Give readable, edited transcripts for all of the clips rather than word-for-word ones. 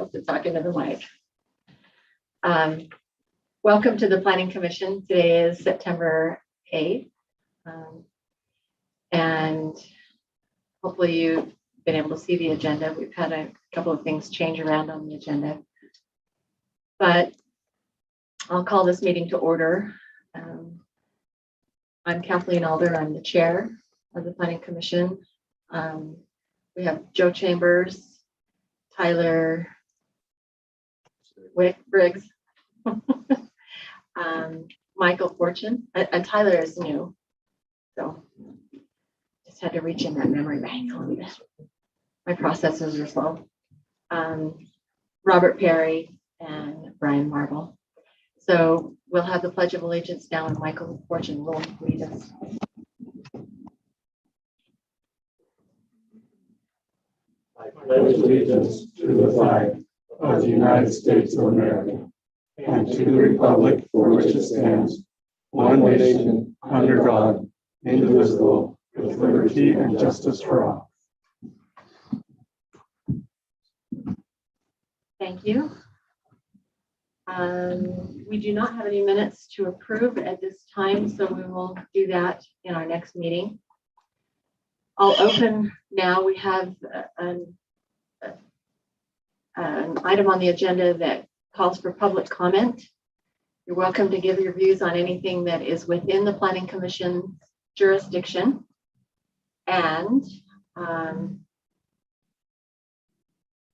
supposed to talk into the mic. Welcome to the Planning Commission. Today is September 8th. And hopefully you've been able to see the agenda. We've had a couple of things change around on the agenda. But I'll call this meeting to order. I'm Kathleen Alder. I'm the chair of the Planning Commission. We have Joe Chambers, Tyler Briggs, Michael Fortune, and Tyler is new, so just had to reach in that memory bank a little bit. My processors are slow. Robert Perry and Brian Marble. So we'll have the Pledge of Allegiance now, and Michael Fortune will lead us. I pledge allegiance to the flag of the United States of America and to the republic for which it stands, one nation, under God, indivisible, with liberty and justice for all. Thank you. We do not have any minutes to approve at this time, so we will do that in our next meeting. I'll open now. We have an item on the agenda that calls for public comment. You're welcome to give your views on anything that is within the Planning Commission's jurisdiction. And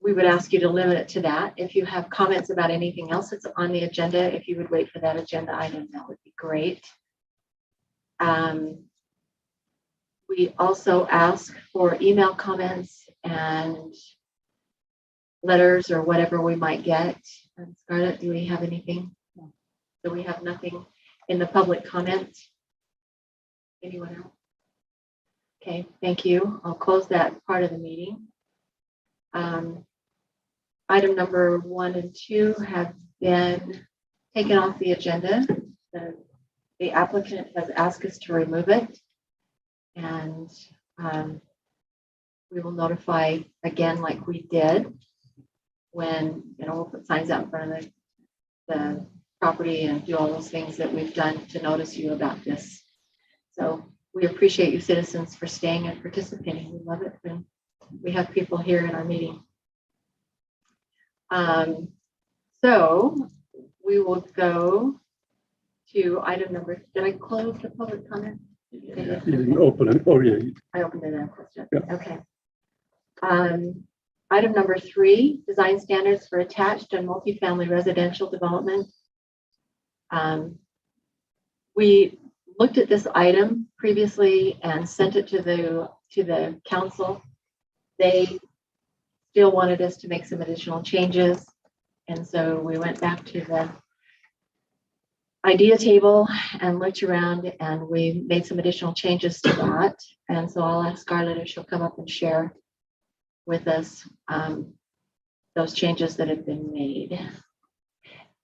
we would ask you to limit it to that. If you have comments about anything else that's on the agenda, if you would wait for that agenda item, that would be great. We also ask for email comments and letters or whatever we might get. Scarlett, do we have anything? No. So we have nothing in the public comment. Anyone else? Okay, thank you. I'll close that part of the meeting. Item number 1 and 2 have been taken off the agenda. The applicant has asked us to remove it, and we will notify again like we did when, we'll put signs out in front of the property and do all those things that we've done to notice you about this. So we appreciate you citizens for staying and participating. We love it when we have people here in our meeting. So we will go to item number. Did I close the public comment? You didn't open it. Oh yeah. I opened it up. Yeah. Okay. Item number 3, design standards for attached and multifamily residential development. We looked at this item previously and sent it to the council. They still wanted us to make some additional changes, and so we went back to the idea table and looked around, and we made some additional changes to that. And so I'll ask Scarlett if she'll come up and share with us those changes that have been made.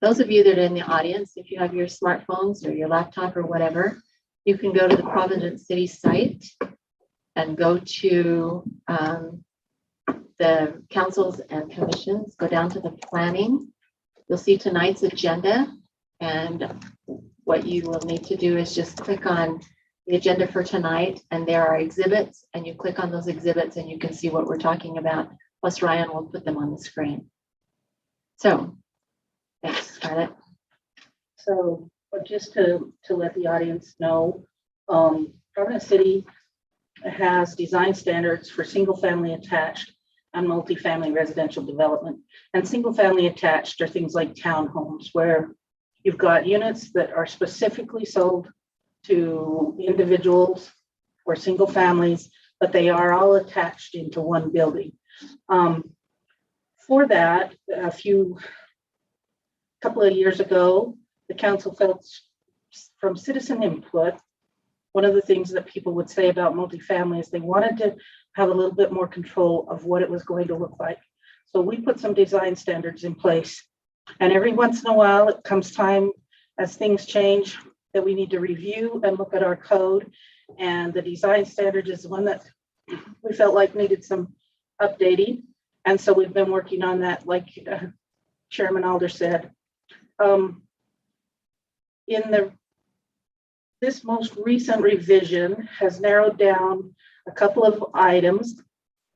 Those of you that are in the audience, if you have your smartphones or your laptop or whatever, you can go to the Providence City site and go to the councils and commissions, go down to the planning. You'll see tonight's agenda, and what you will need to do is just click on the agenda for tonight, and there are exhibits, and you click on those exhibits and you can see what we're talking about. Plus Ryan will put them on the screen. So thanks, Scarlett. So just to let the audience know, Providence City has design standards for single family attached and multifamily residential development. And single family attached are things like townhomes, where you've got units that are specifically sold to individuals or single families, but they are all attached into one building. For that, couple of years ago, the council felt from citizen input, one of the things that people would say about multifamily is they wanted to have a little bit more control of what it was going to look like. So we put some design standards in place, and every once in a while it comes time as things change that we need to review and look at our code. And the design standard is one that we felt like needed some updating. And so we've been working on that, like Chairman Alder said. This most recent revision has narrowed down a couple of items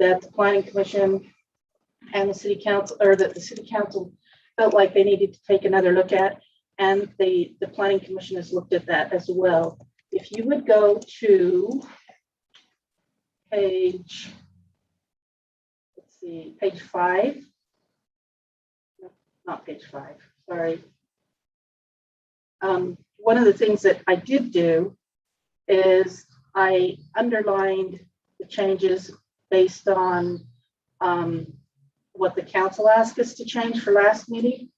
that the Planning Commission and the City Council, or that the City Council felt like they needed to take another look at, and the Planning Commission has looked at that as well. If you would go to page 5. No, not page 5, sorry. One of the things that I did do is I underlined the changes based on what the council asked us to change for last meeting.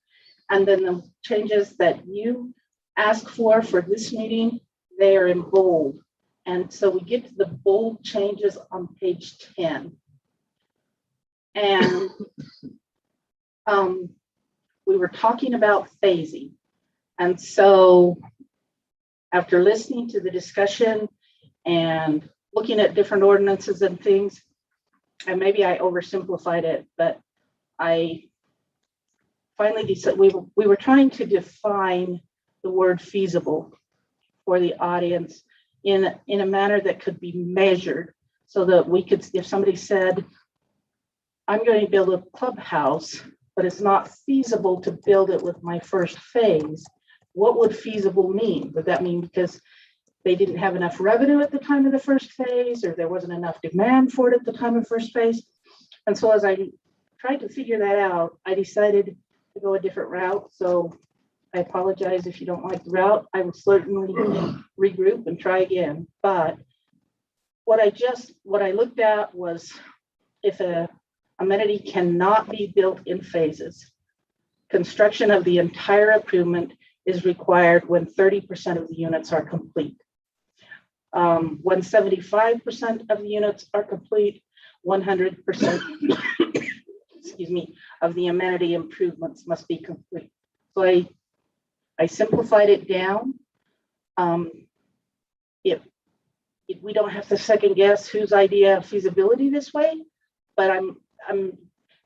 And then the changes that you asked for this meeting, they are in bold. And so we get to the bold changes on page 10. And we were talking about phasing. And so after listening to the discussion and looking at different ordinances and things, and maybe I oversimplified it, but I finally decided we were trying to define the word feasible for the audience in a manner that could be measured, so that we could, if somebody said, I'm going to build a clubhouse, but it's not feasible to build it with my first phase, what would feasible mean? Would that mean because they didn't have enough revenue at the time of the first phase, or there wasn't enough demand for it at the time of first phase? And so as I tried to figure that out, I decided to go a different route. So I apologize if you don't like the route. I will certainly regroup and try again. But what I looked at was, if a amenity cannot be built in phases, construction of the entire improvement is required when 30% of the units are complete. When 75% of the units are complete, 100% excuse me, of the amenity improvements must be complete. So I simplified it down. If we don't have to second guess whose idea of feasibility this way, but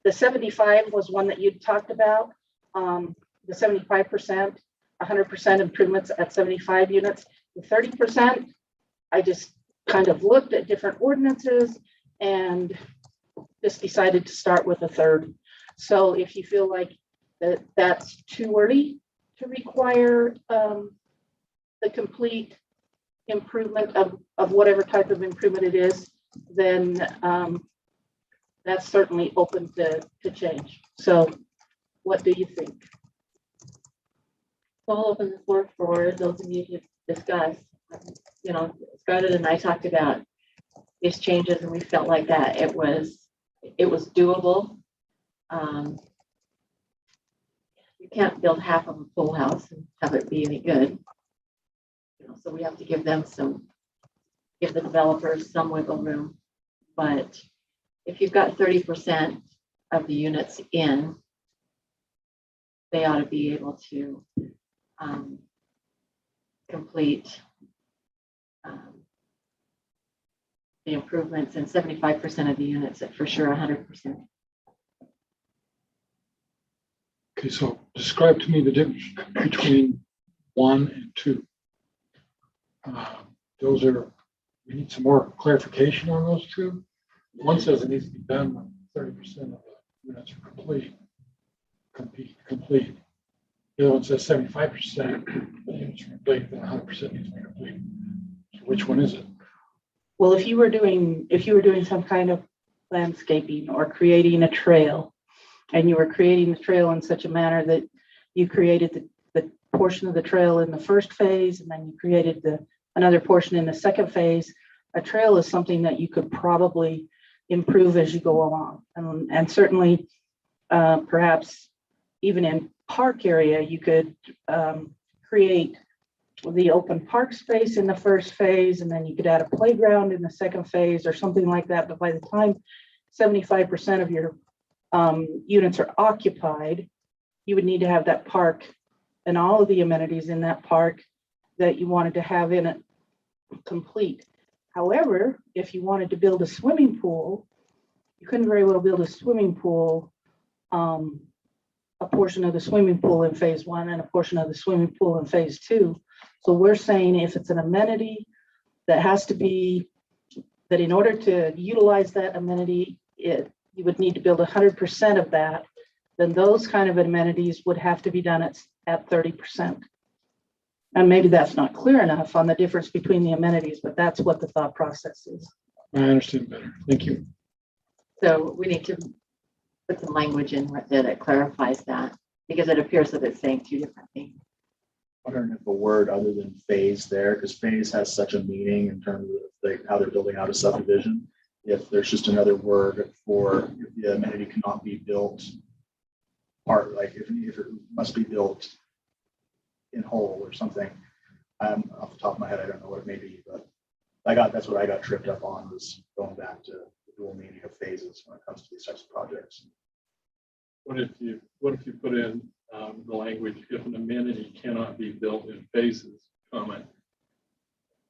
the 75 was one that you'd talked about. The 75%, 100% improvements at 75 units. The 30%, I just kind of looked at different ordinances and just decided to start with a third. So if you feel like that's too early to require the complete improvement of whatever type of improvement it is, then that's certainly open to change. So what do you think? So I'll open the floor for those of you to discuss. You know, Scarlett and I talked about these changes, and we felt like that it was doable. You can't build half of a full house and have it be any good. You know, so we have to give the developers some wiggle room. But if you've got 30% of the units in, they ought to be able to complete the improvements, and 75% of the units at for sure 100%. Okay, so describe to me the difference between 1 and 2. We need some more clarification on those two. One says it needs to be done when 30% of the units are complete. The other one says 75% of the units are complete, then 100% needs to be complete. So which one is it? Well, if you were doing some kind of landscaping or creating a trail, and you were creating the trail in such a manner that you created the portion of the trail in the first phase, and then you created another portion in the second phase, a trail is something that you could probably improve as you go along. And certainly, perhaps even in park area, you could create the open park space in the first phase, and then you could add a playground in the second phase or something like that. But by the time 75% of your units are occupied, you would need to have that park and all of the amenities in that park that you wanted to have in it complete. However, if you wanted to build a swimming pool, you couldn't very well build a swimming pool, a portion of the swimming pool in phase one and a portion of the swimming pool in phase two. So we're saying if it's an amenity that has to be, that in order to utilize that amenity, you would need to build 100% of that, then those kind of amenities would have to be done at 30%. And maybe that's not clear enough on the difference between the amenities, but that's what the thought process is. I understand better. Thank you. So we need to put some language in there that clarifies that, because it appears that it's saying two different things. Wondering if a word other than phase there, because phase has such a meaning in terms of how they're building out a subdivision. If there's just another word for if the amenity cannot be built part, like if it must be built in whole or something. Off the top of my head, I don't know what it may be, but that's what I got tripped up on, was going back to the dual meaning of phases when it comes to these types of projects. What if you put in the language, if an amenity cannot be built in phases, comment,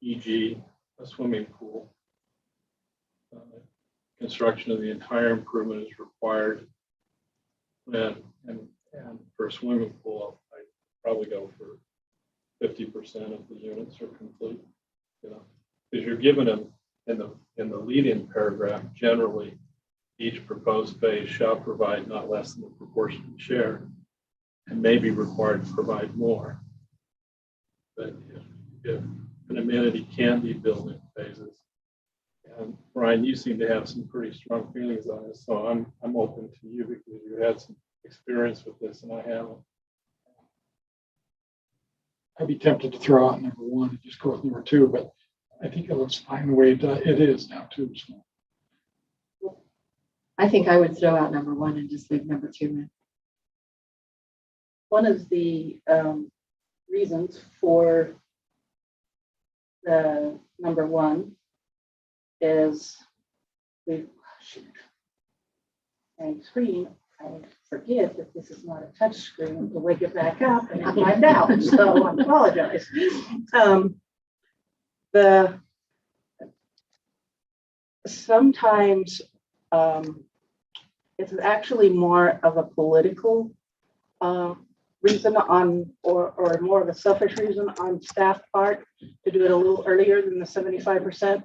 e.g. a swimming pool, construction of the entire improvement is required, and for a swimming pool, I'd probably go for 50% of the units are complete, because you're given them in the lead-in paragraph, generally each proposed phase shall provide not less than a proportionate share and may be required to provide more. But if an amenity can be built in phases, and Brian, you seem to have some pretty strong feelings on this, so I'm open to you because you had some experience with this and I haven't. I'd be tempted to throw out number one and just go with number two, but I think it looks fine the way it is now too. So. I think I would throw out number one and just leave number two in. One of the reasons for the number one is my screen. I forget that this is not a touch screen to wake it back up and it timed out, so I apologize. Sometimes it's actually more of a political reason or more of a selfish reason on staff part to do it a little earlier than the 75%.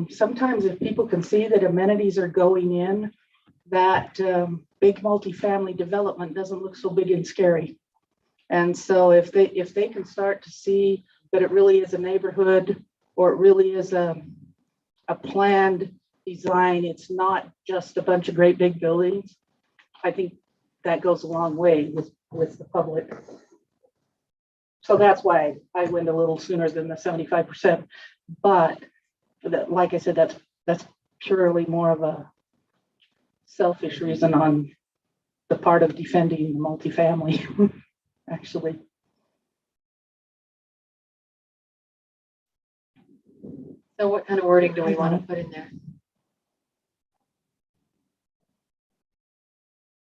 Sometimes if people can see that amenities are going in, that big multifamily development doesn't look so big and scary. And so if they can start to see that it really is a neighborhood, or it really is a planned design, it's not just a bunch of great big buildings, I think that goes a long way with the public. So that's why I went a little sooner than the 75%. But like I said, that's purely more of a selfish reason on the part of defending the multifamily, actually. So what kind of wording do we want to put in there?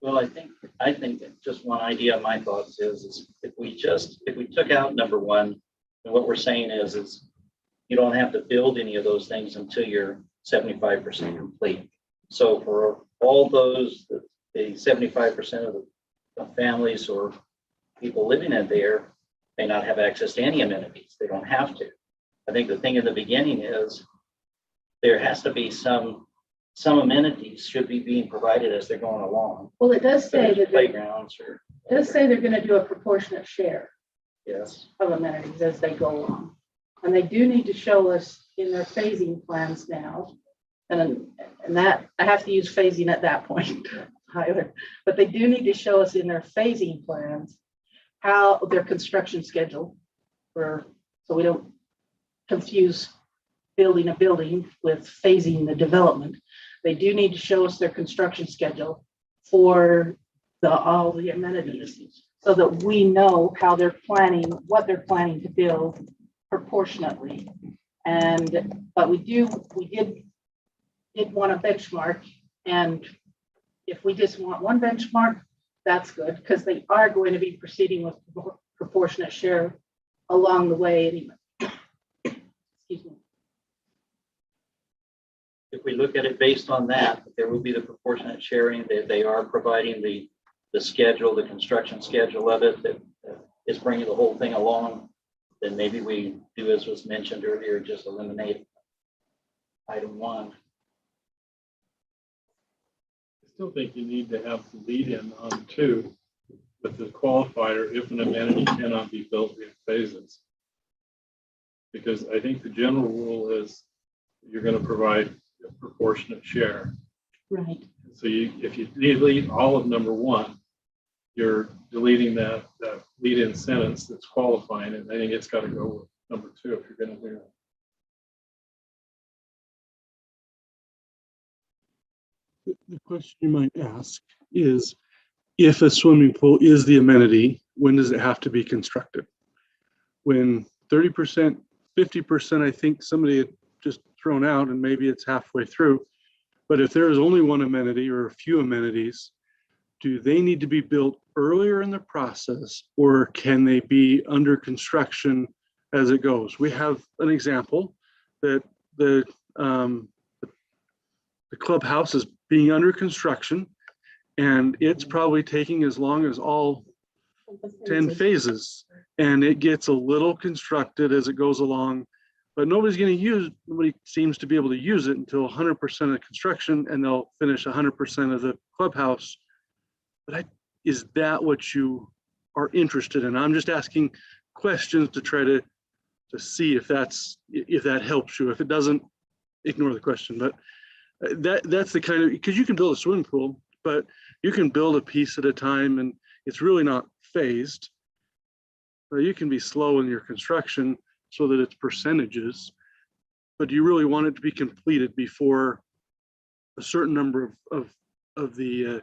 Well, I think that just one idea of my thoughts is if we took out number one, and what we're saying is you don't have to build any of those things until you're 75% complete. So for all those, the 75% of the families or people living in there may not have access to any amenities. They don't have to. I think the thing in the beginning is there has to be some amenities should be being provided as they're going along. Well, it does say that Playgrounds or. it does say they're going to do a proportionate share Yes. of amenities as they go along. And they do need to show us in their phasing plans now. And that I have to use phasing at that point, Tyler. But they do need to show us in their phasing plans how their construction schedule, so we don't confuse building a building with phasing the development. They do need to show us their construction schedule for all the amenities, so that we know how they're planning, what they're planning to build proportionately. But we did want a benchmark, and if we just want one benchmark, that's good, because they are going to be proceeding with proportionate share along the way anyway. Excuse me. if we look at it based on that, there will be the proportionate sharing, they are providing the schedule, the construction schedule of it, that is bringing the whole thing along, then maybe we do, as was mentioned earlier, just eliminate item 1. I still think you need to have the lead in on 2 with the qualifier if an amenity cannot be built in phases. Because I think the general rule is you're going to provide a proportionate share. Right. So if you delete all of number 1, you're deleting that lead-in sentence that's qualifying, and I think it's got to go with number 2 if you're going to do it. The question you might ask is, if a swimming pool is the amenity, when does it have to be constructed? When 30%, 50%, I think somebody had just thrown out, and maybe it's halfway through. But if there is only one amenity or a few amenities, do they need to be built earlier in the process, or can they be under construction as it goes? We have an example that the clubhouse is being under construction, and it's probably taking as long as all 10 phases, and it gets a little constructed as it goes along, but nobody seems to be able to use it until 100% of construction, and they'll finish 100% of the clubhouse. But is that what you are interested in? I'm just asking questions to try to see if that helps you. If it doesn't, ignore the question. But that's the kind of, because you can build a swimming pool, but you can build a piece at a time, and it's really not phased. You can be slow in your construction so that it's percentages, but you really want it to be completed before a certain number of the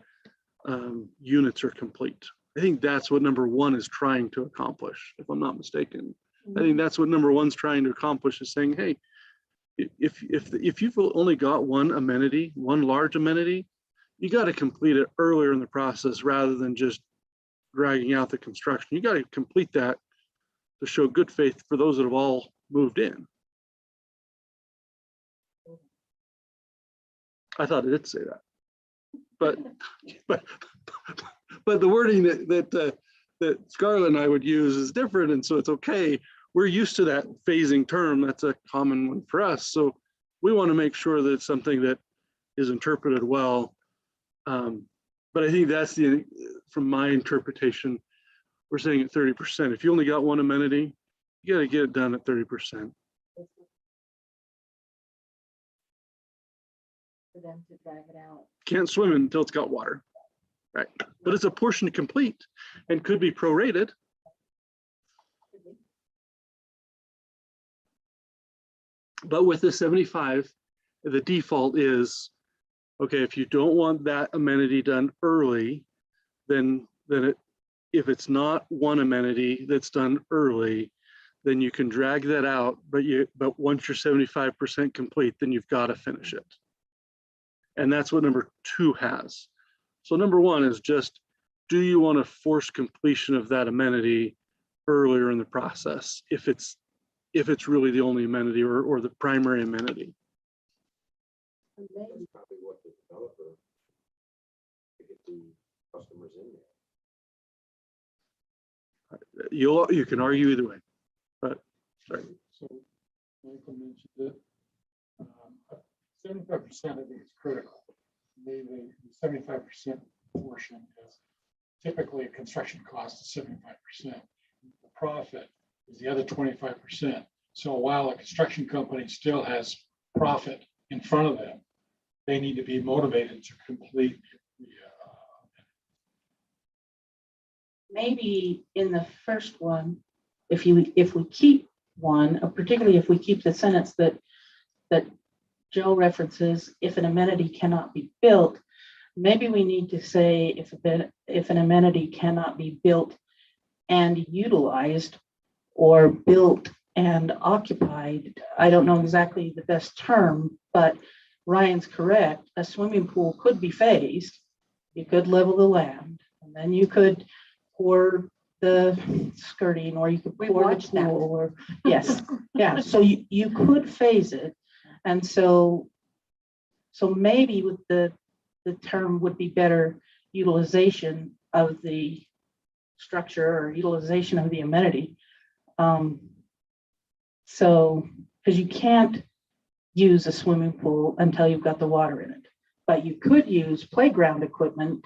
units are complete. I think that's what number 1 is trying to accomplish, if I'm not mistaken. I think that's what number 1's trying to accomplish, is saying, hey, if you've only got one amenity, one large amenity, you got to complete it earlier in the process rather than just dragging out the construction. You got to complete that to show good faith for those that have all moved in. I thought it did say that, but the wording that Scarlett and I would use is different, and so it's okay. We're used to that phasing term. That's a common one for us. So we want to make sure that it's something that is interpreted well. But I think that's from my interpretation, we're saying at 30%. If you only got one amenity, you got to get it done at 30%. For them to drag it out. Can't swim until it's got water, right? But it's a portion complete and could be prorated. But with the 75, the default is, okay, if you don't want that amenity done early, then if it's not one amenity that's done early, then you can drag that out, but once you're 75% complete, then you've got to finish it. And that's what number 2 has. So number 1 is just, do you want to force completion of that amenity earlier in the process if it's really the only amenity or the primary amenity? That's probably what the developer to get the customers in there. You can argue either way, but sorry. So Michael mentioned it. 75% I think is critical. The 75% portion is typically a construction cost of 75%. The profit is the other 25%. So while a construction company still has profit in front of them, they need to be motivated to complete the Maybe in the first one, if we keep one, particularly if we keep the sentence that Joe references, if an amenity cannot be built, maybe we need to say if an amenity cannot be built and utilized, or built and occupied. I don't know exactly the best term, but Ryan's correct. A swimming pool could be phased. You could level the land, and then you could pour the skirting, or you could pour the watched that. pool, or yes, yeah. So you could phase it, and so So maybe with the term would be better utilization of the structure or utilization of the amenity. So, because you can't use a swimming pool until you've got the water in it, but you could use playground equipment.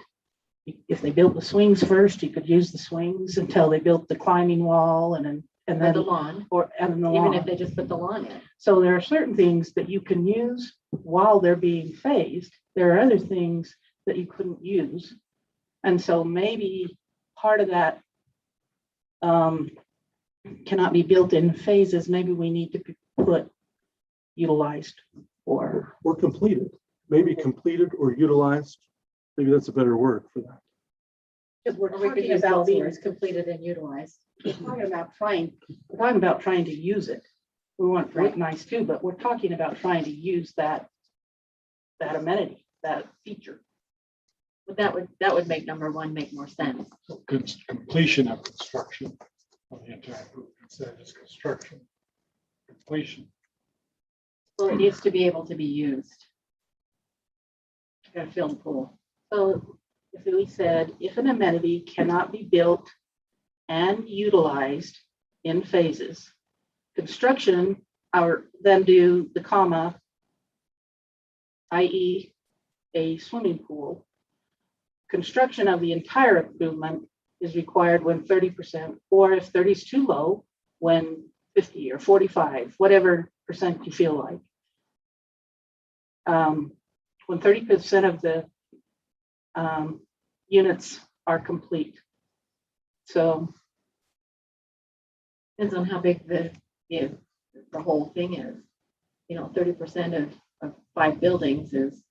If they built the swings first, you could use the swings until they built the climbing wall and Or then the lawn, and the even lawn. if they just put the lawn in. So there are certain things that you can use while they're being phased. There are other things that you couldn't use. And so maybe part of that cannot be built in phases. Maybe we need to put utilized or completed, maybe completed or utilized. Maybe that's a better word for that. because we're Or we could talking use about both being, words, completed and utilized. we're talking about trying to use it. We want it to look Right. nice too, but we're talking about trying to use that amenity, that feature. But that would make number one make more sense. So completion of construction of the entire group instead of just construction. Completion. Well, it needs to be able to be used. Gotta fill the pool. So if we said, if an amenity cannot be built and utilized in phases, construction, or then do the comma, i.e. a swimming pool. Construction of the entire improvement is required when 30%, or if 30 is too low, when 50 or 45, whatever percent you feel like. When 30% of the units are complete. So Depends on how big the whole thing is. 30% of 5 buildings is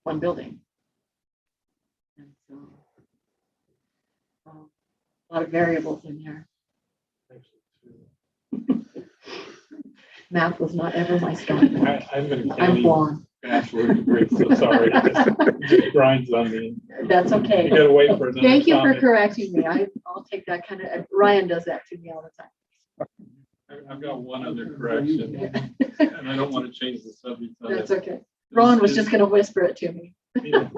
1 building. And so, a lot of variables in there. Math was not ever my strong point. I've been I'm counting blonde. bachelor's degree, so sorry. It just grinds on me. That's You okay. gotta wait for another Thank you for comment. correcting me. I'll take that kind of, Ryan does that to me all the time. I've got one other correction, and I don't want to change the subject. on That's it. okay. Ron was just gonna whisper it to me. Yeah.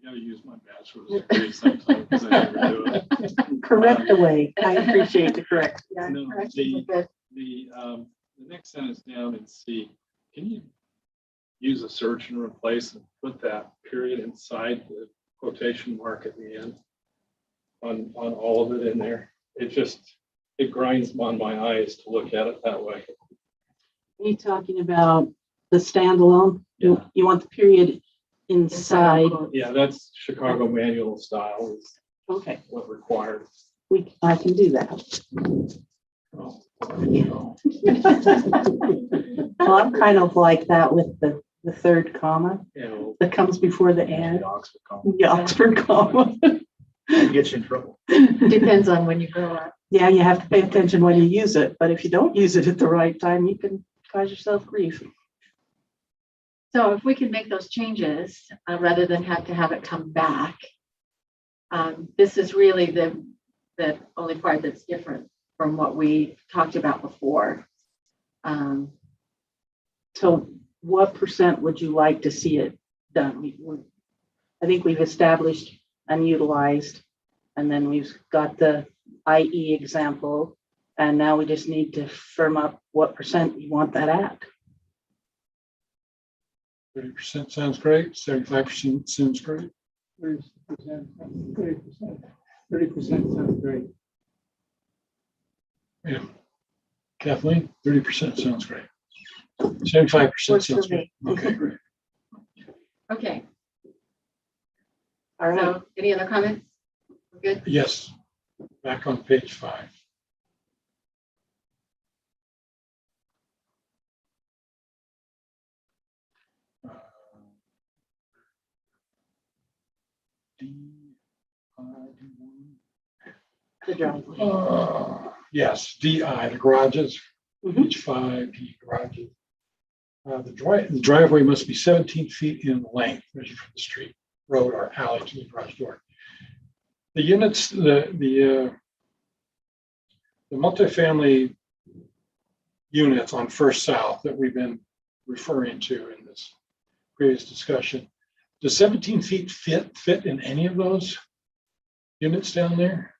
I gotta use my bachelor's degree sometime because I never do it. correct away. I appreciate the correct. Yeah, No, corrections are good. The next sentence down in C, can you use a search and replace and put that period inside the quotation mark at the end on all of it in there? It grinds on my eyes to look at it that way. Are you talking about the standalone? Yeah. You want the period inside? Yeah, that's Chicago manual style is Okay, what required. I can do that. Oh, Well, I'm kind of like that with the third comma you know, that comes before the The and, Oxford comma. the Oxford comma. Can get you in trouble. Depends on when you grow up. Yeah, you have to pay attention when you use it, but if you don't use it at the right time, you can cause yourself grief. So if we can make those changes, rather than have to have it come back, this is really the only part that's different from what we talked about before. So what percent would you like to see it done? I think we've established unutilized, and then we've got the IE example, and now we just need to firm up what percent you want that at. 30% sounds great. 75% sounds great. 30%, 30% sounds great. Yeah. Kathleen, 30% sounds great. 75% Works for sounds great. me. Okay, great. Okay, All right, so any other comments? We're good? Yes. Back on page 5. the driveway. Yes, DI, the garages, Mhm. page 5, D garages. The driveway must be 17 feet in length, measured from the street, road, or alley to the garage door. The units, the multifamily units on First South that we've been referring to in this previous discussion. Does 17 feet fit in any of those units down there?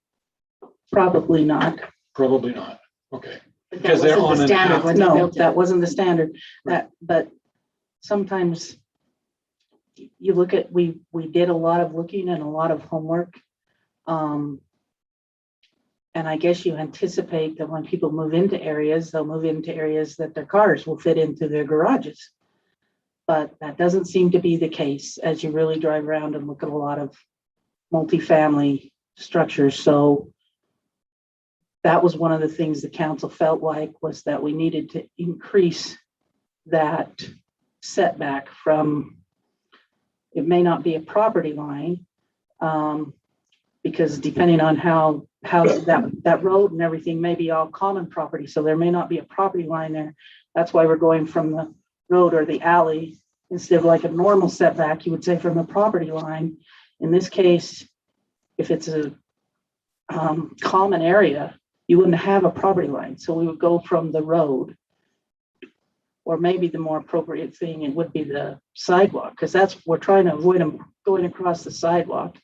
Probably not. Probably not. Okay. But that Because they're wasn't the on an standard app. when they No, built that it. wasn't the standard. But sometimes you look at, we did a lot of looking and a lot of homework. And I guess you anticipate that when people move into areas, they'll move into areas that their cars will fit into their garages. But that doesn't seem to be the case as you really drive around and look at a lot of multifamily structures. So that was one of the things the council felt like, was that we needed to increase that setback from, it may not be a property line, because depending on how that road and everything may be all common property, so there may not be a property line there. That's why we're going from the road or the alley instead of like a normal setback, you would say from the property line. In this case, if it's a common area, you wouldn't have a property line, so we would go from the road. Or maybe the more appropriate thing, it would be the sidewalk, because that's, we're trying to avoid them going across the sidewalk.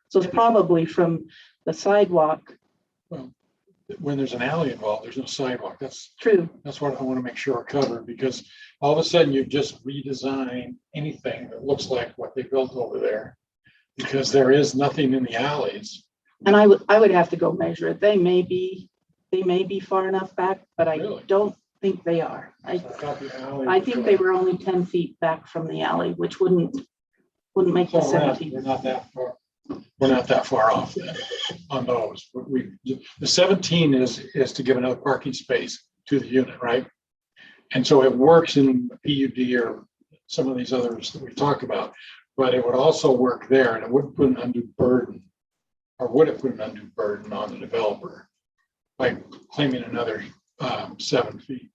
So it's probably from the sidewalk. Well, when there's an alley involved, there's no sidewalk. That's True. what I want to make sure are covered, because all of a sudden you just redesign anything that looks like what they built over there, because there is nothing in the alleys. And I would have to go measure it. They may be far enough back, but I Really? don't think they are. I thought the alley I was think like- they were only 10 feet back from the alley, which wouldn't make the Oh, we're 17. not that far. We're not that far off then on those. The 17 is to give another parking space to the unit, right? And so it works in PUD or some of these others that we've talked about, but it would also work there, and it wouldn't put an undue burden, or would it put an undue burden on the developer by claiming another 7 feet?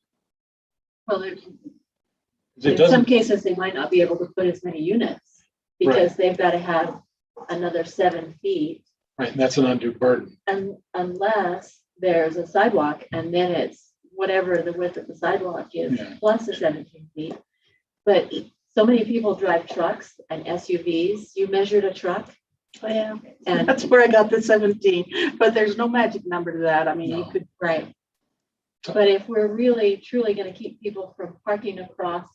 Well, It in some doesn't, cases, they might not be able to put as many units because they've got to have another 7 feet. right, and that's an undue burden. And unless there's a sidewalk and then it's whatever the width of the sidewalk is Yeah. plus the 17 feet. But so many people drive trucks and SUVs. You measured a truck Oh, yeah. and That's where I got the 17, but there's no magic number to that. I mean, you No. could, right. But if we're really truly going to keep people from parking across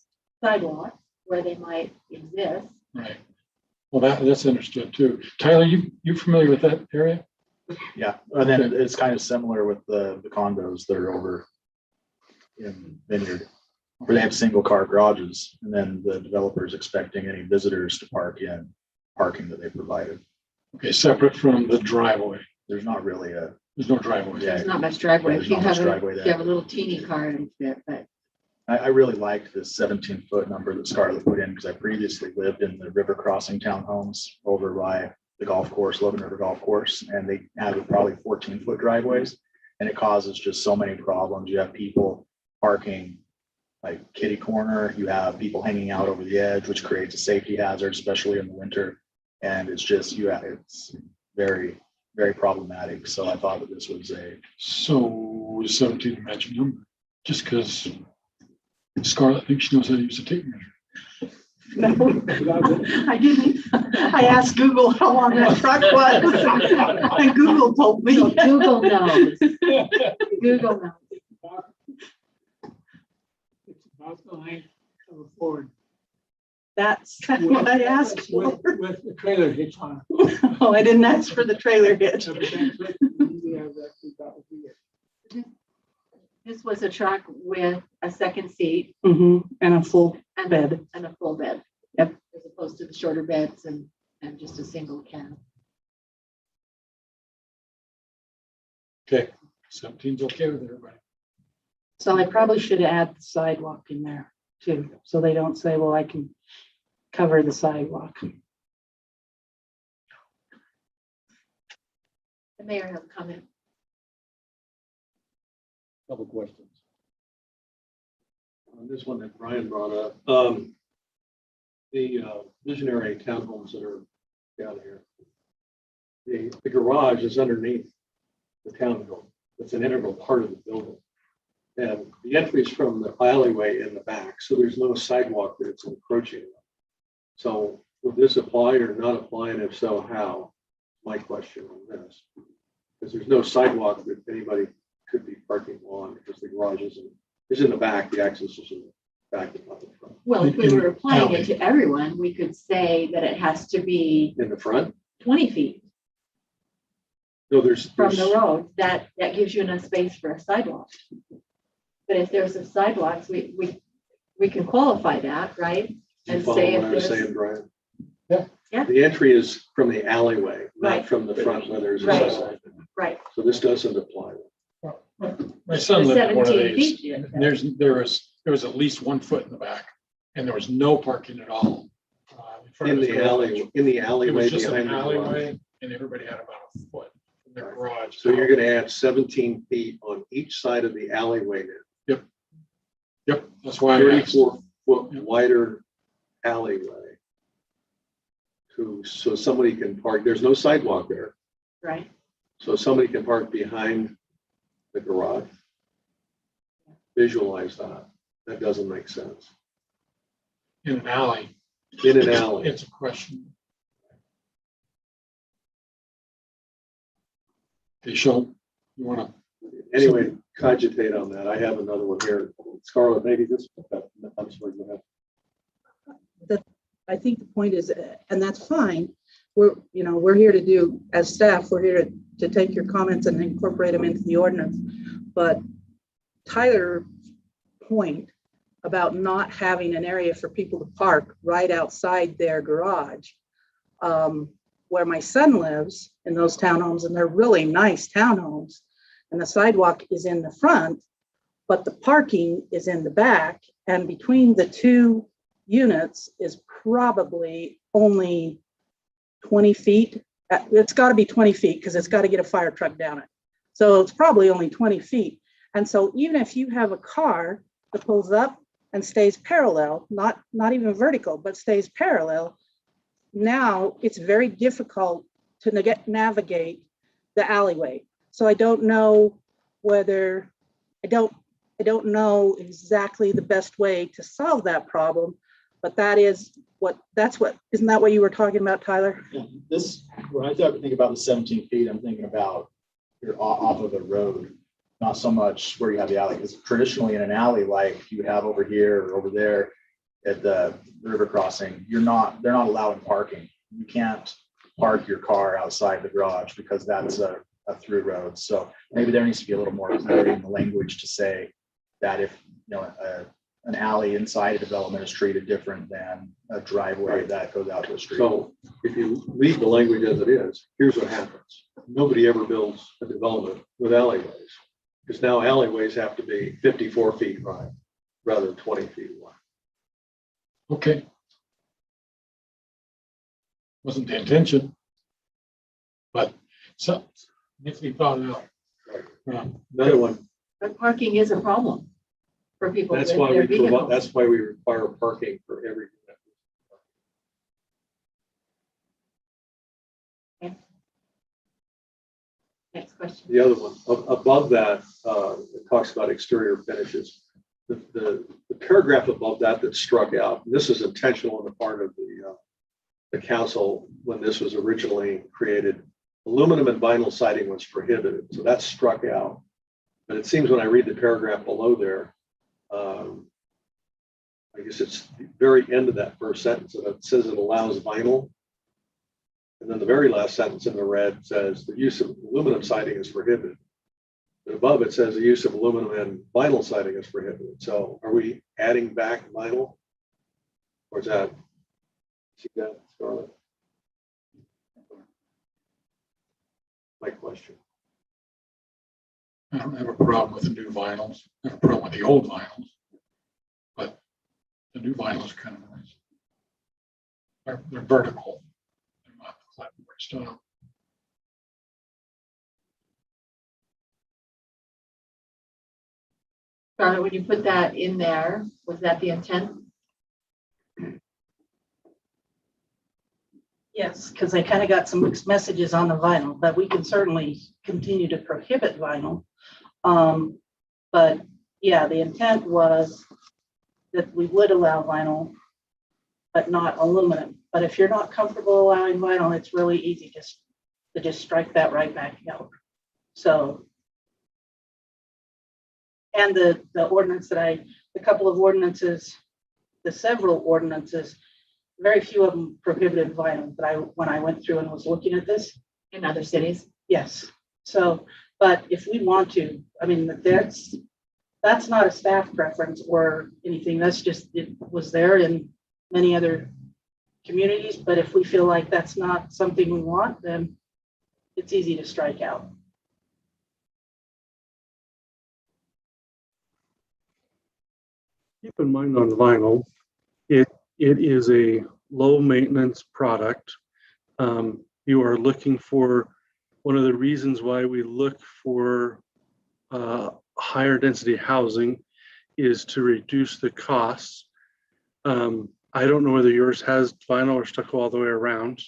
sidewalks where they might exist, Right. Well, that's understood too. Tyler, you familiar with that area? Yeah, and then it's kind of similar with the condos that are over in Vineyard, where they have single car garages, and then the developer is expecting any visitors to park in parking that they provided. Okay, separate from the driveway. There's not really There's no driveway. Yeah. there's not much driveway. There's If you not much have driveway if there. you have a little teeny car, it'll fit, but I really liked this 17-foot number that Scarlett put in, because I previously lived in the river crossing townhomes over by the golf course, Logan River Golf Course, and they have probably 14-foot driveways, and it causes just so many problems. You have people parking like kitty corner, you have people hanging out over the edge, which creates a safety hazard, especially in the winter. And it's just, it's very, very problematic. So I thought that this was So 17 magic number, just because Scarlett thinks she knows how to use a tape measure. no, I didn't. I asked Google how long that truck was, and Google told me. so Google knows. Google knows. It's about the length of a Ford That's what I asked for. with the trailer hitch on. Oh, I didn't ask for the trailer hitch. So that's it. Usually have that, that would be it. This was a truck with a second seat And a full and bed. and a full bed. Yep. As opposed to the shorter beds and just a single cab. Okay, 17's okay with everybody. So I probably should add the sidewalk in there too, so they don't say, well, I can cover the sidewalk. The mayor has a comment. Couple questions. On this one that Brian brought up, the visionary townhomes that are down here. The garage is underneath the townhome. It's an integral part of the building. And the entry is from the alleyway in the back, so there's no sidewalk that it's encroaching on. So would this apply or not apply, and if so, how? My question on this. Because there's no sidewalk that anybody could be parking on, because the garage is in the back, the access is in the back and not the front. Well, if we were applying it to everyone, we could say that it has to be In the front? 20 feet No, there's. from the road. That gives you enough space for a sidewalk. But if there's some sidewalks, we can qualify that, right? You And follow say if what I was there's, saying, Brian? Yeah. Yeah. The entry is from the alleyway, not Right. from the front where there's a Right. sidewalk. right, So this doesn't apply. My son The lived in one of 17 these, feet. and there was at least 1 foot in the back, and there was no parking at all. In front In of his the garage. alley, in the It alleyway was just behind an the garage. alleyway, and everybody had about a foot from their garage. So you're gonna add 17 feet on each side of the alleyway now. Yep, that's why I asked. 34-foot Yep. wider alleyway. So somebody can park, there's no sidewalk there, right. so somebody can park behind the garage. Visualize that. That doesn't make sense. In an alley. In an alley. It's a question. Hey, Sean, you wanna, Anyway, cogitate on that. I have another one here. Scarlett, maybe this, I'm sorry, go ahead. I think the point is, and that's fine, we're here to do, as staff, we're here to take your comments and incorporate them into the ordinance. But Tyler's point about not having an area for people to park right outside their garage, where my son lives in those townhomes, and they're really nice townhomes, and the sidewalk is in the front, but the parking is in the back, and between the two units is probably only 20 feet. It's got to be 20 feet because it's got to get a fire truck down it. So it's probably only 20 feet. And so even if you have a car that pulls up and stays parallel, not even vertical, but stays parallel, now it's very difficult to navigate the alleyway. So I don't know whether, I don't know exactly the best way to solve that problem, but isn't that what you were talking about, Tyler? Yeah, when I think about the 17 feet, I'm thinking about you're off of a road, not so much where you have the alley. Because traditionally in an alley, like you would have over here or over there at the river crossing, they're not allowing parking. You can't park your car outside the garage because that's a through road. So maybe there needs to be a little more clarity in the language to say that if an alley inside a development is treated different than a driveway that goes out to the street. So if you leave the language as it is, here's what happens. Nobody ever builds a development with alleyways, because now alleyways have to be 54 feet wide rather than 20 feet wide. okay. Wasn't the intention. But so, if we thought out. Another one, But parking is a problem for people with that's why their vehicles. that's why we require parking for every unit. Next question. The other one, above that, it talks about exterior finishes. The paragraph above that that's struck out, and this is intentional on the part of the council when this was originally created. Aluminum and vinyl siding was prohibited, so that's struck out. But it seems when I read the paragraph below there, I guess it's the very end of that first sentence, and it says it allows vinyl. And then the very last sentence in the red says the use of aluminum siding is prohibited. But above it says the use of aluminum and vinyl siding is prohibited. So are we adding back vinyl? Or is that, see that, Scarlett? My question. I don't have a problem with the new vinyls. I have a problem with the old vinyls. But the new vinyls are kind of nice. They're vertical. They're not the clapboard style. Charlotte, when you put that in there, was that the intent? Yes, because I kind of got some mixed messages on the vinyl, but we can certainly continue to prohibit vinyl. But yeah, the intent was that we would allow vinyl, but not aluminum. But if you're not comfortable allowing vinyl, it's really easy to just strike that right back out. So, and the ordinance that the couple of ordinances, the several ordinances, very few of them prohibited vinyl, but when I went through and was looking at this, In other cities. yes. So, but if we want to, I mean, that's not a staff preference or anything. That's just, it was there in many other communities. But if we feel like that's not something we want, then it's easy to strike out. Keep in mind on vinyl, it is a low maintenance product. You are looking for, one of the reasons why we look for higher density housing is to reduce the costs. I don't know whether yours has vinyl or stucco all the way around,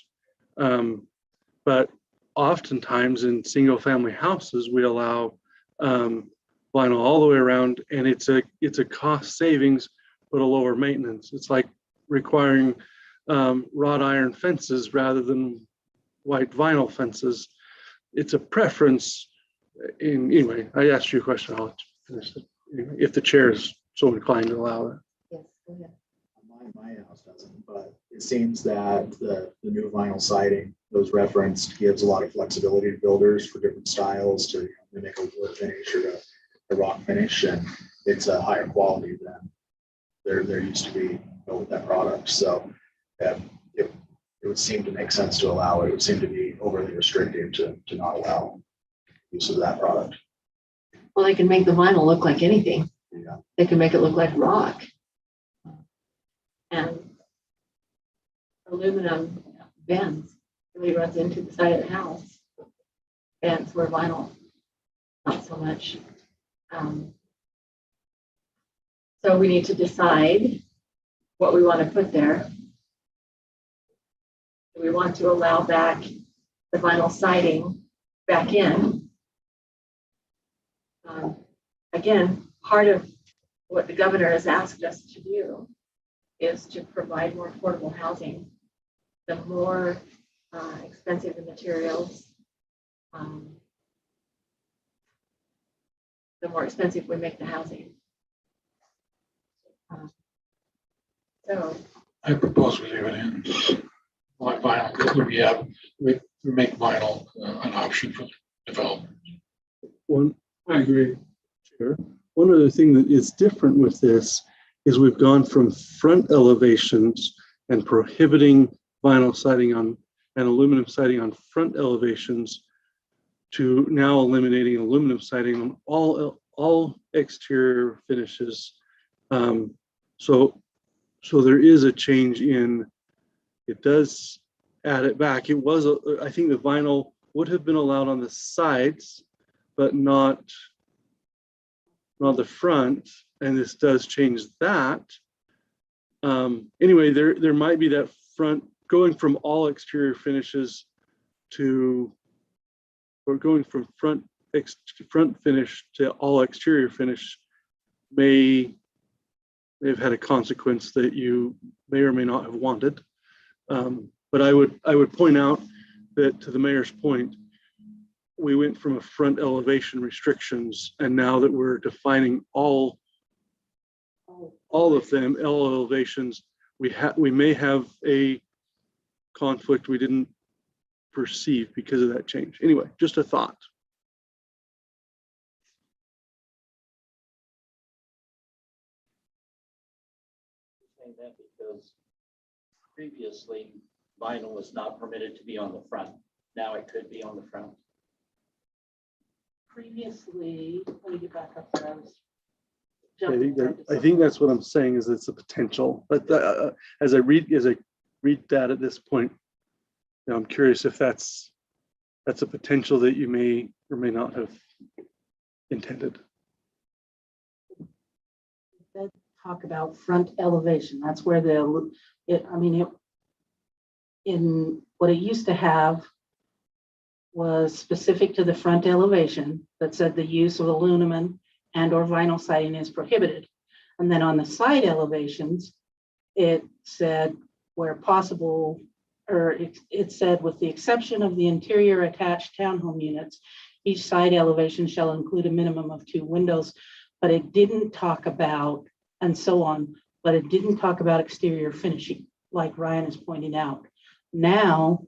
but oftentimes in single family houses, we allow vinyl all the way around, and it's a cost savings, but a lower maintenance. It's like requiring wrought iron fences rather than white vinyl fences. It's a preference. Anyway, I asked you a question. I'll finish it. If the chair is so inclined to allow it. Yes, go ahead. My house doesn't, but it seems that the new vinyl siding, those referenced, gives a lot of flexibility to builders for different styles to make a wood finish or a rock finish, and it's a higher quality than there used to be with that product. So it would seem to make sense to allow it. It would seem to be overly restrictive to not allow use of that product. Well, they can make the vinyl look like anything. Yeah. They can make it look like rock. And aluminum bends, really runs into the side of the house. Bends where vinyl, not so much. So we need to decide what we want to put there. Do we want to allow back the vinyl siding back in? Again, part of what the governor has asked us to do is to provide more affordable housing. The more expensive the materials, the more expensive we make the housing. So I propose we leave it in. Like vinyl, we make vinyl an option for developers. I agree. Sure. One other thing that is different with this is we've gone from front elevations and prohibiting vinyl siding on and aluminum siding on front elevations to now eliminating aluminum siding on all exterior finishes. So there is a change in, it does add it back. It was, I think the vinyl would have been allowed on the sides, but not the front, and this does change that. Anyway, there might be that front, going from all exterior finishes to, or going from front finish to all exterior finish may have had a consequence that you may or may not have wanted. But I would point out that, to the mayor's point, we went from a front elevation restrictions, and now that we're defining all of them, all elevations, we may have a conflict we didn't perceive because of that change. Anyway, just a thought. Saying that because previously vinyl was not permitted to be on the front. Now it could be on the front. Previously, let me get back up there. I think that's what I'm saying, is it's a potential. But as I read that at this point, I'm curious if that's a potential that you may or may not have intended. Talk about front elevation. That's where in what it used to have was specific to the front elevation that said the use of aluminum and or vinyl siding is prohibited. And then on the side elevations, it said where possible, or it said with the exception of the interior attached townhome units, each side elevation shall include a minimum of 2 windows, but it didn't talk about, and so on, but it didn't talk about exterior finishing, like Ryan is pointing out. Now,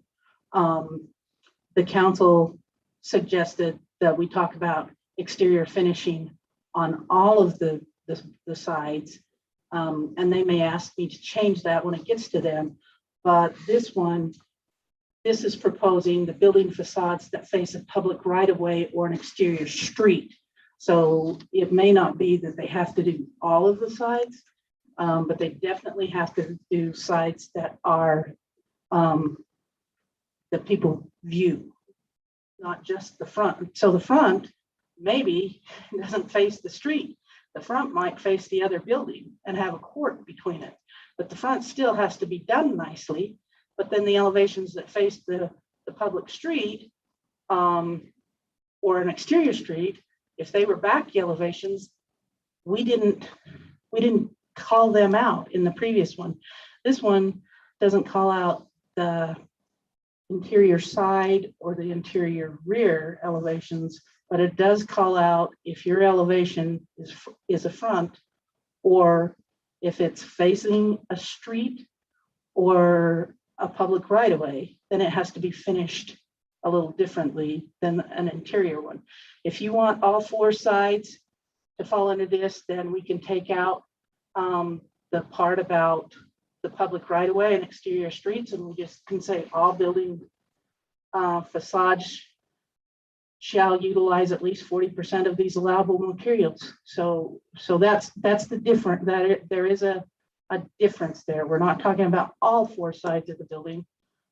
the council suggested that we talk about exterior finishing on all of the sides. And they may ask me to change that when it gets to them. But this is proposing the building facades that face a public right-of-way or an exterior street. So it may not be that they have to do all of the sides, but they definitely have to do sides that are that people view, not just the front. So the front maybe doesn't face the street. The front might face the other building and have a court between it, but the front still has to be done nicely. But then the elevations that face the public street or an exterior street, if they were back elevations, we didn't call them out in the previous one. This one doesn't call out the interior side or the interior rear elevations, but it does call out if your elevation is a front, or if it's facing a street or a public right-of-way, then it has to be finished a little differently than an interior one. If you want all 4 sides to fall into this, then we can take out the part about the public right-of-way and exterior streets, and we just can say all building facades shall utilize at least 40% of these allowable materials. So that's the different, there is a difference there. We're not talking about all 4 sides of the building.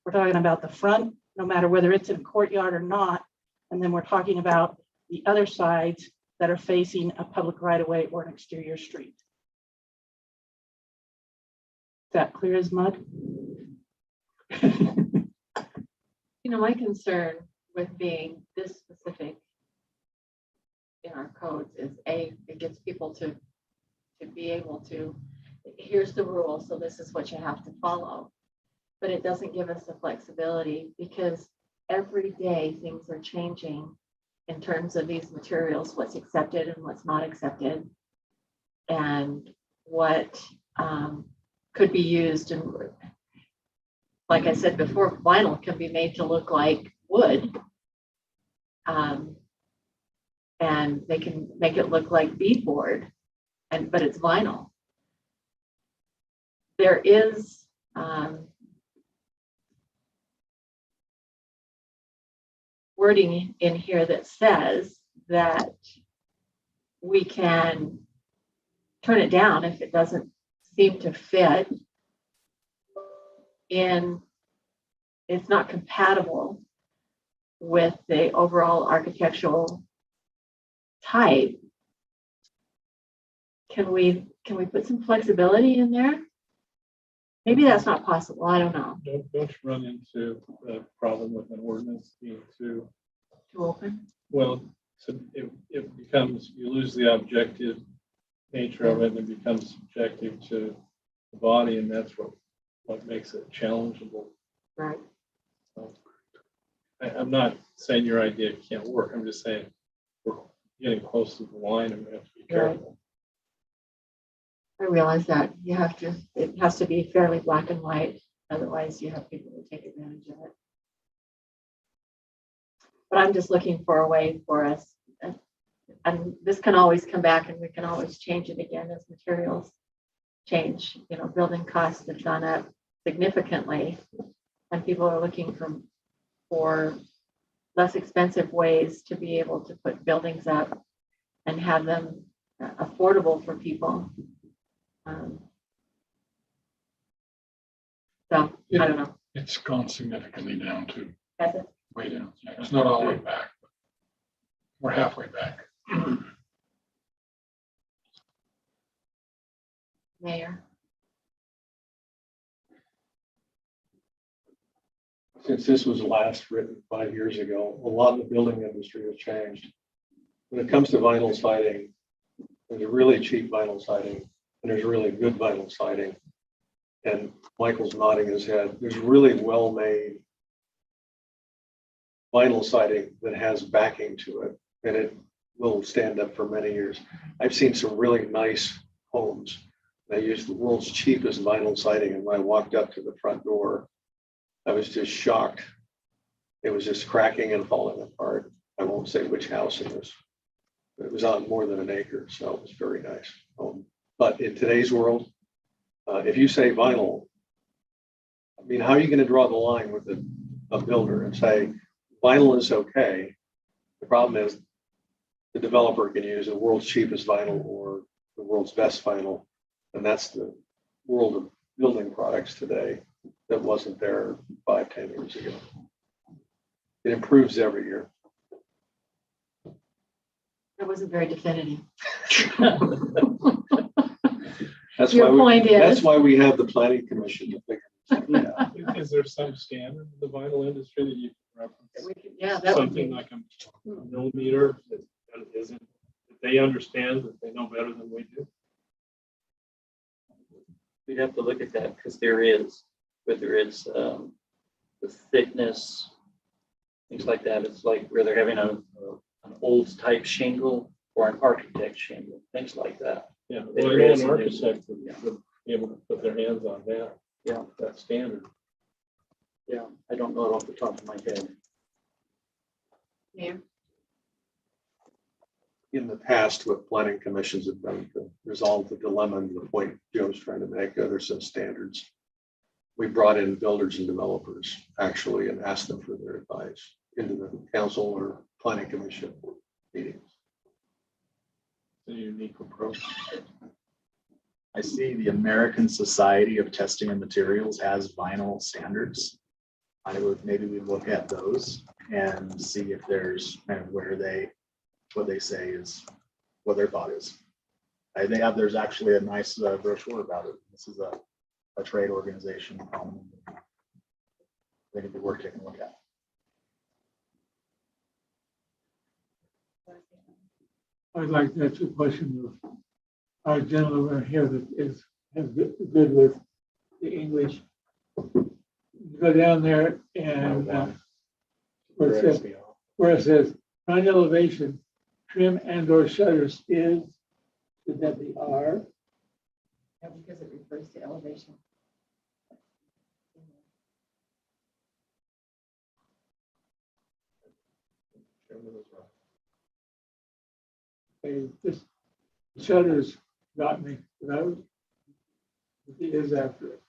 We're talking about the front, no matter whether it's in a courtyard or not. And then we're talking about the other sides that are facing a public right-of-way or an exterior street. Is that clear as mud? You know, my concern with being this specific in our codes is it gets people to be able to, here's the rule, so this is what you have to follow. But it doesn't give us the flexibility, because every day things are changing in terms of these materials, what's accepted and what's not accepted, and what could be used. And like I said before, vinyl can be made to look like wood. And they can make it look like beadboard, but it's vinyl. There is wording in here that says that we can turn it down if it doesn't seem to fit in, it's not compatible with the overall architectural type. Can we put some flexibility in there? Maybe that's not possible. I don't know. Don't you run into the problem with an ordinance being too open? well? So it becomes, you lose the objective nature of it, and it becomes subjective to the body, and that's what makes it challengeable. Right. So, I'm not saying your idea can't work. I'm just saying we're getting close to the line, and we have to be careful. I realize that it has to be fairly black and white. Otherwise, you have people who take advantage of it. But I'm just looking for a way for us. And this can always come back, and we can always change it again as materials change. You know, building costs have gone up significantly, and people are looking for less expensive ways to be able to put buildings up and have them affordable for people. So I don't know. It's gone significantly down too, Has it? way down. It's not all the way back, but we're halfway back. Mayor? Since this was last written 5 years ago, a lot of the building industry has changed. When it comes to vinyl siding, There's really cheap vinyl siding and there's really good vinyl siding. And Michael's nodding his head. There's really well-made vinyl siding that has backing to it and it will stand up for many years. I've seen some really nice homes. They use the world's cheapest vinyl siding, and when I walked up to the front door, I was just shocked. It was just cracking and falling apart. I won't say which house it was, but it was on more than an acre, so it was very nice. But in today's world, if you say vinyl, I mean, how are you going to draw the line with a builder and say vinyl is okay? The problem is the developer can use the world's cheapest vinyl or the world's best vinyl. And that's the world of building products today that wasn't there 5-10 years ago. It improves every year. That wasn't very definitive. That's Your why point that's is- why we have the planning commission to figure this out. Is there some standard in the vinyl industry that you can reference? Yeah, that would Something be. like a millimeter that isn't, that they understand, that they know better than we do? We'd have to look at that because there is, whether it's the thickness, things like that. It's like whether having an old type shingle or an architect shingle, things like that. Yeah, There well, I know is, an and there's- architect would be able to put their hands on that. Yeah. That standard. Yeah, I don't know it off the top of my head. Yeah. In the past, what planning commissions have done to resolve the dilemma and the point Joe's trying to make, there's some standards. We brought in builders and developers actually and asked them for their advice into the council or planning commission meetings. It's a unique approach. I see the American Society of Testing and Materials has vinyl standards. Maybe we look at those and see if there's kind of what they say is what their thought is. There's actually a nice brochure about it. This is a trade organization. I think it'd be worth taking a look at. I'd like to ask a question of our gentleman here that is good with the English. Go down there and where it says front elevation, trim and or shutters is, should that be R? Yeah, because it refers to elevation. This shutters got me, but I was, it is after it.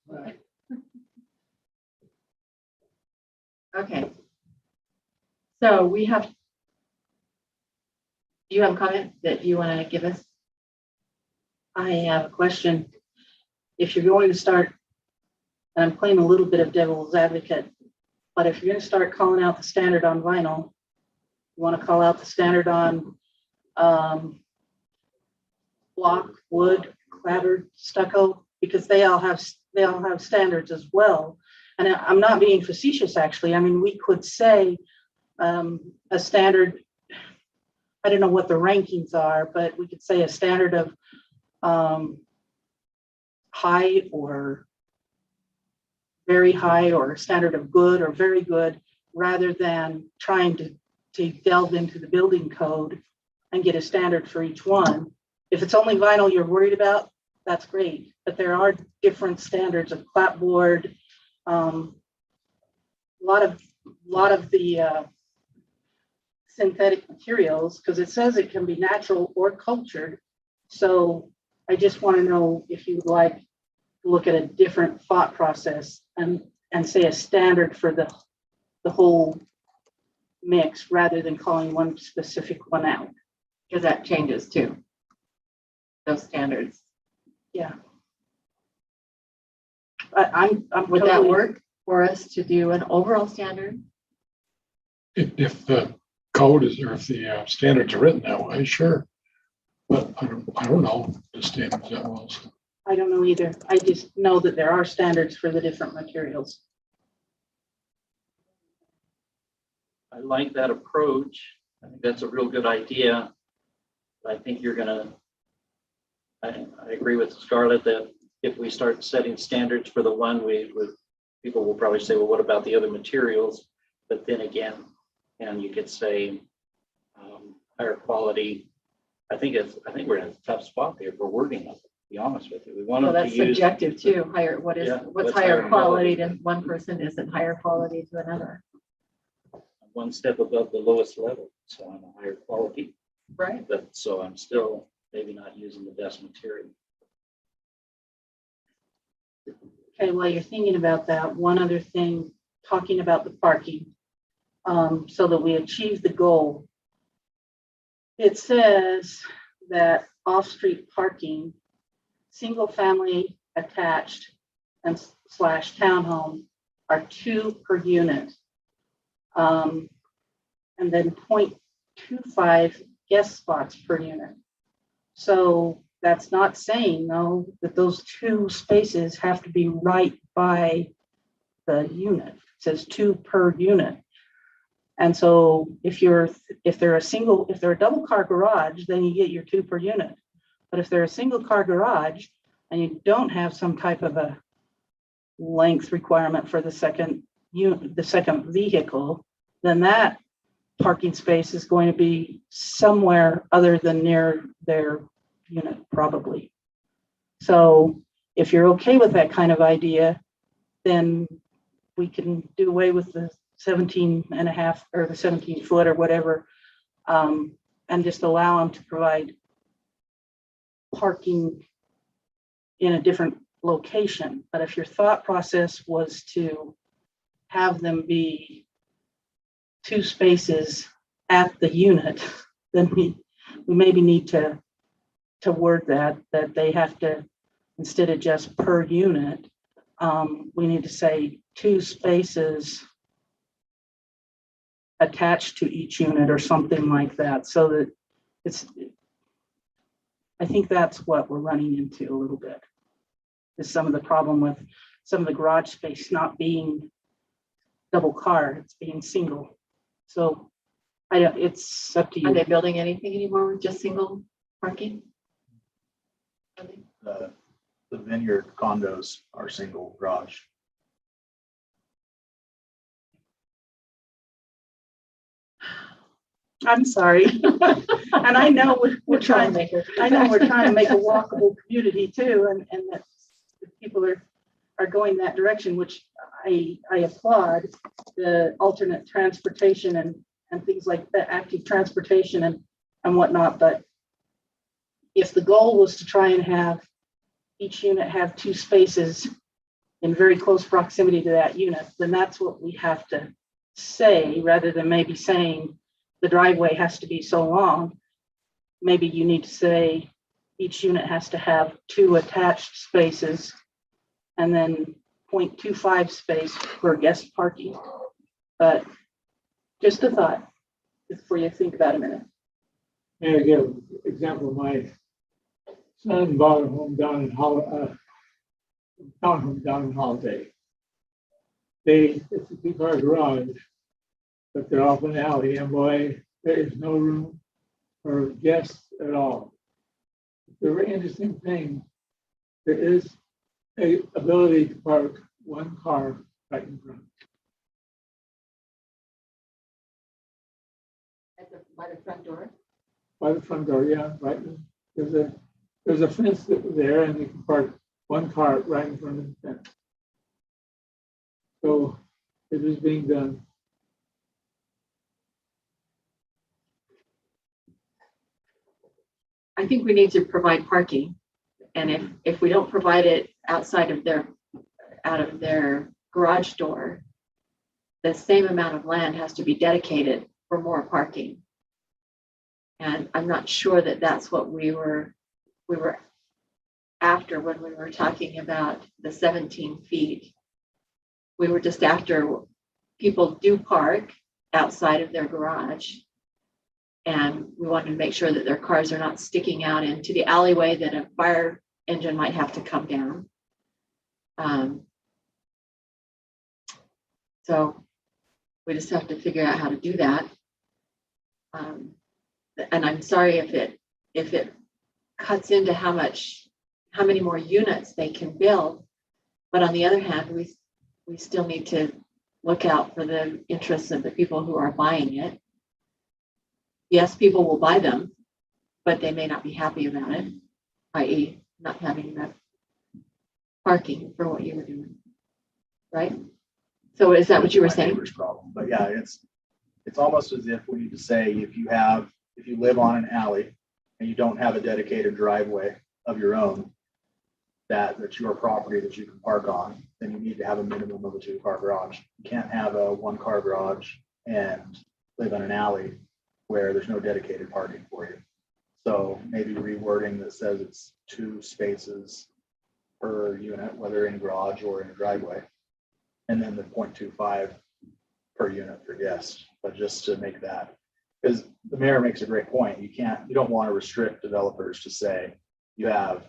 Right. Okay. So we have, do you have a comment that you want to give us? I have a question. If you're going to start, and I'm playing a little bit of devil's advocate, but if you're going to start calling out the standard on vinyl, you want to call out the standard on block, wood, clapboard, stucco, because they all have standards as well. And I'm not being facetious, actually. I mean, we could say a standard, I don't know what the rankings are, but we could say a standard of high or very high, or a standard of good or very good, rather than trying to delve into the building code and get a standard for each one. If it's only vinyl you're worried about, that's great. But there are different standards of clapboard. A lot of the synthetic materials, because it says it can be natural or cultured. So I just want to know if you would like to look at a different thought process and say a standard for the whole mix rather than calling one specific one out. Because that changes too. Those standards. Yeah. I'm Would that totally- work for us to do an overall standard? If the code is, or if the standards are written that way, sure. But I don't know the standards that well. So. I don't know either. I just know that there are standards for the different materials. I like that approach. I think that's a real good idea. I think you're gonna, I agree with Scarlett that if we start setting standards for the one, people will probably say, well, what about the other materials? But then again, and you could say higher quality. I think we're in a tough spot there for wording of it, to be honest with you. We want Well, them to that's use subjective too. Higher, what's what's higher higher quality quality? to one person isn't higher quality to another. one step above the lowest level. So I'm a higher quality, Right. but so I'm still maybe not using the best material. Okay, while you're thinking about that, one other thing, talking about the parking, so that we achieve the goal. It says that off-street parking, single-family attached and slash townhome are 2 per unit. And then 0.25 guest spots per unit. So that's not saying though that those 2 spaces have to be right by the unit. It says 2 per unit. And so if they're a double car garage, then you get your 2 per unit. But if they're a single car garage and you don't have some type of a length requirement for the second vehicle, then that parking space is going to be somewhere other than near their unit, probably. So if you're okay with that kind of idea, then we can do away with the 17.5 or the 17 foot or whatever, and just allow them to provide parking in a different location. But if your thought process was to have them be 2 spaces at the unit, then we maybe need to word that they have to, instead of just per unit, we need to say 2 spaces attached to each unit or something like that, so that I think that's what we're running into a little bit, is some of the problem with some of the garage space not being double car, it's being single. So it's up to Are you. they building anything anymore with just single parking? The vineyard condos are single garage. I'm sorry. And I know we're trying to, I know we're trying to make a walkable community too, and that people are going that direction, which I applaud, the alternate transportation and things like that, active transportation and whatnot. But if the goal was to try and have each unit have 2 spaces in very close proximity to that unit, then that's what we have to say, rather than maybe saying the driveway has to be so long. Maybe you need to say each unit has to have 2 attached spaces and then 0.25 space for guest parking. But just a thought before you think about a minute. May I give an example? My son bought a home down in Holiday. It's a 2-car garage, but they're off an alley, and boy, there is no room for guests at all. The very interesting thing, there is a ability to park 1 car right in front. By the front door? By the front door, yeah, right. There's a fence there, and you can park 1 car right in front of the fence. So it is being done. I think we need to provide parking. And if we don't provide it out of their garage door, the same amount of land has to be dedicated for more parking. And I'm not sure that that's what we were after when we were talking about the 17 feet. We were just after people do park outside of their garage. And we wanted to make sure that their cars are not sticking out into the alleyway that a fire engine might have to come down. So we just have to figure out how to do that. And I'm sorry if it cuts into how many more units they can build. But on the other hand, we still need to look out for the interests of the people who are buying it. Yes, people will buy them, but they may not be happy about it, i.e. not having enough parking for what you were doing, right? So is that what you were My saying? neighbor's problem. But yeah, it's almost as if we need to say, if you live on an alley and you don't have a dedicated driveway of your own, that's your property that you can park on, then you need to have a minimum of a 2-car garage. You can't have a 1-car garage and live in an alley where there's no dedicated parking for you. So maybe rewording that says it's 2 spaces per unit, whether in garage or in a driveway. And then the 0.25 per unit per guest, but just to make that, because the mayor makes a great point. You don't want to restrict developers to say you have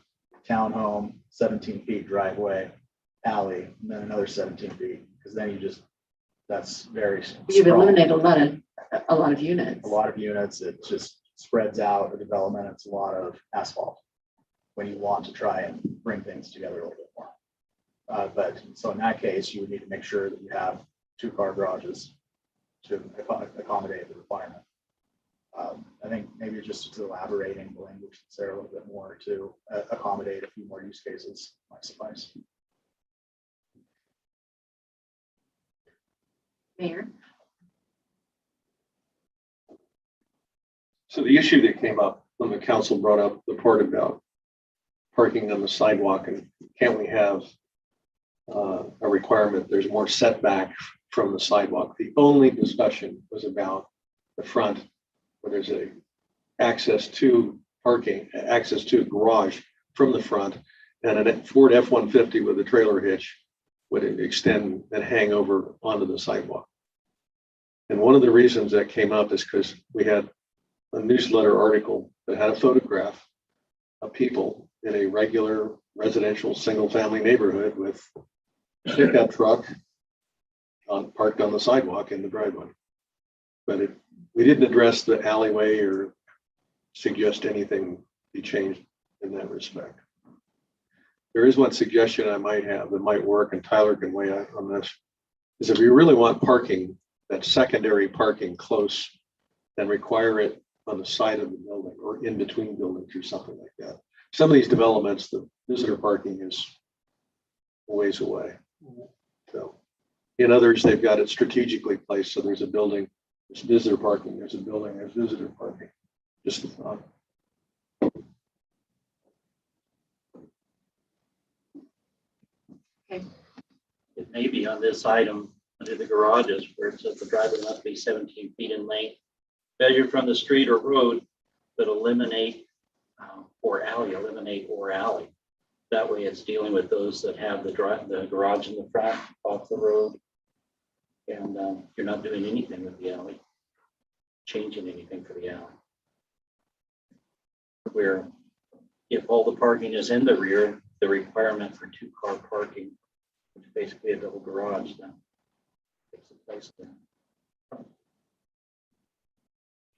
townhome, 17 feet driveway, alley, and then another 17 feet, because then that's very. You've strong. eliminated a lot of units. A lot of units, it just spreads out the development. It's a lot of asphalt when you want to try and bring things together a little bit more. But so in that case, you would need to make sure that you have 2-car garages to accommodate the requirement. I think maybe just elaborating the language there a little bit more to accommodate a few more use cases might suffice. Mayor? So the issue that came up when the council brought up the part about parking on the sidewalk, and can't we have a requirement, there's more setback from the sidewalk. The only discussion was about the front, where there's a access to a garage from the front, and a Ford F-150 with a trailer hitch would extend and hang over onto the sidewalk. And one of the reasons that came up is because we had a newsletter article that had a photograph of people in a regular residential single-family neighborhood with a pickup truck parked on the sidewalk in the driveway. But we didn't address the alleyway or suggest anything be changed in that respect. There is one suggestion I might have that might work, and Tyler can weigh in on this, is if you really want parking, that secondary parking close, then require it on the side of the building or in between buildings or something like that. Some of these developments, the visitor parking is a ways away. So in others, they've got it strategically placed. So there's a building, there's visitor parking, there's a building, there's visitor parking. Just a thought. It may be on this item under the garages where it says the driveway must be 17 feet in length. Measure from the street or road, but eliminate eliminate or alley. That way it's dealing with those that have the garage in the front off the road. And you're not doing anything with the alley, changing anything for the alley. Where if all the parking is in the rear, the requirement for 2-car parking, which is basically a double garage, then takes the place there.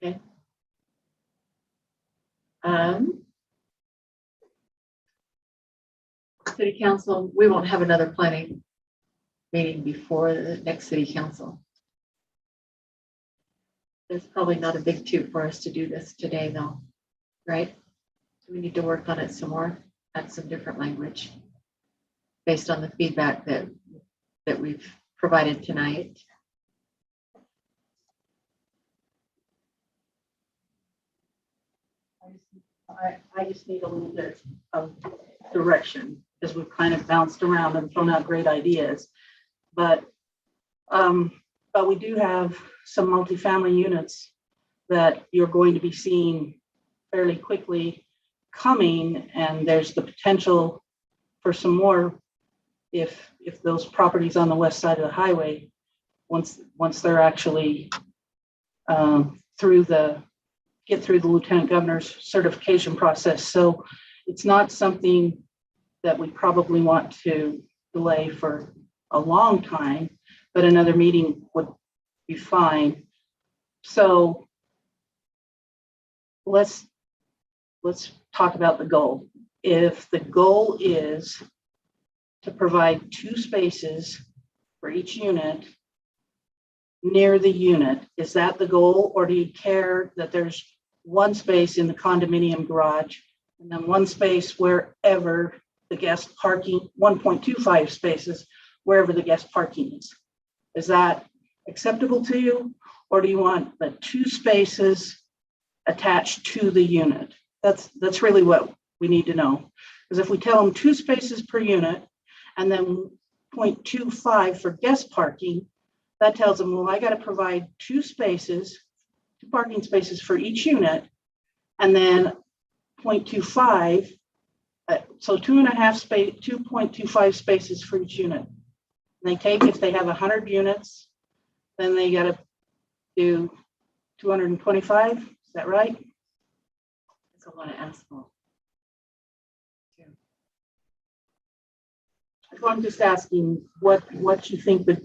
Okay. City Council, we won't have another planning meeting before the next City Council. It's probably not a big toot for us to do this today though, right? We need to work on it some more, add some different language based on the feedback that we've provided tonight. I just need a little bit of direction because we've kind of bounced around and thrown out great ideas. But we do have some multifamily units that you're going to be seeing fairly quickly coming, and there's the potential for some more if those properties on the west side of the highway, once they're actually get through the Lieutenant Governor's certification process. So it's not something that we probably want to delay for a long time, but another meeting would be fine. So let's talk about the goal. If the goal is to provide 2 spaces for each unit near the unit, is that the goal? Or do you care that there's 1 space in the condominium garage and then 1 space wherever the guest parking, 1.25 spaces wherever the guest parking is? Is that acceptable to you? Or do you want the 2 spaces attached to the unit? That's really what we need to know. Because if we tell them 2 spaces per unit and then 0.25 for guest parking, that tells them, well, I got to provide 2 spaces, 2 parking spaces for each unit, and then 0.25, so 2.25 spaces for each unit. And they take, if they have 100 units, then they got to do 225. Is that right? That's a lot of asphalt. So I'm just asking what you think that,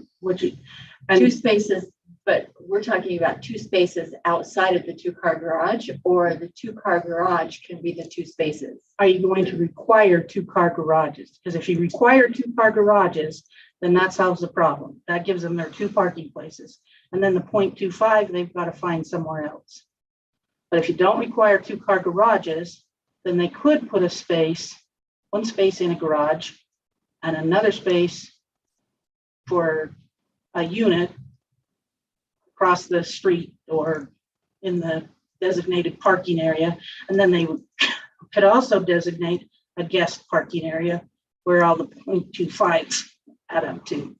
and 2 spaces, but we're talking about 2 spaces outside of the 2-car garage, or the 2-car garage can be the 2 spaces. are you going to require 2-car garages? Because if you require 2-car garages, then that solves the problem. That gives them their 2 parking places. And then the 0.25, they've got to find somewhere else. But if you don't require 2-car garages, then they could put a space, 1 space in a garage and another space for a unit across the street or in the designated parking area. And then they could also designate a guest parking area where all the 0.25s add up to.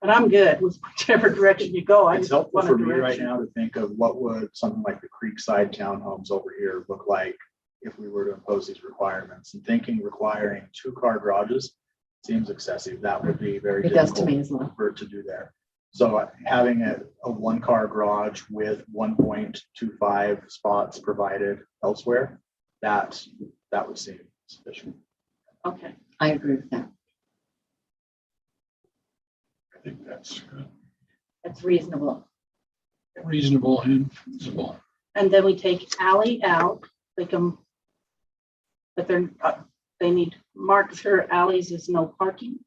But I'm good with whichever direction you go. I It's just helpful want a for me right direction. now to think of what would something like the Creekside townhomes over here look like if we were to impose these requirements. And thinking requiring 2-car garages seems excessive. That would be very It does to difficult me as well. for it to do there. So having a 1-car garage with 1.25 spots provided elsewhere, that would seem sufficient. Okay. I agree with that. I think that's good. That's reasonable. Reasonable and feasible. And then we take alley out, they can, but they need mark their alleys as no parking.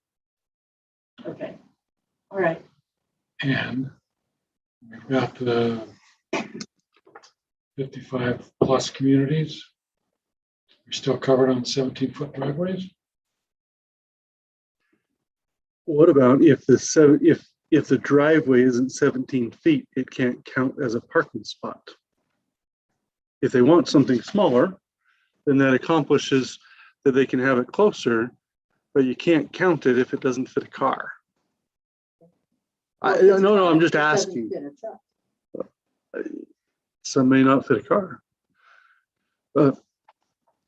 Okay, all right. And we've got the 55 plus communities. We're still covered on 17-foot driveways. What about if the driveway isn't 17 feet, it can't count as a parking spot? If they want something smaller, then that accomplishes that they can have it closer, but you can't count it if it doesn't fit a car. No, I'm just asking. Some may not fit a car.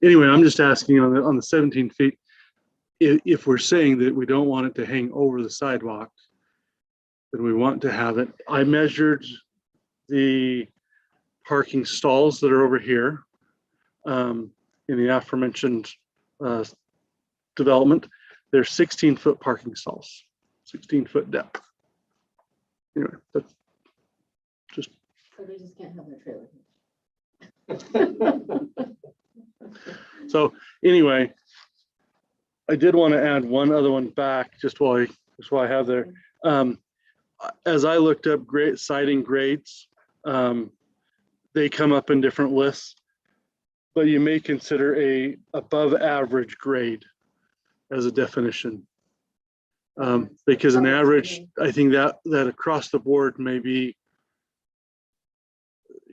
Anyway, I'm just asking on the 17 feet, if we're saying that we don't want it to hang over the sidewalk, then we want to have it. I measured the parking stalls that are over here in the aforementioned development. They're 16-foot parking stalls, 16-foot depth. Anyway, that's just. So they just can't have their trailer. So anyway, I did want to add one other one back just while I have there. As I looked up siding grades, they come up in different lists, but you may consider a above average grade as a definition. Because an average, I think that across the board may be,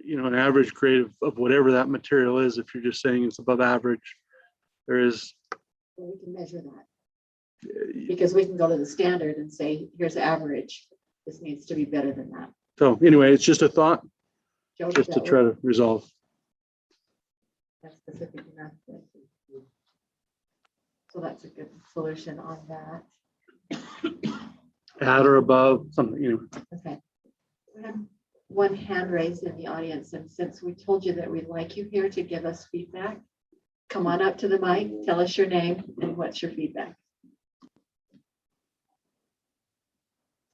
an average grade of whatever that material is. If you're just saying it's above average, there is. Well, we can measure that because we can go to the standard and say, here's average. This needs to be better than that. So anyway, it's just a thought, Joe, just to try to resolve. That's specific enough. So that's a good solution on that. At or above something, Okay. We have one hand raised in the audience, and since we told you that we'd like you here to give us feedback, come on up to the mic, tell us your name and what's your feedback.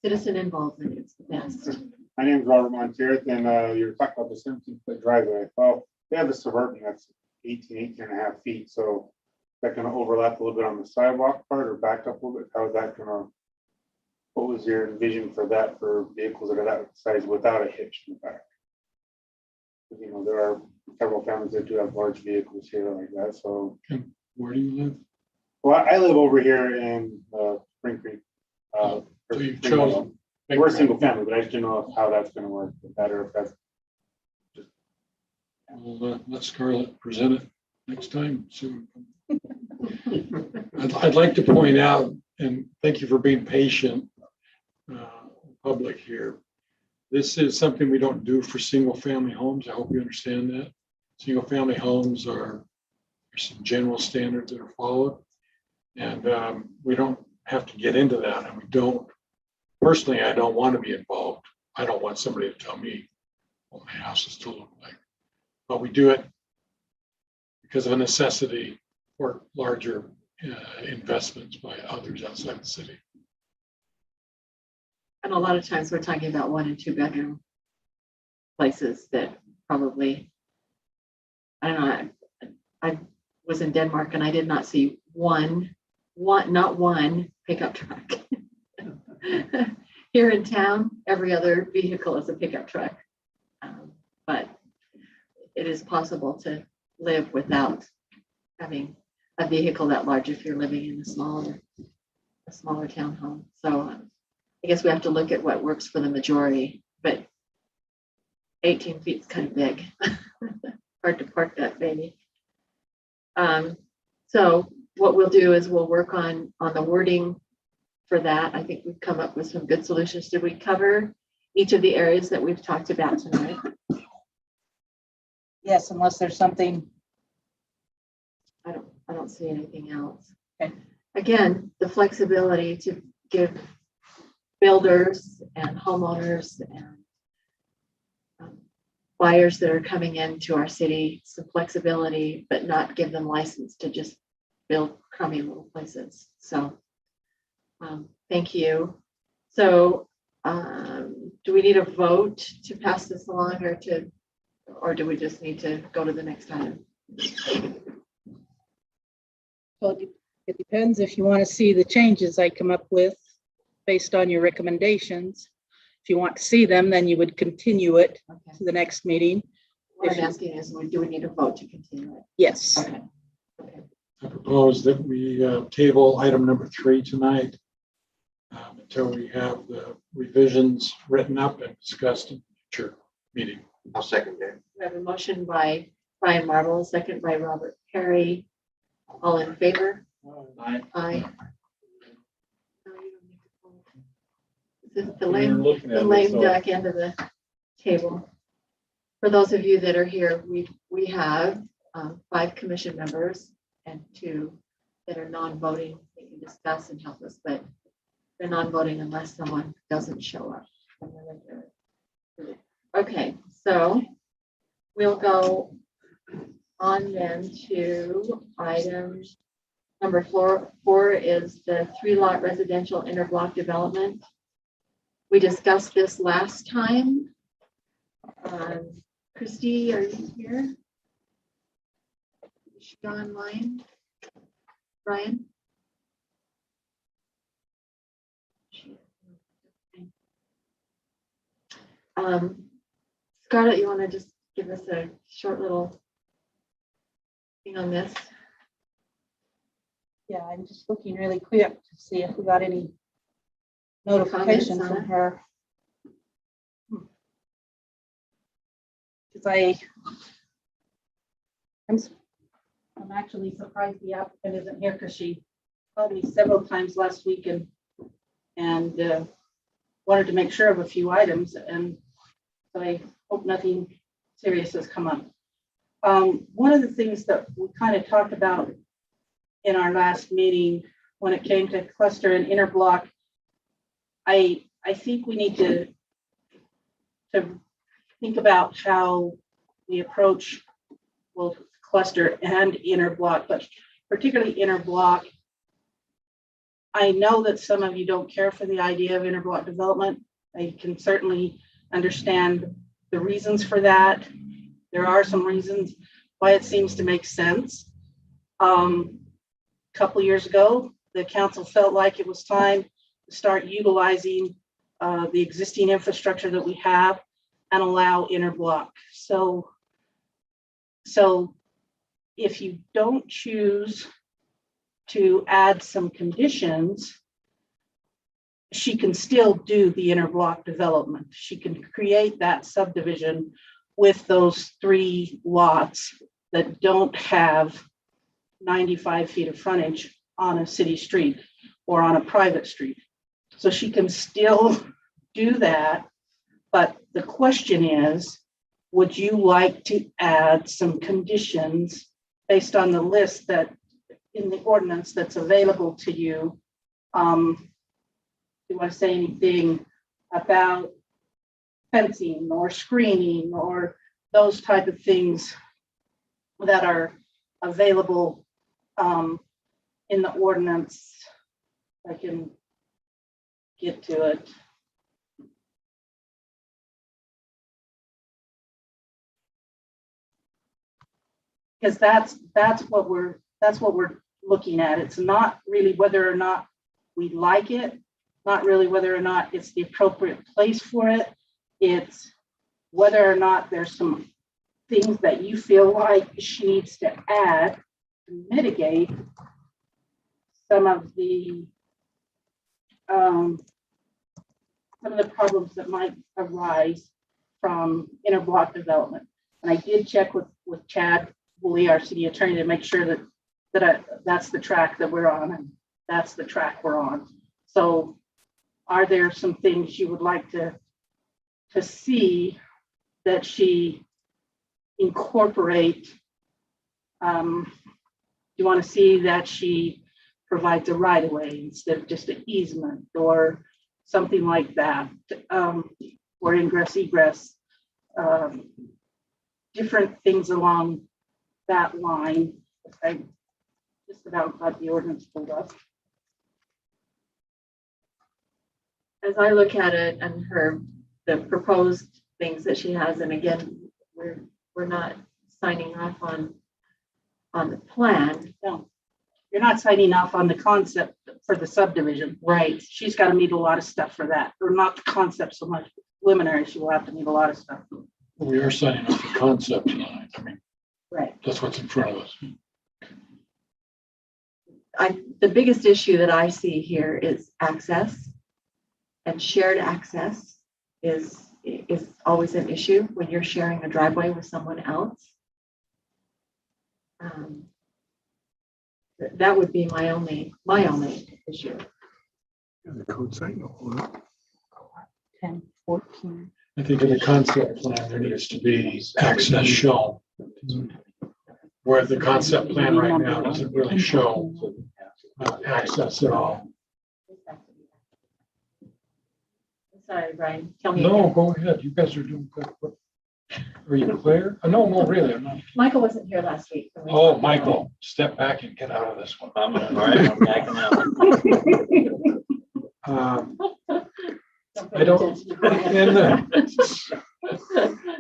Citizen involvement is the best. My name's Robert Montier, and you're talking about the 17-foot driveway. Well, they have the Suburban that's 18 and a half feet, so that gonna overlap a little bit on the sidewalk part or back up a little bit? How is that gonna, what was your vision for that for vehicles that are that size without a hitch in the back? You know, there are several families that do have large vehicles here like that, so. Where do you live? Well, I live over here in Spring Creek. So you Spring chose. Meadow. We're a single family, but I just didn't know how that's gonna work, with that or if that's. We'll let Scarlett present it next time soon. I'd like to point out, and thank you for being patient, public here. This is something we don't do for single family homes. I hope you understand that. Single family homes are some general standards that are followed. And we don't have to get into that. And we don't, personally, I don't want to be involved. I don't want somebody to tell me what my house is to look like. But we do it because of a necessity for larger investments by others outside the city. And a lot of times we're talking about 1 and 2 bedroom places that probably, I don't know, I was in Denmark and I did not see not one pickup truck. Here in town, every other vehicle is a pickup truck. But it is possible to live without having a vehicle that large if you're living in a smaller townhome. So I guess we have to look at what works for the majority, but 18 feet is kind of big. Hard to park that baby. So what we'll do is we'll work on the wording for that. I think we've come up with some good solutions. Did we cover each of the areas that we've talked about tonight? Yes, unless there's something. I don't see anything else. Okay. Again, the flexibility to give builders and homeowners and buyers that are coming into our city some flexibility, but not give them license to just build crummy little places. So thank you. So do we need a vote to pass this along or do we just need to go to the next item? Well, it depends if you want to see the changes I come up with based on your recommendations. If you want to see them, then you would continue it Okay. to the next meeting. What I'm asking is, do we need a vote to continue it? Yes. Okay. Okay. I propose that we table item number 3 tonight until we have the revisions written up and discussed in the future meeting. I'll second that. We have a motion by Brian Marble, a second by Robert Perry. All in favor? I, Aye. This is the We're lame looking at this, so- duck end of the table. For those of you that are here, we have 5 commission members and 2 that are non-voting. They can discuss and help us, but they're non-voting unless someone doesn't show up. Okay, so we'll go on then to item number 4. 4 is the 3-lot residential interblock development. We discussed this last time. Christy, are you here? Is she online? Brian? Scarlett, you want to just give us a short little thing on this? Yeah, I'm just looking really quick to see if we got any notification comments on from it? her. Because I'm actually surprised the applicant isn't here because she called me several times last week and wanted to make sure of a few items, and so I hope nothing serious has come up. One of the things that we kind of talked about in our last meeting when it came to cluster and interblock, I think we need to think about how we approach both cluster and interblock, but particularly interblock. I know that some of you don't care for the idea of interblock development. I can certainly understand the reasons for that. There are some reasons why it seems to make sense. Couple years ago, the council felt like it was time to start utilizing the existing infrastructure that we have and allow interblock. So if you don't choose to add some conditions, she can still do the interblock development. She can create that subdivision with those 3 lots that don't have 95 feet of frontage on a city street or on a private street. So she can still do that. But the question is, would you like to add some conditions based on the list that in the ordinance that's available to you? Do you want to say anything about fencing or screening or those type of things that are available in the ordinance? I can get to it. Because that's what we're looking at. It's not really whether or not we like it, not really whether or not it's the appropriate place for it. It's whether or not there's some things that you feel like she needs to add to mitigate some of the problems that might arise from interblock development. And I did check with Chad Woolley, our city attorney, to make sure that that's the track that we're on, and that's the track we're on. So are there some things you would like to see that she incorporate? You want to see that she provides a right of way instead of just an easement or something like that, or ingress egress, different things along that line. I just about got the ordinance pulled up. As I look at it and the proposed things that she has, and again, we're not signing off on the plan. No, you're not signing off on the concept for the subdivision. Right. She's got to meet a lot of stuff for that, or not the concept so much, preliminary. She will have to meet a lot of stuff. We are signing off the concept tonight. I mean, Right. that's what's in front of us. The biggest issue that I see here is access, and shared access is always an issue when you're sharing a driveway with someone else. That would be my only issue. The code sign. 10-14. I think in the concept plan, there needs to be access shown. Where the concept plan right now doesn't really show access at all. Sorry, Brian, tell me. No, again. go ahead. You guys are doing good. Are you clear? No, really, I'm not. Michael wasn't here last week. when we Oh, talked Michael, step back and get out of this one. All right, I'm backing out. I don't,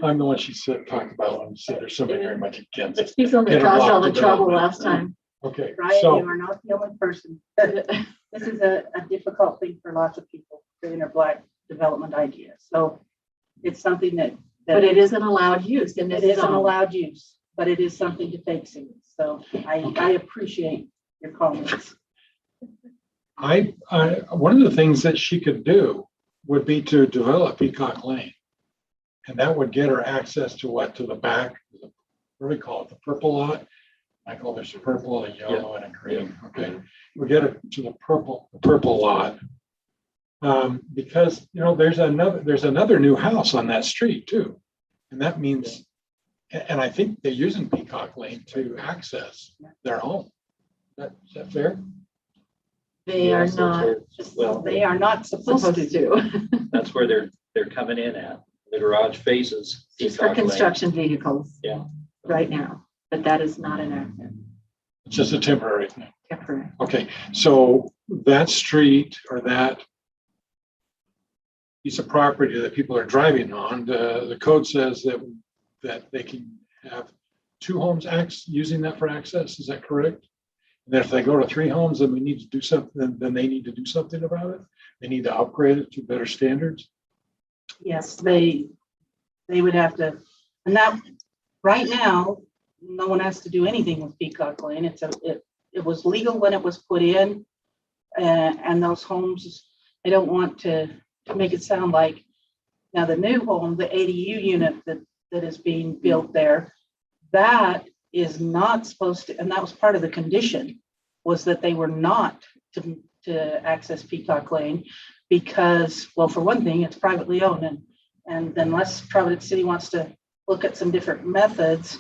I'm the one she said, talked about when she said there's somebody very much against it. He's only caused all the trouble last time. Okay, Brian, so, you are not the only person. This is a difficult thing for lots of people, the interblock development idea. So it's something that But it is an allowed use in this it isn't zone. allowed use, but it is something to take serious. So I appreciate your comments. one of the things that she could do would be to develop Peacock Lane. And that would get her access to what, to the back, what do we call it, the purple lot? Michael, there's a purple, a yellow, and a green, okay? We get it to the purple lot. Because, you know, there's another new house on that street too. And that means, and I think they're using Peacock Lane to access their home. Is that fair? They are not Well, They are not supposed supposed to. to. that's where they're coming in at. The garage faces. Just for Peacock Lane. construction vehicles. Yeah. Right now, but that is not an active. It's just a temporary thing. Yeah, correct. Okay, so that street or that piece of property that people are driving on, the code says that they can have 2 homes using that for access. Is that correct? And if they go to 3 homes, then we need to do something, then they need to do something about it. They need to upgrade it to better standards. Yes, they would have to, and that, right now, no one has to do anything with Peacock Lane. It was legal when it was put in. And those homes, I don't want to make it sound like, now the new home, the ADU unit that is being built there, that is not supposed to, and that was part of the condition, was that they were not to access Peacock Lane because, well, for one thing, it's privately owned, and unless Providence City wants to look at some different methods,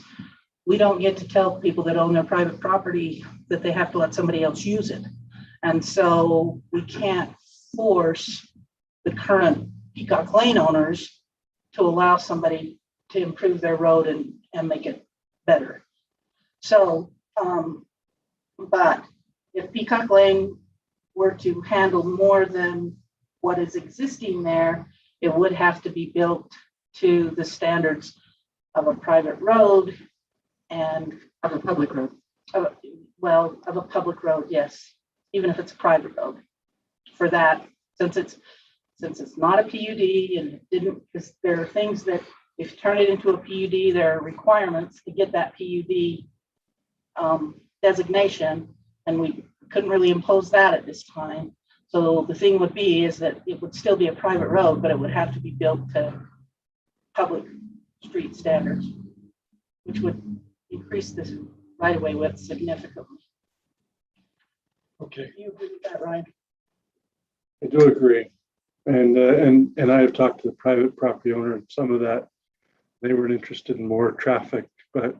we don't get to tell people that own their private property that they have to let somebody else use it. And so we can't force the current Peacock Lane owners to allow somebody to improve their road and make it better. So, but if Peacock Lane were to handle more than what is existing there, it would have to be built to the standards of a private road and Of a public road. of a public road, yes, even if it's a private road. For that, since it's not a PUD and it didn't, because there are things that if you turn it into a PUD, there are requirements to get that PUD designation, and we couldn't really impose that at this time. So the thing would be is that it would still be a private road, but it would have to be built to public street standards, which would increase this right-of-way width significantly. Okay. Do you agree with that, Ryan? I do agree. And I have talked to the private property owner and some of that, they weren't interested in more traffic, but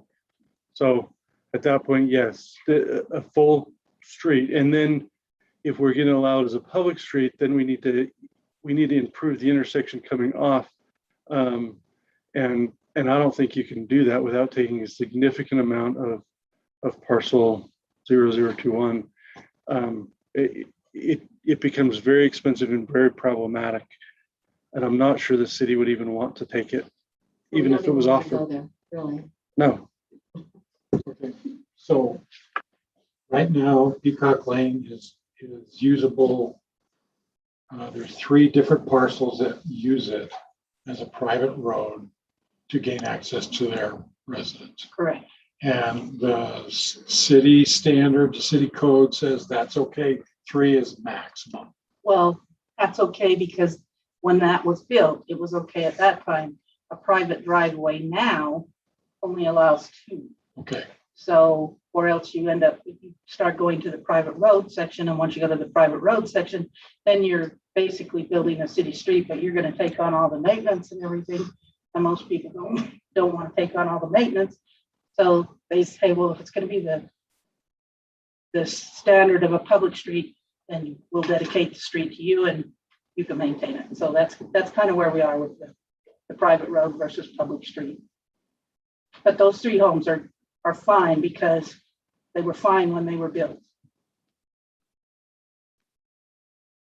so at that point, yes, a full street. And then if we're going to allow it as a public street, then we need to improve the intersection coming off. And I don't think you can do that without taking a significant amount of parcel 0021. It becomes very expensive and very problematic. And I'm not sure the city would even want to take it, even if it was offered. Really. No. Okay. So right now, Peacock Lane is usable. There's 3 different parcels that use it as a private road to gain access to their residents. Correct. And the city standard, the city code says that's okay. 3 is maximum. Well, that's okay because when that was built, it was okay at that time. A private driveway now only allows 2. Okay. So, or else you end up, if you start going to the private road section, and once you go to the private road section, then you're basically building a city street, but you're going to take on all the maintenance and everything. And most people don't want to take on all the maintenance. So they say, well, if it's going to be the standard of a public street, then we'll dedicate the street to you and you can maintain it. So that's kind of where we are with the private road versus public street. But those 3 homes are fine because they were fine when they were built.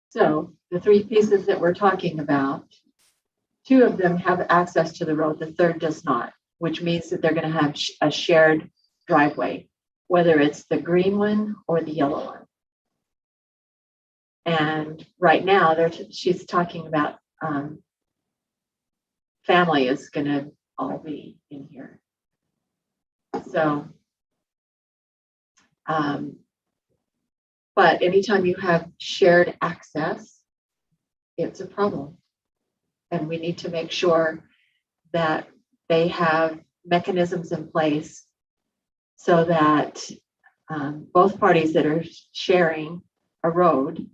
So the 3 pieces that we're talking about, 2 of them have access to the road, the 3rd does not, which means that they're going to have a shared driveway, whether it's the green one or the yellow one. And right now, she's talking about family is going to all be in here. So, but anytime you have shared access, it's a problem. And we need to make sure that they have mechanisms in place so that both parties that are sharing a road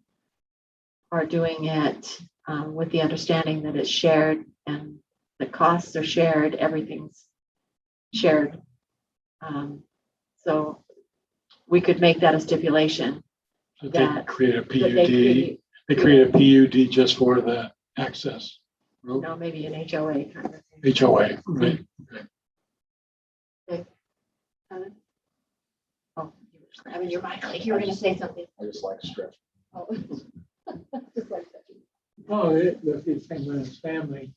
are doing it with the understanding that it's shared and the costs are shared, everything's shared. So we could make that a stipulation. So they create a that they PUD. They create a PUD just for the access road. No, maybe an HOA kind of thing. HOA, right? Okay. Oh, I mean, you're Michael. You were going to say something. I just like stretch. Oh. Just like that. Oh, let's see, same with his family.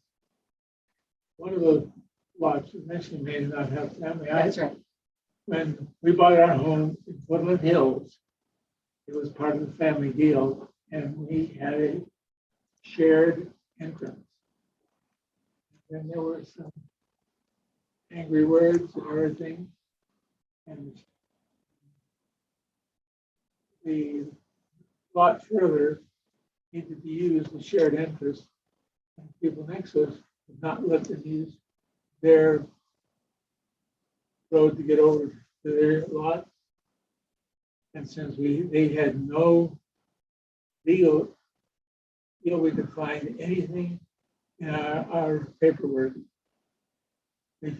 One of the lots you mentioned may not have family. That's right. When we bought our home in Woodland Hills, it was part of the family deal, and we had a shared entrance. And there were some angry words and everything. And the lot further needed to use the shared entrance. And people next to us would not let them use their road to get over to their lot. And since they had no legal, we could find anything in our paperwork. They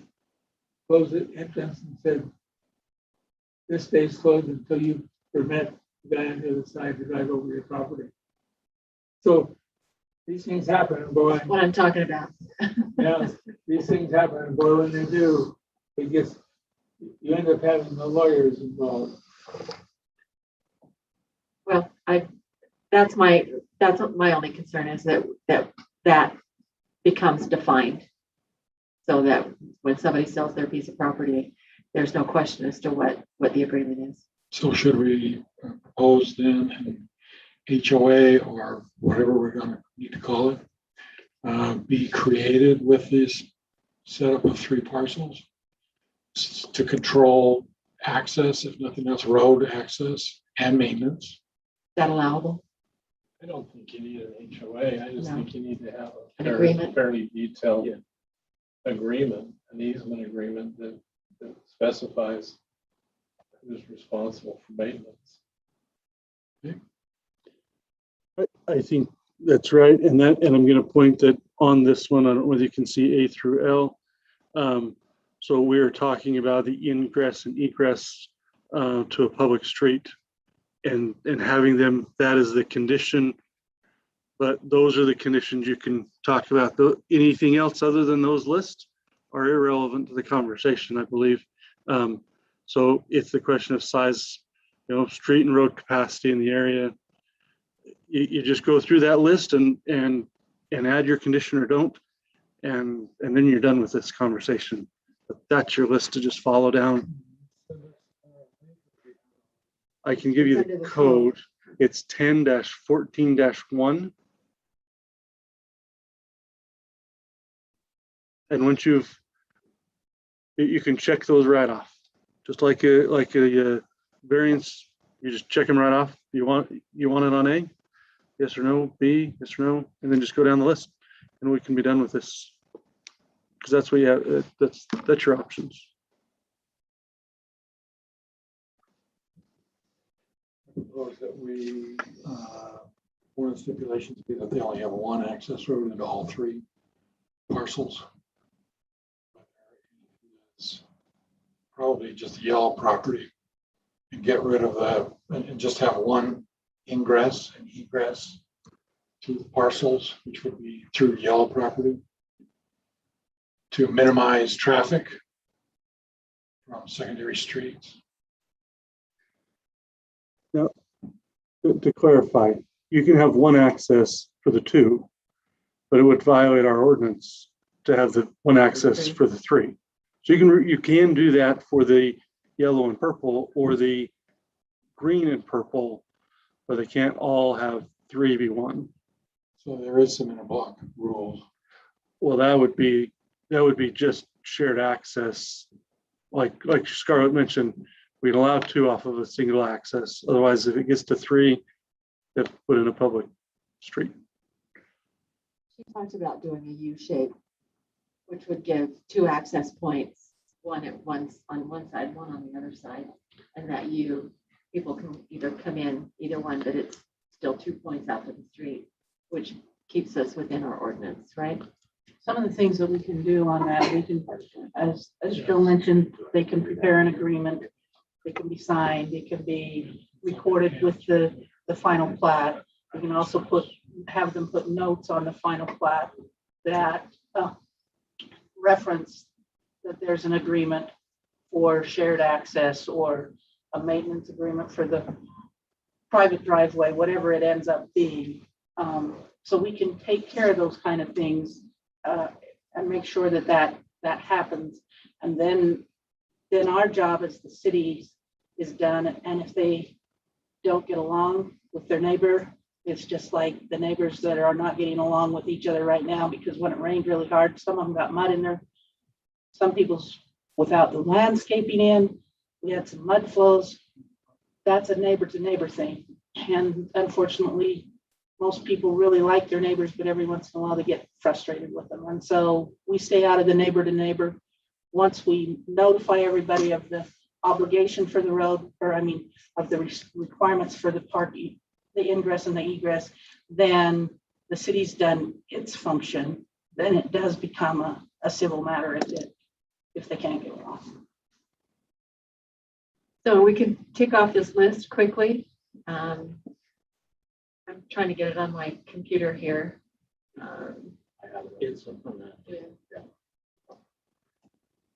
closed the entrance and said, this stays closed until you permit the guy on the other side to drive over your property. So these things happen, and boy, What I'm talking about. yeah, these things happen, and boy, when they do, it gets, you end up having the lawyers involved. Well, that's my only concern is that becomes defined. So that when somebody sells their piece of property, there's no question as to what the agreement is. So should we propose then an HOA or whatever we're gonna need to call it, be created with this setup of 3 parcels to control access, if nothing else, road access and maintenance? Is that allowable? I don't think you need an HOA. I just No. think you need to have An a agreement. fairly detailed agreement, an easement agreement that specifies who's responsible for maintenance. I think that's right. And I'm going to point that on this one, I don't know whether you can see A through L. So we're talking about the ingress and egress to a public street and having them, that is the condition. But those are the conditions you can talk about. Anything else other than those lists are irrelevant to the conversation, I believe. So it's the question of size, street and road capacity in the area. You just go through that list and add your condition or don't, and then you're done with this conversation. But that's your list to just follow down. I can give you the code. It's 10-14-1. And once you can check those right off, just like a variance. You just check them right off. You want it on A? Yes or no? B? Yes or no? And then just go down the list, and we can be done with this. Because that's what you have. That's your options. I propose that we, one of the stipulations be that they only have one access road into all 3 parcels. It's probably just yellow property and get rid of that and just have one ingress and egress to the parcels, which would be through yellow property to minimize traffic from secondary streets. Now, to clarify, you can have one access for the 2, but it would violate our ordinance to have the one access for the 3. So you can do that for the yellow and purple or the green and purple, but they can't all have 3 be 1. So there is some interblock rules. Well, that would be just shared access. Like Scarlett mentioned, we'd allow 2 off of a single access. Otherwise, if it gets to 3, they have to put in a public street. She talked about doing a U shape, which would give 2 access points, one on one side, one on the other side, and that people can either come in either one, but it's still 2 points out to the street, which keeps us within our ordinance, right? Some of the things that we can do on that, we can, as Joe mentioned, they can prepare an agreement. It can be signed, it can be recorded with the final plat. We can also have them put notes on the final plat that reference that there's an agreement for shared access or a maintenance agreement for the private driveway, whatever it ends up being. So we can take care of those kind of things and make sure that that happens. And then our job as the city is done. And if they don't get along with their neighbor, it's just like the neighbors that are not getting along with each other right now, because when it rained really hard, some of them got mud in there. Some people's without the landscaping in, we had some mud flows. That's a neighbor to neighbor thing. And unfortunately, most people really like their neighbors, but every once in a while they get frustrated with them. And so we stay out of the neighbor to neighbor. Once we notify everybody of the obligation for the road, or I mean, of the requirements for the parking, the ingress and the egress, then the city's done its function. Then it does become a civil matter if they can't get along. So we can tick off this list quickly. I'm trying to get it on my computer here. It's something that.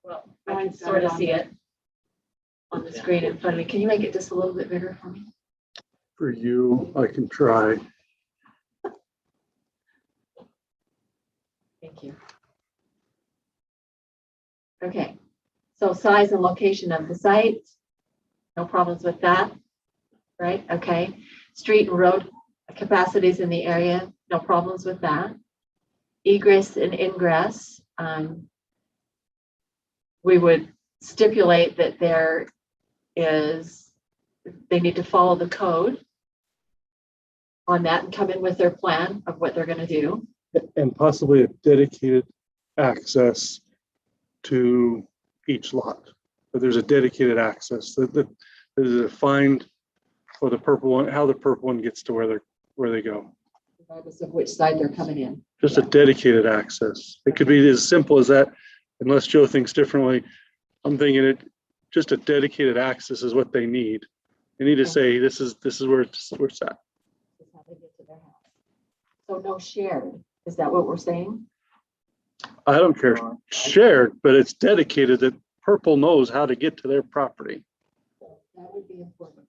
Well, I can sort of see it on the screen in front of me. Can you make it just a little bit bigger for me? For you, I can try. Thank you. Okay, so size and location of the site, no problems with that, right? Okay, street and road capacities in the area, no problems with that. Egress and ingress, we would stipulate that they need to follow the code on that and come in with their plan of what they're going to do. And possibly a dedicated access to each lot. But there's a dedicated access that is defined for the purple one, how the purple one gets to where they go. Regardless of which side they're coming in. Just a dedicated access. It could be as simple as that, unless Joe thinks differently. I'm thinking just a dedicated access is what they need. They need to say, this is where it's at. This is how they get to their house. So no shared, is that what we're saying? I don't care, shared, but it's dedicated that Purple knows how to get to their property. That would be important.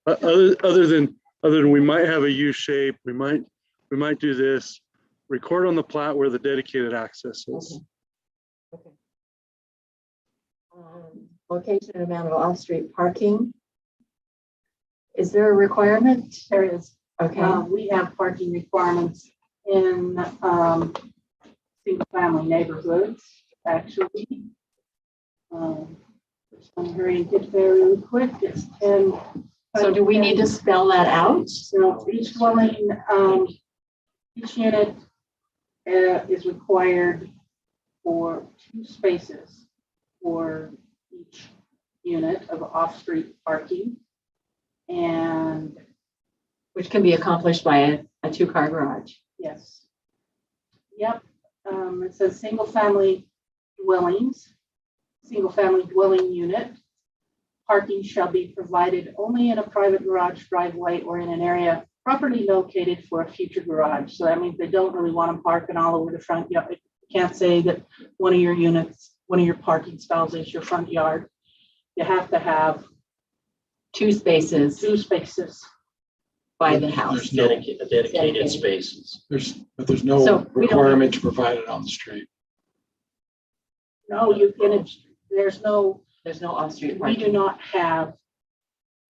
Other than we might have a U shape, we might do this, record on the plat where the dedicated access is. Okay. Location and amount of off-street parking. Is there a requirement? There is. Okay. We have parking requirements in single-family neighborhoods, actually. I'm hurry and get there really quick. It's 10. So do we need to spell that out? So each dwelling, each unit is required for 2 spaces for each unit of off-street parking. And Which can be accomplished by a 2-car garage. yes. Yep. It says single-family dwellings, single-family dwelling unit. Parking shall be provided only in a private garage, driveway, or in an area properly located for a future garage. So that means they don't really want them parking all over the front yard. You can't say that one of your units, one of your parking stalls is your front yard. You have to have 2 spaces 2 spaces. by the house. There's no, Dedicated spaces. but there's no So we don't- requirement to provide it on the street. No, you can, there's no, There's no off-street we parking. do not have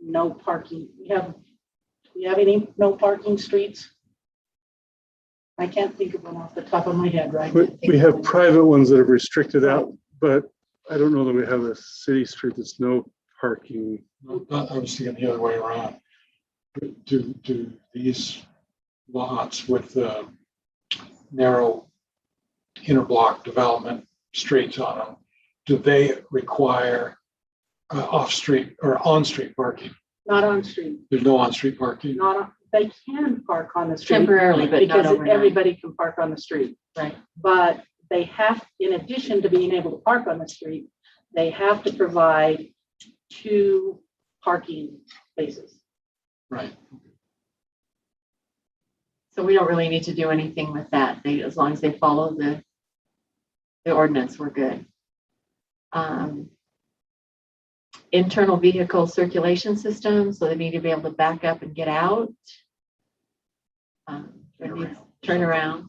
no parking. We have any no parking streets? I can't think of one off the top of my head right now. We have private ones that are restricted out, but I don't know that we have a city street that's no parking. I was thinking the other way around. Do these lots with the narrow interblock development streets on them, do they require off-street or on-street parking? Not on street, There's no on-street parking? they can park on the street. Temporarily, but not Because overnight. everybody can park on the street. Right. But they have, in addition to being able to park on the street, they have to provide 2 parking spaces. Right. So we don't really need to do anything with that. As long as they follow the ordinance, we're good. Internal vehicle circulation system, so they need to be able to back up and get out. There needs turnaround.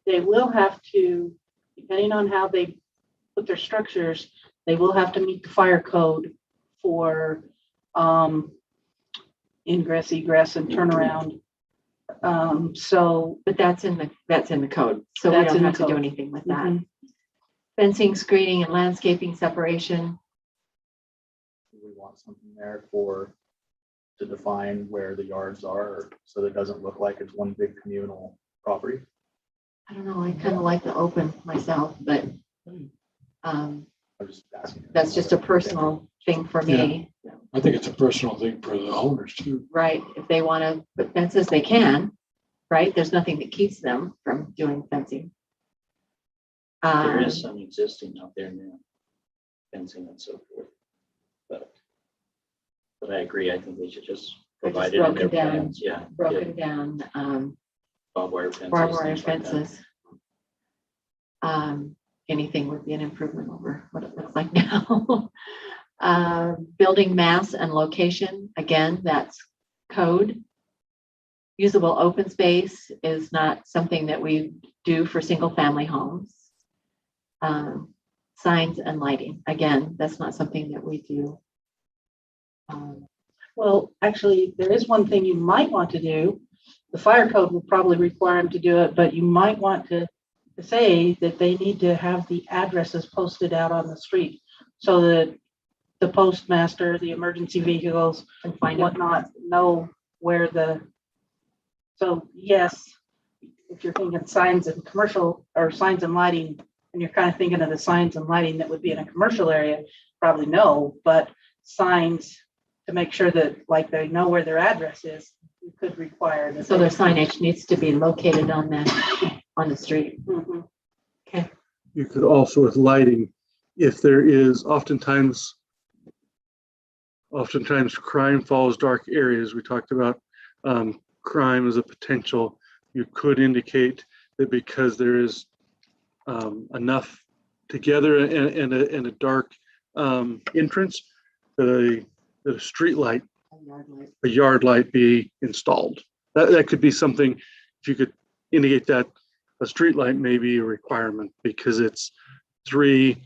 They will have to, depending on how they put their structures, they will have to meet the fire code for ingress, egress, and turnaround. But that's in the code, so we That's don't in the have to do code. anything with that. Mhm. Fencing, screening, and landscaping separation. We want something there to define where the yards are, so that it doesn't look like it's one big communal property. I don't know, I kind of like the open myself, but I'm just asking. that's just a personal thing for me. I think it's a personal thing for the owners too. Right, if they want to put fences, they can, right? There's nothing that keeps them from doing fencing. There is some existing out there now, fencing and so forth. But I agree, I think they should just They're provide just it in their broken down. plans, yeah. Broken down, Barbed wire fences. barbed wire things like that. fences. Anything would be an improvement over what it looks like now. Building mass and location, again, that's code. Usable open space is not something that we do for single family homes. Signs and lighting, again, that's not something that we do. Well, actually, there is one thing you might want to do. The fire code will probably require them to do it, but you might want to say that they need to have the addresses posted out on the street so that the postmaster, the emergency vehicles, And find out. whatnot, know where so yes, if you're thinking signs and commercial or signs and lighting, and you're kind of thinking of the signs and lighting that would be in a commercial area, probably no, but signs to make sure that like they know where their address is, you could require that. So their signage needs to be located on the street. Mhm. You could also with lighting, if there is oftentimes crime follows dark areas. We talked about crime as a potential. You could indicate that because there is enough together and a dark entrance, that a street light, a yard light be installed. That could be something, if you could indicate that a street light may be a requirement because it's three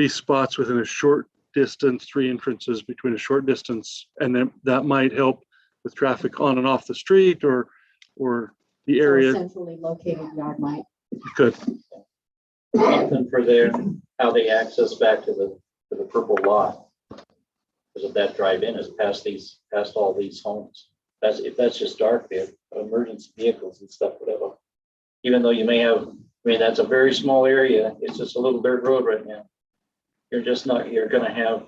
spots within a short distance, 3 entrances between a short distance, and then that might help with traffic on and off the street or the So area. centrally located yard light. You could. Something for how they access back to the purple lot. Because if that drive-in is past all these homes. If that's just dark there, emergency vehicles and stuff, whatever. Even though you may have, that's a very small area. It's just a little dirt road right now. You're gonna have,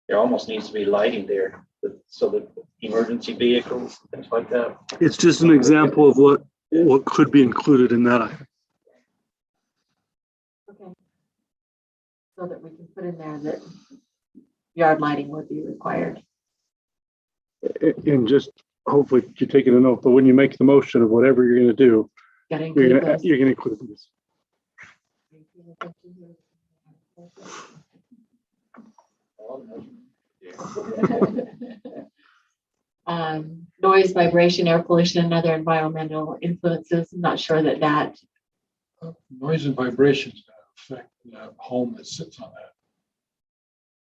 there almost needs to be lighting there. So that emergency vehicles, things like that. It's just an example of what could be included in that item. Okay. So that we can put in there that yard lighting would be required. And just hopefully you're taking a note, but when you make the motion of whatever you're going to do, Got to include those. you're going to include this. Noise, vibration, air pollution, and other environmental influences. I'm not sure that Noise and vibrations affect the home that sits on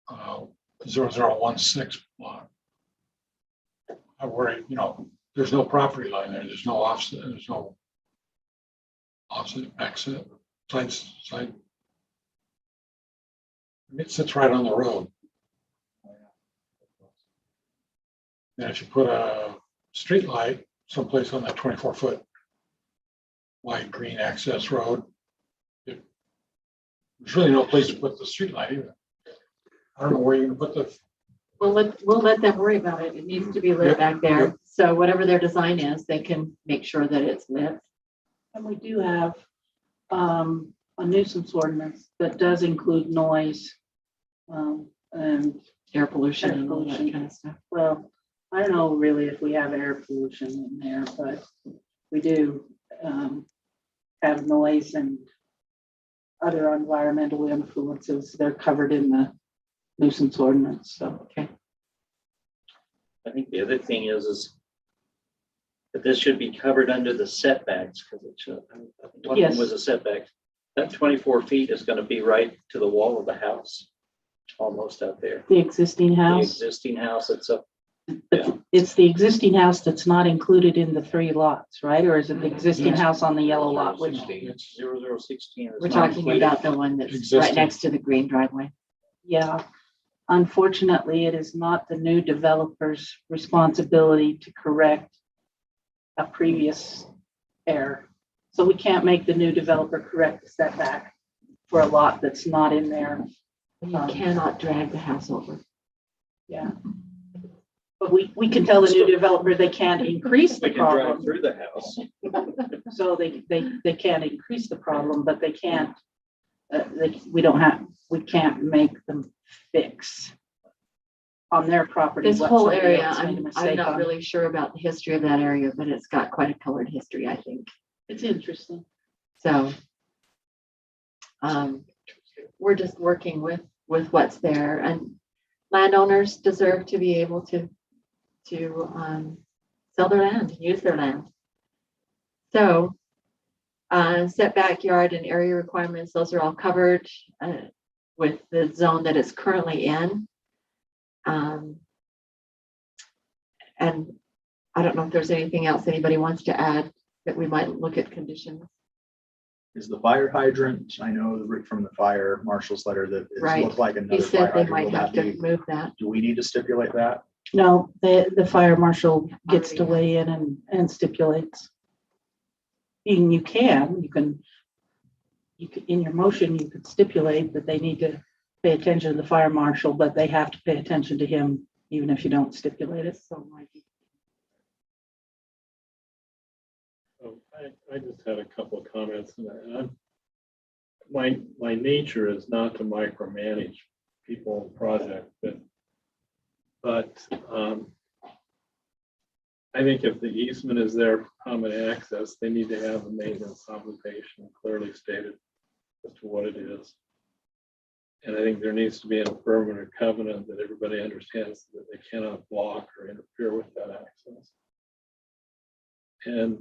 that 0016 block. I worry, there's no property line there. There's no offset. There's no offset, exit, side. It sits right on the road. And if you put a street light someplace on that 24-foot wide green access road, there's really no place to put the street light either. I don't know where you're gonna put the. we'll let them worry about it. It needs to be lit Yep, back there. yep. So whatever their design is, they can make sure that it's lit. And we do have a nuisance ordinance that does include noise. And Air pollution Air and all that pollution. kind of stuff. well, I don't know really if we have air pollution in there, but we do have noise and other environmental influences. They're covered in the nuisance ordinance. So, Okay. I think the other thing is But this should be covered under the setbacks, because it should, I think one of Yes. them was a setback. That 24 feet is gonna be right to the wall of the house, almost out there. The existing The house, existing house, it's up, but it's the existing house that's not included in the 3 lots, right? Or is it the existing house on the yellow lot, which, It's 0016. is We're not talking included. about the one that's right Existing. next to the green driveway. yeah. Unfortunately, it is not the new developer's responsibility to correct a previous error. So we can't make the new developer correct the setback for a lot that's not in there. You cannot drag the house over. Yeah. But we can tell the new developer they can't increase the We can drive problem. through the house. So they can't increase the problem, but they can't, we can't make them fix on their property. This what whole somebody area, else made a I'm mistake not on. really sure about the history of that area, but it's got quite a colored history, I think. It's interesting. So we're just working with what's there, and landowners deserve to be able to sell their land, use their land. So setback, yard, and area requirements, those are all covered with the zone that it's currently in. And I don't know if there's anything else anybody wants to add that we might look at conditions. Is the fire hydrant, I know from the fire marshal's letter that it Right. looked like He another fire said they hydrant. might Will have that to be, move that. do we need to stipulate that? No, the fire marshal gets to Already weigh in and stipulates. You can, in your motion, you could stipulate that they need to pay attention to the fire marshal, but they have to pay attention to him, even if you don't stipulate it. So like, I just had a couple of comments on that. And my nature is not to micromanage people and project, but I think if the easement is there for common access, they need to have a maintenance obligation clearly stated as to what it is. And I think there needs to be an affirmative covenant that everybody understands that they cannot block or interfere with that access. And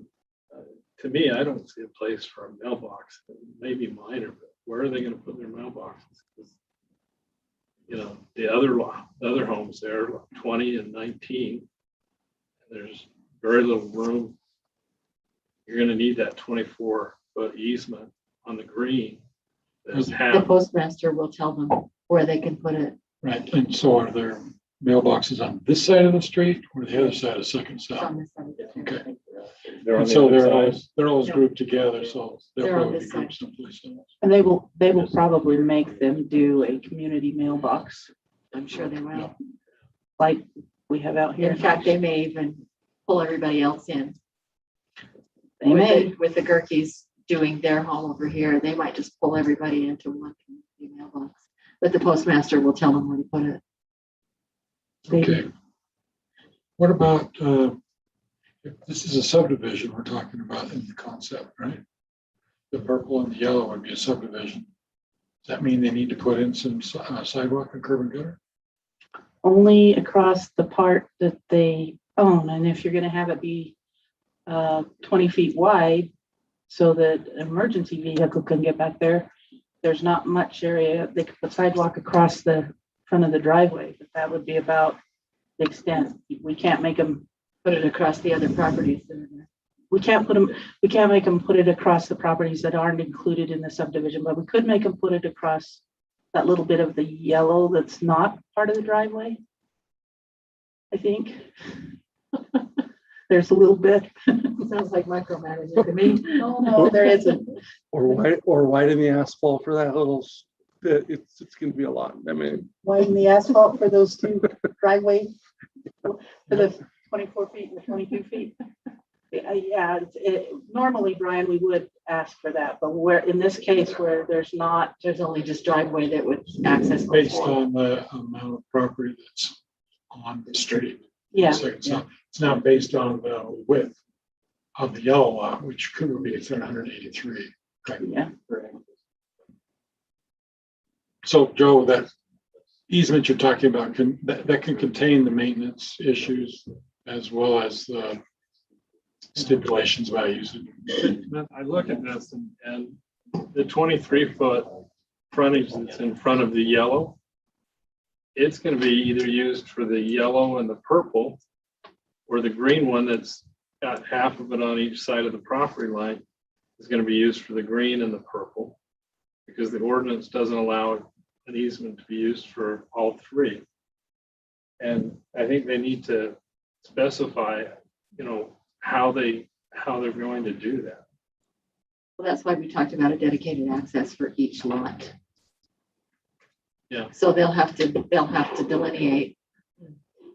to me, I don't see a place for a mailbox. It may be minor, but where are they going to put their mailboxes? Because, you know, the other homes there, 20 and 19, there's very little room. You're going to need that 24-foot easement on the green. There's the half. postmaster will tell them where they can put it. Right, and so are there mailboxes on this side of the street or the other side of Second It's South? on this side. Okay. They're on And the so other side. they're always grouped together, so they'll They're on probably this be grouped side. someplace else. And they will probably make them do a community mailbox I'm sure they will. like we have out here. In fact, they may even pull everybody else in. They may. With the Gerkeys doing their home over here, they might just pull everybody into one community mailbox. But the postmaster will tell them where to put it. Okay. What about, if this is a subdivision we're talking about in the concept, right? The purple and the yellow would be a subdivision. Does that mean they need to put in some sidewalk and curb and gutter? Only across the part that they own. And if you're gonna have it be 20 feet wide so that an emergency vehicle can get back there, there's not much area. They could put sidewalk across the front of the driveway, but that would be about the extent. We can't make them, Put it across the other properties that are there. we can't make them put it across the properties that aren't included in the subdivision, but we could make them put it across that little bit of the yellow that's not part of the driveway. I think. There's a little bit. Sounds like micromanaging to me. No, there isn't. Or widen the asphalt for that little bit. It's gonna be a lot. I mean, Widen the asphalt for those two driveways, for the 24 feet and the 22 feet. Yeah, normally, Brian, we would ask for that, but where, in this case where there's not, There's only just driveway that would access. Based on the amount of property that's on the street. yeah, Second South. It's not based on the width of the yellow lot, which could be 783. yeah. So Joe, that easement you're talking about that can contain the maintenance issues as well as the stipulations about using. I look at this and the 23-foot frontage that's in front of the yellow, it's going to be either used for the yellow and the purple, or the green one that's got half of it on each side of the property line is going to be used for the green and the purple, because the ordinance doesn't allow an easement to be used for all three. And I think they need to specify, how they're going to do that. Well, that's why we talked about a dedicated access for each lot. Yeah. So they'll have to delineate,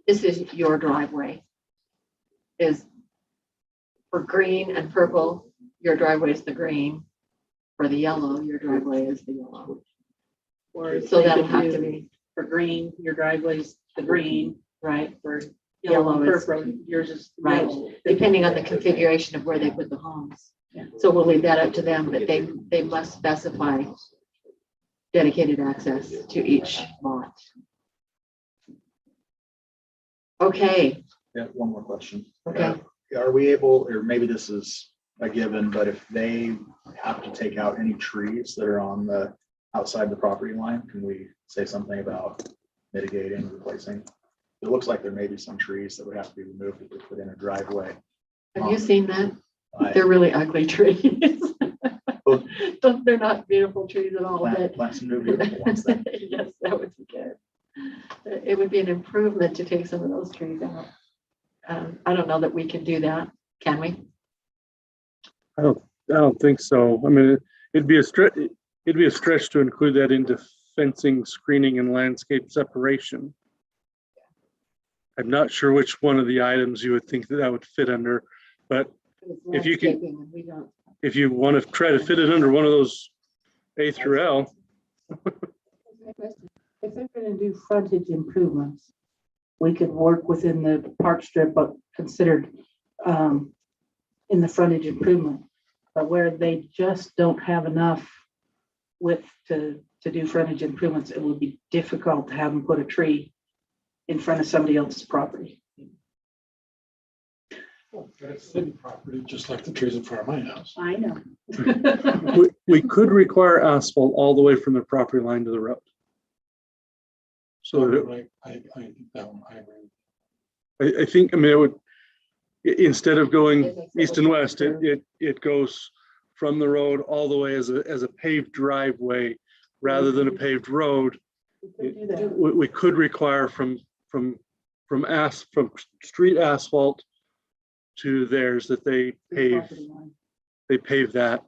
this is your driveway. Is for green and purple, your driveway is the green. For the yellow, your driveway is the yellow. Or So that'll have to be, for green, your driveway's the green, right, for yellow and Yellow is- purple, yours is right, yellow. depending on the configuration of where they put the homes. Yeah. So we'll leave that up to them, but they must specify dedicated access to each lot. Okay, Yeah, one more question. okay. Are we able, or maybe this is a given, but if they have to take out any trees that are on the outside the property line, can we say something about mitigating, replacing? It looks like there may be some trees that would have to be removed if we put in a driveway. Have you seen that? I They're really ugly trees. They're not beautiful trees at all, but plant some new beautiful ones then. yes, that would be good. It would be an improvement to take some of those trees out. I don't know that we can do that, can we? I don't think so. I mean, it'd be a stretch to include that into fencing, screening, and landscape separation. I'm not sure which one of the items you would think that would fit under, but if you can- Landscaping, and we don't. if you want to try to fit it under one of those A through L, If they're gonna do frontage improvements, we could work within the park strip, but considered in the frontage improvement. But where they just don't have enough width to do frontage improvements, it would be difficult to have them put a tree in front of somebody else's property. But it's city property, just like the trees in front of my house. I know. we could require asphalt all the way from the property line to the road. So that Right, I think that one, I agree. I think, I mean, it would, instead of going east and west, it goes from the road all the way as a paved driveway rather than a paved road. We could do that. We could require from street asphalt to theirs that they pave that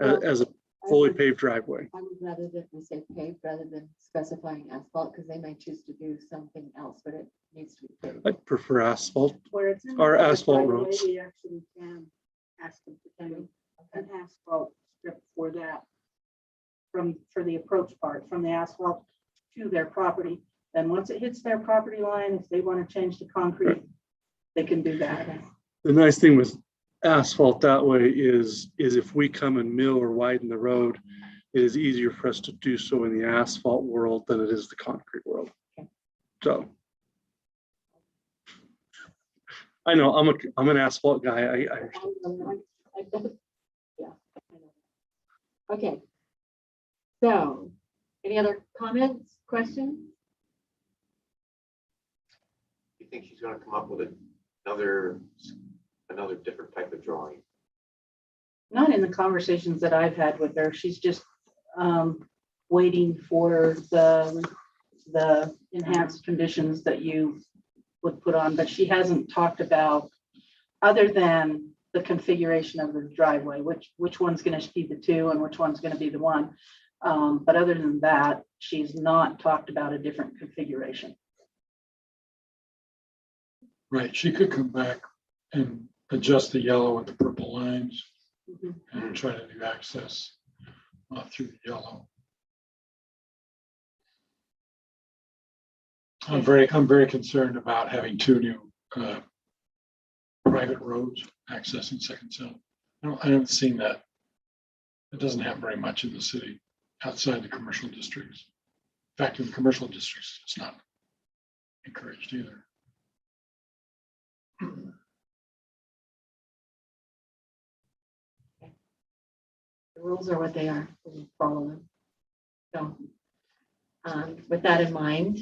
as a fully paved driveway. I would rather that we say paved rather than specifying asphalt, because they may choose to do something else, but it needs to be paved. I prefer asphalt. Where it's in the Or public asphalt right of way, roads. We actually can ask them to do an asphalt strip for that. For the approach part, from the asphalt to their property. Then once it hits their property line, if they want to change to concrete, they can do that. The nice thing with asphalt that way is if we come and mill or widen the road, it is easier for us to do so in the asphalt world than it is the concrete world. So. I know, I'm an asphalt guy. I Yeah. Okay. So, any other comments, questions? You think she's gonna come up with another different type of drawing? Not in the conversations that I've had with her. She's just waiting for the enhanced conditions that you would put on, but she hasn't talked about, other than the configuration of the driveway, which one's going to be the two and which one's going to be the one. But other than that, she's not talked about a different configuration. Right, she could come back and adjust the yellow with the purple lines Mhm. and try to do access through the yellow. I'm very concerned about having two new private roads accessing Second Cell. I haven't seen that. It doesn't happen very much in the city outside the commercial districts. In fact, in the commercial districts, it's not encouraged either. The rules are what they are. We follow them. So, with that in mind,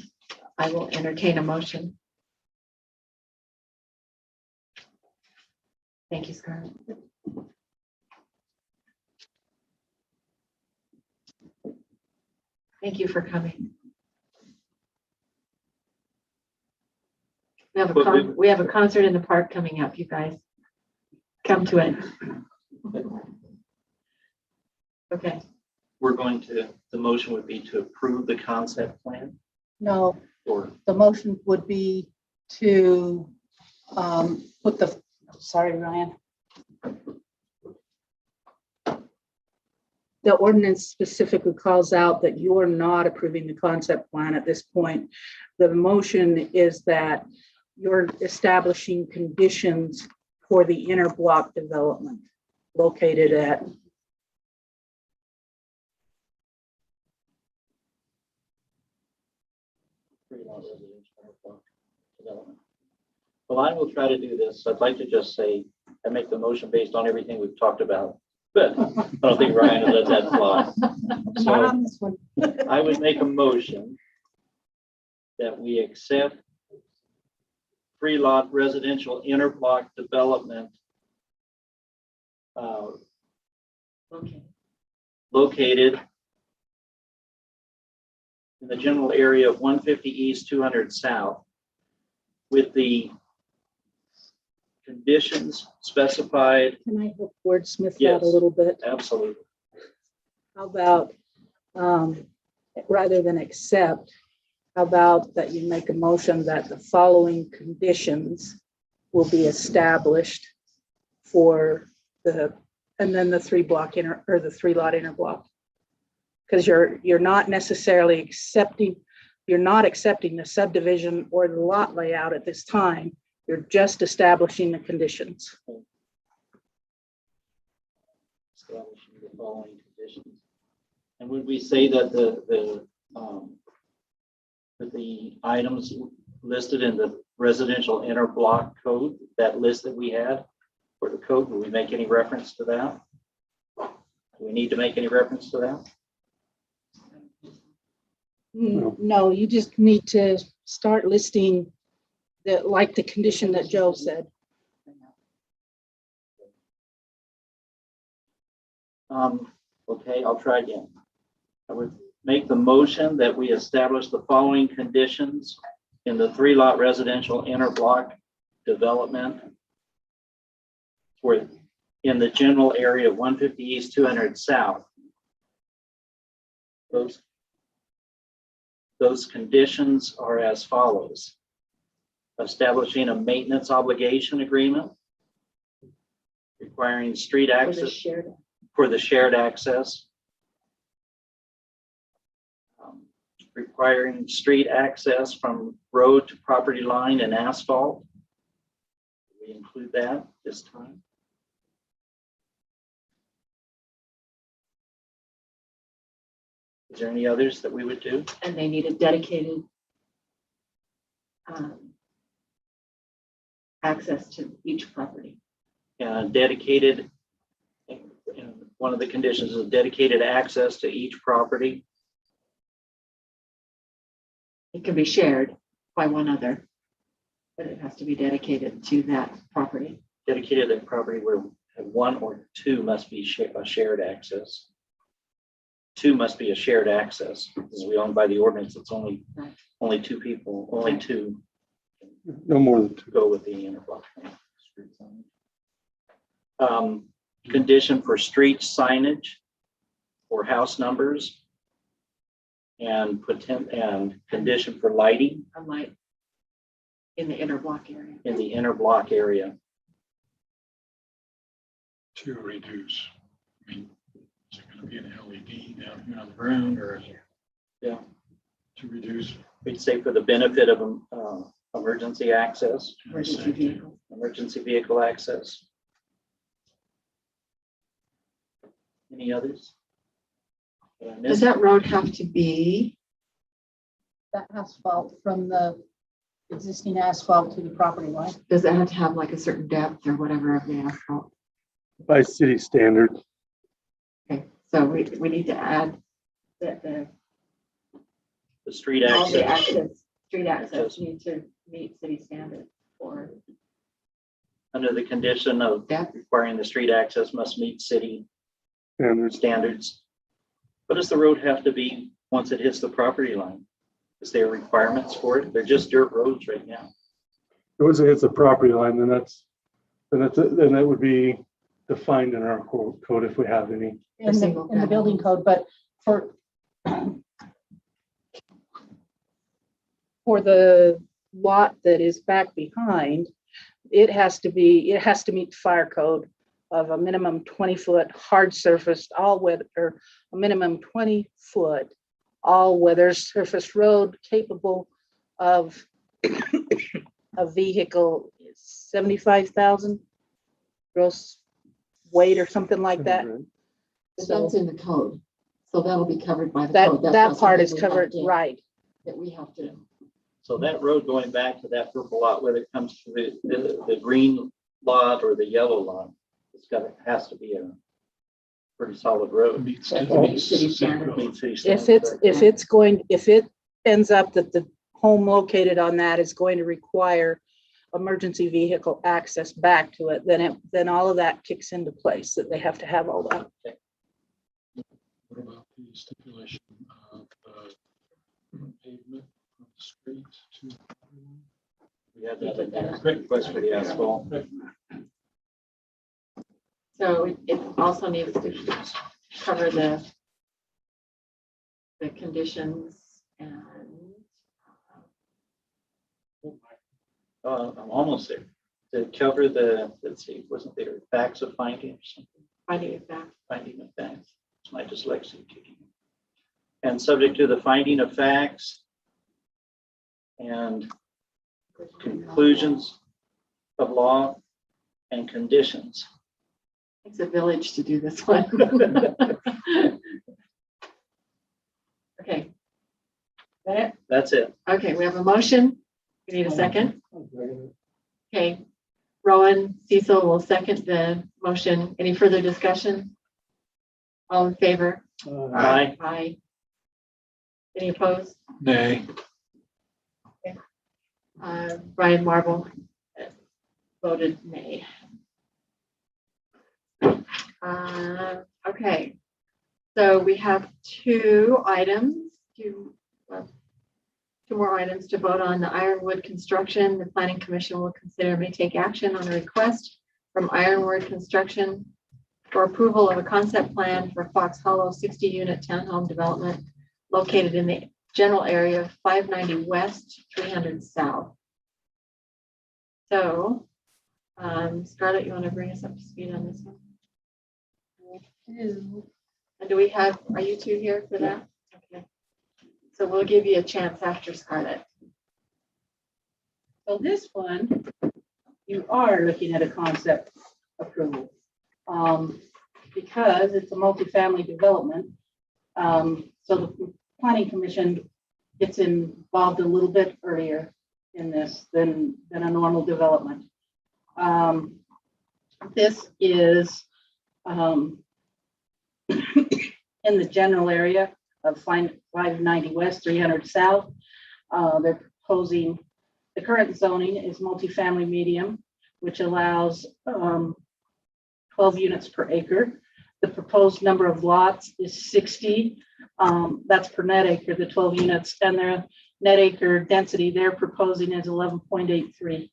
I will entertain a motion. Thank you, Scarlett. Thank you for coming. We have a concert in the park coming up, you guys. Come to it. Okay. We're going to, the motion would be to approve the concept plan No, or the motion would be to put the, sorry, Ryan. The ordinance specifically calls out that you are not approving the concept plan at this point. The motion is that you're establishing conditions for the inner block development located at. development. Well, I will try to do this. I'd like to just say, I make the motion based on everything we've talked about, but I don't think Ryan will let that fly. Not on this one. I would make a motion that we accept 3-lot residential interblock development Okay. located in the general area of 150 East, 200 South, with the conditions specified. Can I help wordsmith that Yes. a little bit? Absolutely. How about, rather than accept, how about that you make a motion that the following conditions will be established for the, and then the 3-block inner, or the 3-lot inner block? Because you're not necessarily accepting, you're not accepting the subdivision or the lot layout at this time. You're just establishing the conditions. Establishing the following conditions. And would we say that the items listed in the residential interblock code, that list that we had for the code, will we make any reference to that? Do we need to make any reference to that? No, you just need to start listing the, like the condition that Joe said. Okay, I'll try again. I would make the motion that we establish the following conditions in the 3-lot residential interblock development for in the general area of 150 East, 200 South. Those conditions are as follows: establishing a maintenance obligation agreement, requiring street access for the shared access, requiring street access from road to property line and asphalt. We include that this time. Is there any others that we would do? And they need a dedicated access to each property. Dedicated, and one of the conditions is dedicated access to each property. It can be shared by one other, but it has to be dedicated to that property. Dedicated to property where 1 or 2 must be a shared access. 2 must be a shared access, because we own by the ordinance, it's only 2 people, only 2 No more than 2. go with the interblock. Condition for street signage or house numbers, and condition for lighting Unlike in the inner block area. in the inner block area. To reduce. I mean, is it going to be an LED down here on the ground, or is it? Yeah. To reduce. We'd say for the benefit of emergency access, Emergency vehicle. emergency vehicle access. Any others? Did I miss? Does that road have to be, That asphalt from the existing asphalt to the property line. does it have to have like a certain depth or whatever of the asphalt? By city standards. Okay. So we need to add that The street all the access, street access need to meet city standards for under the condition of that. requiring the street access must meet city And standards. What does the road have to be once it hits the property line? Is there requirements for it? They're just dirt roads right now. once it hits the property line, then that would be defined in our code if we have any. in the building code, but for the lot that is back behind, it has to meet the fire code of a minimum 20-foot hard surfaced all weather, or a minimum 20-foot all weather surface road capable of a vehicle 75,000 gross weight or something like that. But So that's in the code. So that'll be covered by the code. That's that not part is something we have covered, to- right? That we have to. So that road going back to that purple lot, whether it comes to the green lot or the yellow lot, has to be a pretty solid road. Meets City standard. Meets city If standards. if it ends up that the home located on that is going to require emergency vehicle access back to it, then all of that kicks into place, that they have to have all that. What about the stipulation of pavement from the street to? We had that in there. Request for the asphalt. So it also needs to cover the conditions and I'm almost there. To cover let's see, wasn't there facts of finding or something? finding of fact. Finding of facts. It's my dyslexia kicking in. And subject to the finding of facts and conclusions of law and conditions. It's a village to do this one. Okay. That it? That's it. Okay, we have a motion. We need a second. Okay. Rowan Cecil will second the motion. Any further discussion? All in favor? Aye. Aye. Any opposed? Nay. Brian Marble voted nay. Okay, so we have two more items to vote on. The Ironwood construction, the Planning Commission will consider may take action on a request from Ironwood Construction for approval of a concept plan for Fox Hollow 60-unit townhome development located in the general area of 590 West, 300 South. So, Scarlett, you want to bring us up to speed on this one? And do we have, are you two here for that? Okay. So we'll give you a chance after Scarlett. So this one, you are looking at a concept approval. Because it's a multifamily development. So the Planning Commission gets involved a little bit earlier in this than a normal development. This is in the general area of 590 West, 300 South. They're proposing, the current zoning is multifamily medium, which allows 12 units per acre. The proposed number of lots is 60. That's per net acre, the 12 units, and their net acre density they're proposing is 11.83.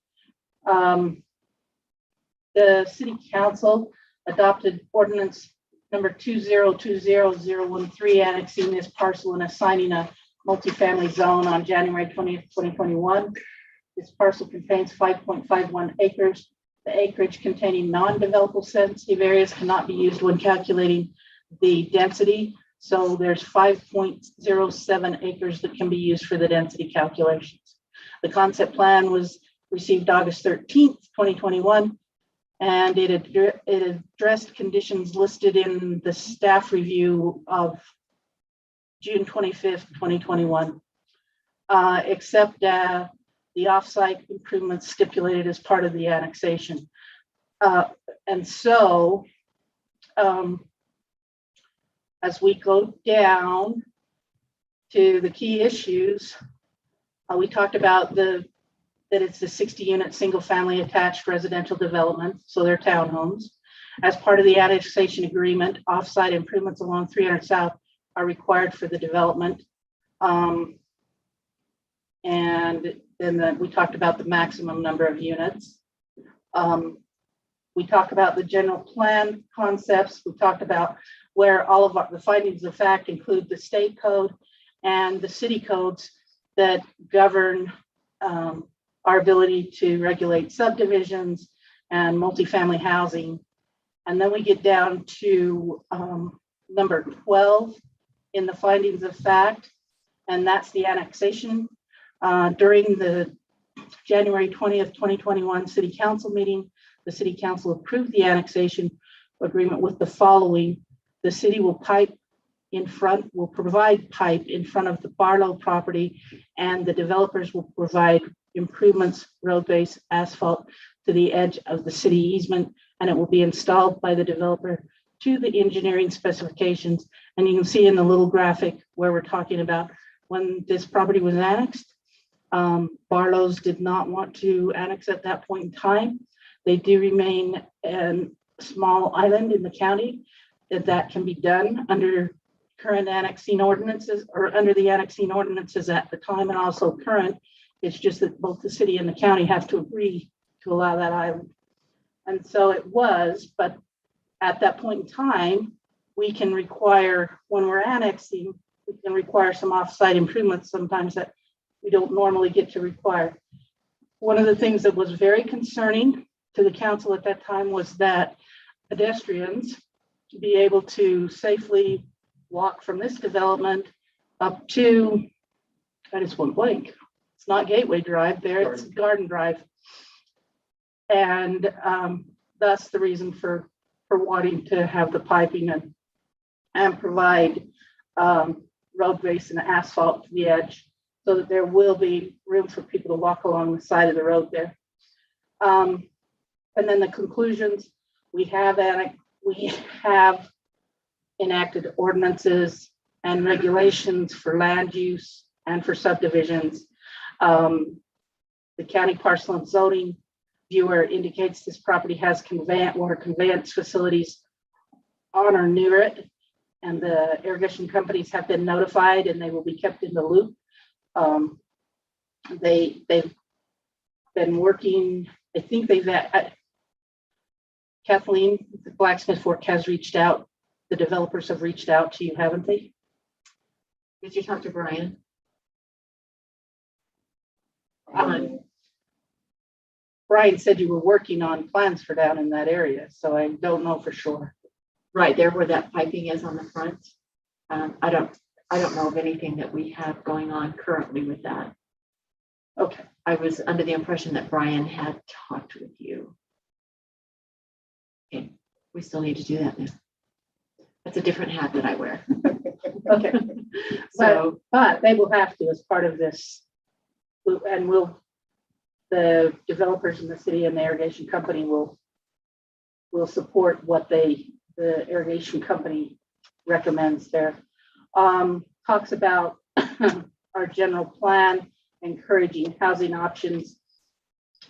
The City Council adopted ordinance number 2020-013, annexing this parcel and assigning a multifamily zone on January 20th, 2021. This parcel contains 5.51 acres. The acreage containing non-developable sensitive areas cannot be used when calculating the density. So there's 5.07 acres that can be used for the density calculations. The concept plan was received August 13th, 2021. And it addressed conditions listed in the staff review of June 25th, 2021, except the offsite improvements stipulated as part of the annexation. And so as we go down to the key issues, we talked about that it's the 60-unit single-family attached residential development, so they're townhomes. As part of the annexation agreement, off-site improvements along 300 South are required for the development. And then we talked about the maximum number of units. We talked about the general plan concepts. We talked about where all of the findings of fact include the state code and the city codes that govern our ability to regulate subdivisions and multifamily housing. And then we get down to number 12 in the findings of fact, and that's the annexation. During the January 20th, 2021 City Council meeting, the City Council approved the annexation agreement with the following. The city will provide pipe in front of the Barlow property, and the developers will provide improvements, road base, asphalt to the edge of the city easement, and it will be installed by the developer to the engineering specifications. And you can see in the little graphic where we're talking about when this property was annexed, Barlow's did not want to annex at that point in time. They do remain a small island in the county that can be done under current annexing ordinances, or under the annexing ordinances at the time and also current. It's just that both the city and the county have to agree to allow that island. And so it was, but at that point in time, we can require, when we're annexing, we can require some off-site improvements sometimes that we don't normally get to require. One of the things that was very concerning to the council at that time was that pedestrians be able to safely walk from this development up to, I just went blank. It's not Gateway Drive there, it's Garden Drive. And that's the reason for wanting to have the piping and provide road base and asphalt to the edge, so that there will be room for people to walk along the side of the road there. And then the conclusions, we have enacted ordinances and regulations for land use and for subdivisions. The county parcel and zoning viewer indicates this property has conveyance facilities on or near it, and the irrigation companies have been notified and they will be kept in the loop. They've been working, I think Kathleen, the Blacksmith Fork has reached out. The developers have reached out to you, haven't they? Did you talk to Brian? Brian said you were working on plans for down in that area, so I don't know for sure. Right there where that piping is on the front. I don't know of anything that we have going on currently with that. Okay. I was under the impression that Brian had talked with you. Okay, we still need to do that now. That's a different hat that I wear. Okay. So, but they will have to as part of this, and the developers in the city and the irrigation company will support what the irrigation company recommends there. Talks about our general plan, encouraging housing options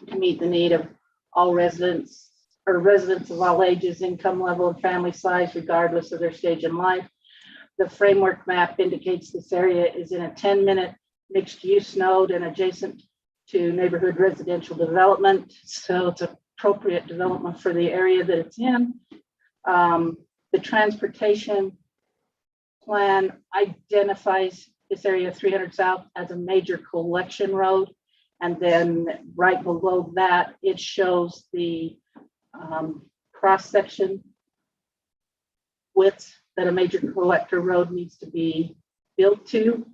to meet the need of all residents of all ages, income level, and family size, regardless of their stage in life. The framework map indicates this area is in a 10-minute mixed-use node and adjacent to neighborhood residential development. So it's appropriate development for the area that it's in. The transportation plan identifies this area 300 South as a major collection road. And then right below that, it shows the cross-section width that a major collector road needs to be built to.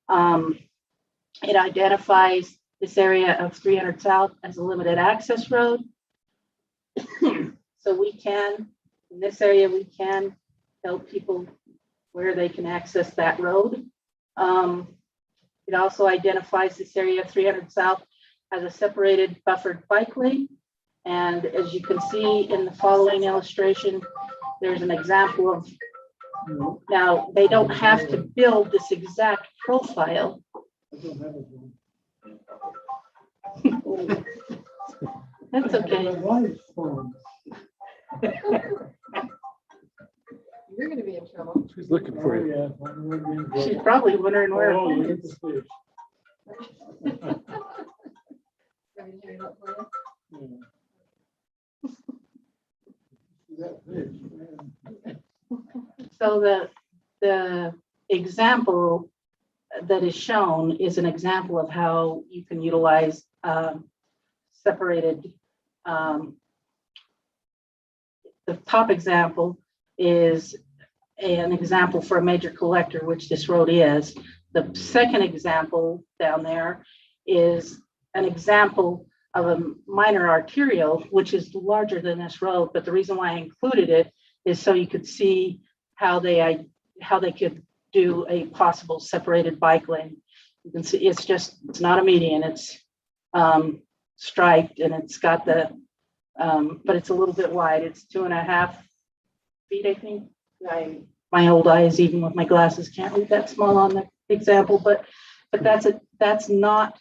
It identifies this area of 300 South as a limited access road. So we can, in this area, we can help people where they can access that road. It also identifies this area of 300 South as a separated buffered bike lane. And as you can see in the following illustration, there's an example of Now, they don't have to build this exact profile. That's okay. You're gonna be in trouble. She's looking for you. She's probably wondering where. Oh, it look is. at the fish. Want me to hang it up for you? That fish, man. So the example that is shown is an example of how you can utilize separated. The top example is an example for a major collector, which this road is. The second example down there is an example of a minor arterial, which is larger than this road. But the reason why I included it is so you could see how they could do a possible separated bike lane. You can see it's not a median, it's striped, and it's got the, but it's a little bit wide. It's 2.5 feet, I think. My old eyes, even with my glasses, can't read that small on the example, but that's not,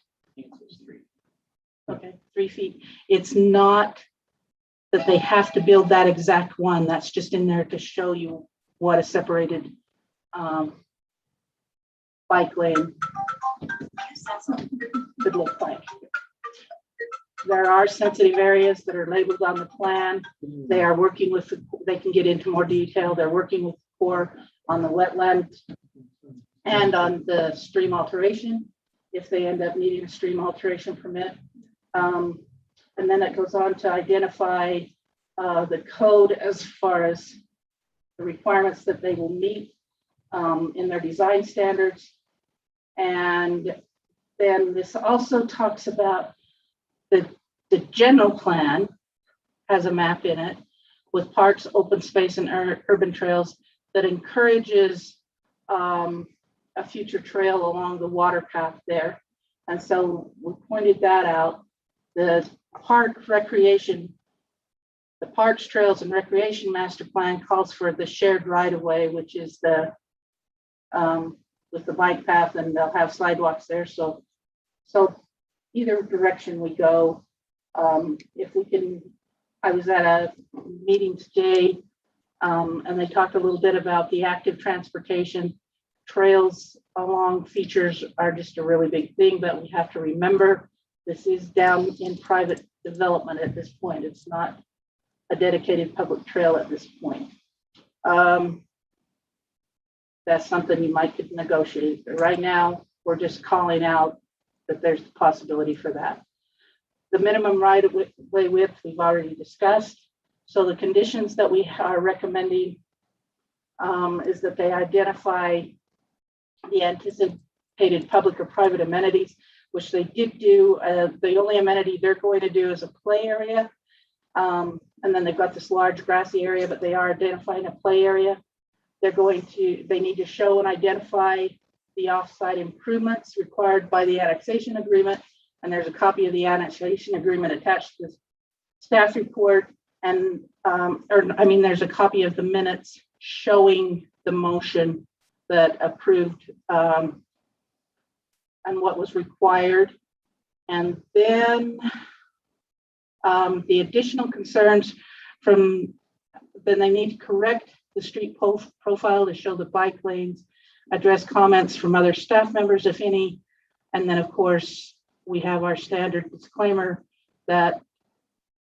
okay, 3 feet. It's not that they have to build that exact one. That's just in there to show you what a separated bike lane could look like. There are sensitive areas that are labeled on the plan. They are working with, they can get into more detail. They're working with Corps on the wetland and on the stream alteration, if they end up needing a stream alteration permit. And then it goes on to identify the code as far as the requirements that they will meet in their design standards. And then this also talks about the general plan has a map in it with parks, open space, and urban trails that encourages a future trail along the water path there. And so we pointed that out. The park recreation, the Parks, Trails, and Recreation Master Plan calls for the shared right-of-way, which is the with the bike path, and they'll have sidewalks there. So either direction we go, if we can, I was at a meeting today, and they talked a little bit about the active transportation. Trails along features are just a really big thing, but we have to remember this is down in private development at this point. It's not a dedicated public trail at this point. That's something you might could negotiate. But right now, we're just calling out that there's the possibility for that. The minimum right-of-way width we've already discussed. So the conditions that we are recommending is that they identify the anticipated public or private amenities, which they did do. The only amenity they're going to do is a play area. And then they've got this large grassy area, but they are identifying a play area. They need to show and identify the offsite improvements required by the annexation agreement. And there's a copy of the annexation agreement attached to the staff report. And, there's a copy of the minutes showing the motion that approved and what was required. And then the additional concerns then they need to correct the street profile to show the bike lanes, address comments from other staff members, if any. And then, of course, we have our standard disclaimer that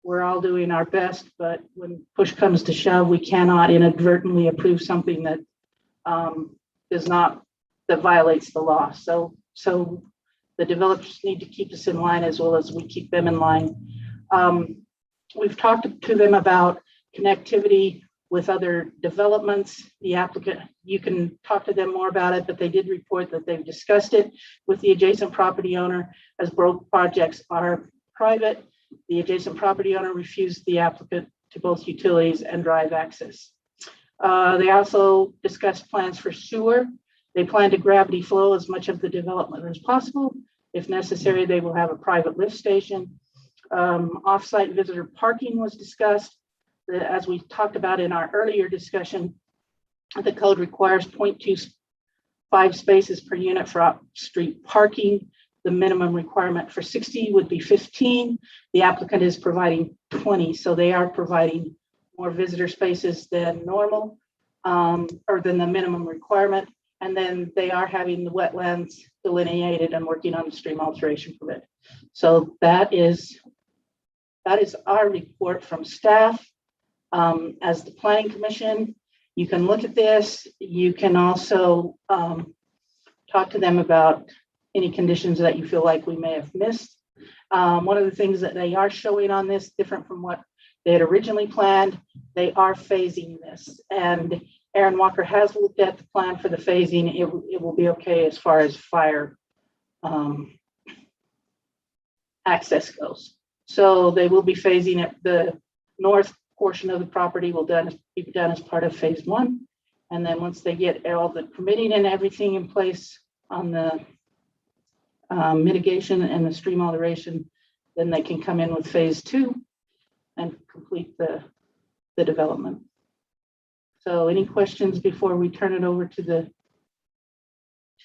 we're all doing our best, but when push comes to shove, we cannot inadvertently approve something that that violates the law. So the developers need to keep us in line as well as we keep them in line. We've talked to them about connectivity with other developments. The applicant, you can talk to them more about it, but they did report that they've discussed it with the adjacent property owner, as both projects are private. The adjacent property owner refused the applicant to both utilities and drive access. They also discussed plans for sewer. They plan to gravity flow as much of the development as possible. If necessary, they will have a private lift station. Off-site visitor parking was discussed. As we talked about in our earlier discussion, The code requires 0.25 spaces per unit for off-street parking. The minimum requirement for 60 would be 15. The applicant is providing 20, so they are providing more visitor spaces than normal, or than the minimum requirement. And then they are having the wetlands delineated and working on the stream alteration permit. So that is our report from staff. As the planning commission, you can look at this. You can also talk to them about any conditions that you feel like we may have missed. One of the things that they are showing on this, different from what they had originally planned, they are phasing this. And Aaron Walker has looked at the plan for the phasing. It will be okay as far as fire access goes. So they will be phasing it. The north portion of the property will be done as part of phase 1. And then once they get all the permitting and everything in place on the mitigation and the stream alteration, then they can come in with phase 2 and complete the development. So any questions before we turn it over to the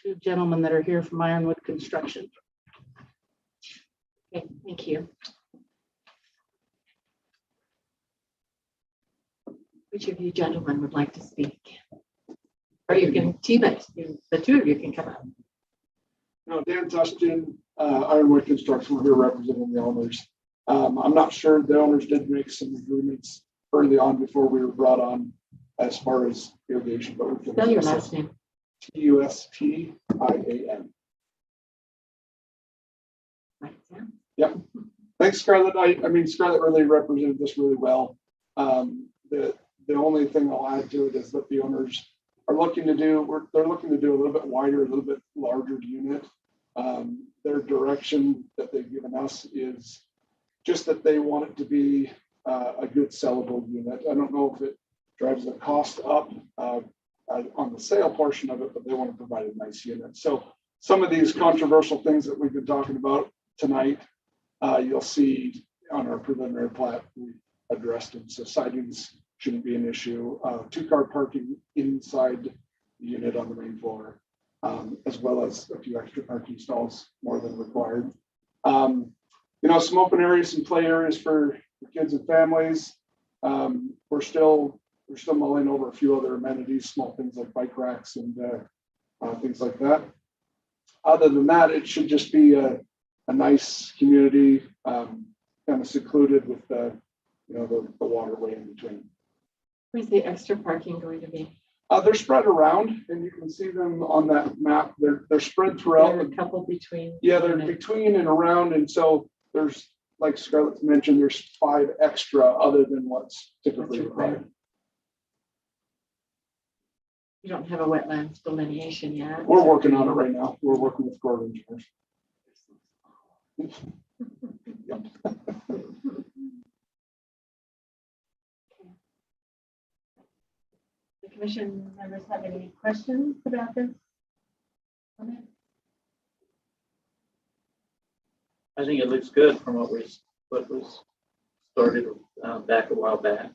2 gentlemen that are here from Ironwood Construction? Okay, thank you. Which of you gentlemen would like to speak? Or you can team it, the 2 of you can come up. No, Dan Tustin, Ironwood Construction, we're here representing the owners. I'm not sure the owners did make some agreements early on before we were brought on as far as irrigation, but we can. Spell your last name. Tustian. Right, yeah. Yep. Thanks, Scarlett. I mean, Scarlett really represented this really well. The only thing I'll add to it is that the owners are looking to do, they're looking to do a little bit wider, a little bit larger unit. Their direction that they've given us is just that they want it to be a good sellable unit. I don't know if it drives the cost up on the sale portion of it, but they want to provide a nice unit. So some of these controversial things that we've been talking about tonight, you'll see on our preliminary plat, we addressed them. So sidings shouldn't be an issue. 2-car parking inside the unit on the main floor, as well as a few extra parking stalls more than required. Some open areas, some play areas for kids and families. We're still mulling over a few other amenities, small things like bike racks and things like that. Other than that, it should just be a nice community, kind of secluded with the waterway in between. Where's the extra parking going to be? They're spread around, and you can see them on that map. They're spread throughout. There are a couple between. Yeah, they're between and around, and so there's, like Scarlett mentioned, there's 5 extra other than what's typically required. You don't have a wetlands delineation yet. We're working on it right now. We're working with Corps of Engineers. The commission members have any questions about this? I think it looks good from what was started back a while back.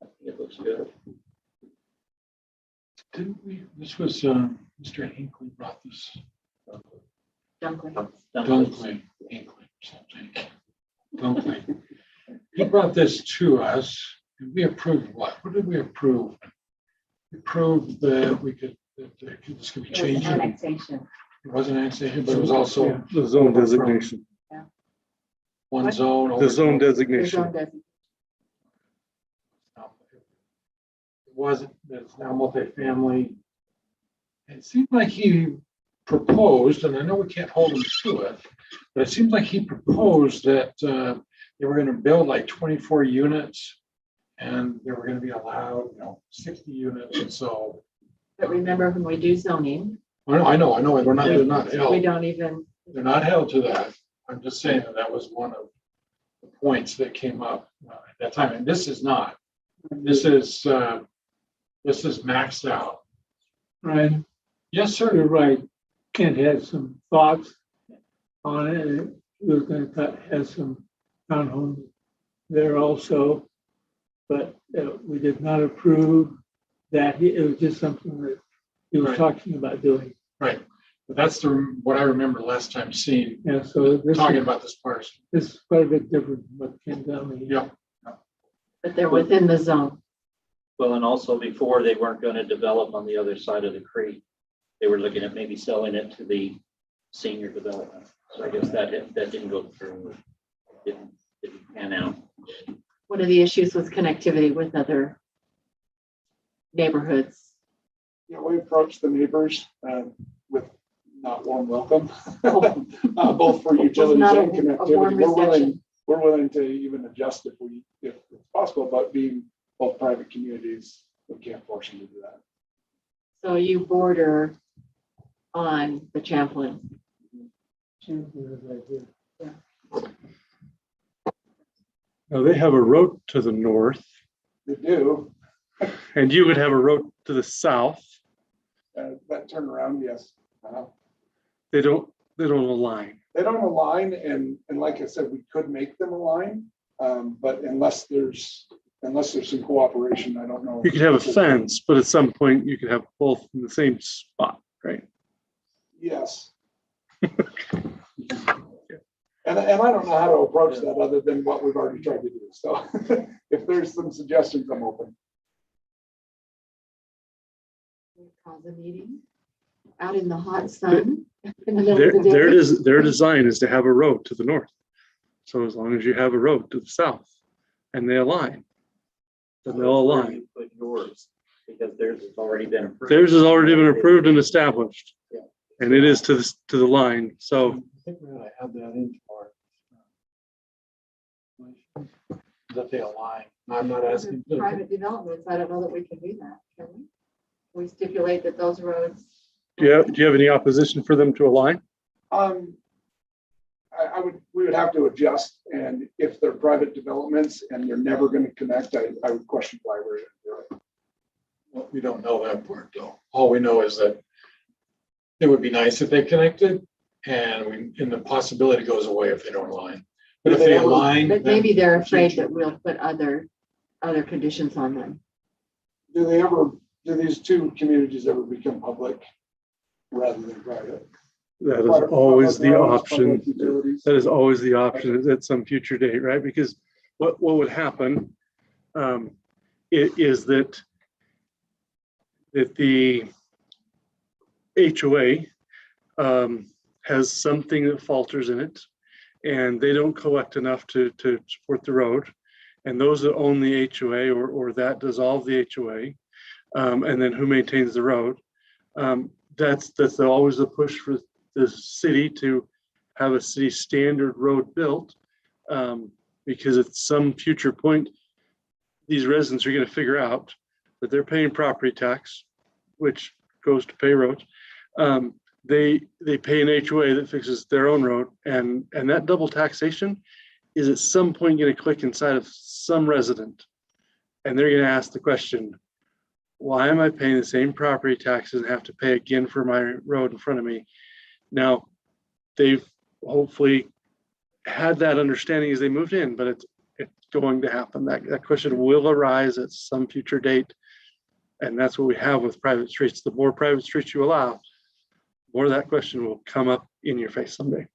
I think it looks good. Didn't we, this was, Mr. Hinckley brought this. Dunkley, Hinckley, something. Dunkley. He brought this to us, and we approved what? What did we approve? We approved that we could, that this could be changed. Annexation. It wasn't annexation, but it was also The zone designation, one zone. the zone The designation. zone doesn't. It wasn't, it's now multifamily. It seemed like he proposed, and I know we can't hold him to it, but it seems like he proposed that they were going to build like 24 units and they were going to be allowed, 60 units. And so. But remember, when we do zoning, I know, they're not we held. don't even. They're not held to that. I'm just saying that was one of the points that came up at that time. And this is not. This is maxed out. Right, Yes, sir. you're right. Kent had some thoughts on it. He was going to have some townhomes there also, but we did not approve that. It was just something that he was Right. talking about doing. Right. But that's what I remember last time seeing, Yeah, so this talking is, about this parcel. this is quite a bit different from what came down the. Yeah. But they're within the zone. Well, and also before they weren't going to develop on the other side of the creek. They were looking at maybe selling it to the senior development. So I guess that didn't go through. Didn't pan out. One of the issues was connectivity with other neighborhoods. Yeah, we approached the neighbors with not warm welcome, both for utilities not and a connectivity. warm reception. We're willing to even adjust if it's possible, but being both private communities, we can't force them to do that. So you border on the Champlain. Now they have a road to the north They do, and you would have a road to the south. that turnaround, yes. They don't align. They don't align, and like I said, we could make them align, but unless there's some cooperation, I don't know. You could have a fence, but at some point you could have both in the same spot, right? Yes. And I don't know how to approach that other than what we've already tried to do. So if there's some suggestions, I'm open. Cause a meeting out in the hot sun. In the middle of the day. Their design is to have a road to the north. So as long as you have a road to the south and they align, then they'll align. Put yours, because theirs has already been approved. Theirs has already been approved and established. Yeah. And it is to the line. So I think we ought to add that into our that they align. I'm not asking. Private developments, I don't know that we can do that, can we? We stipulate that those roads. do you have any opposition for them to align? We would have to adjust, and if they're private developments and they're never going to connect, I would question why we're going to do it. Well, we don't know that part though. All we know is that it would be nice if they connected, and the possibility goes away if they don't align. But if they align, But then maybe they're afraid that we'll put other conditions on them. Do these two communities ever become public rather than private? That is always the Public roads, option. public utilities. That is always the option at some future date, right? Because what would happen is that the HOA has something that falters in it, and they don't collect enough to support the road. And those that own the HOA or that dissolve the HOA, and then who maintains the road, that's always the push for the city to have a city standard road built, because at some future point, these residents are going to figure out that they're paying property tax, which goes to pay roads. They pay an HOA that fixes their own road, and that double taxation is at some point going to click inside of some resident, and they're going to ask the question, why am I paying the same property taxes and have to pay again for my road in front of me? Now, they've hopefully had that understanding as they moved in, but it's going to happen. That question will arise at some future date. And that's what we have with private streets. The more private streets you allow, more of that question will come up in your face someday.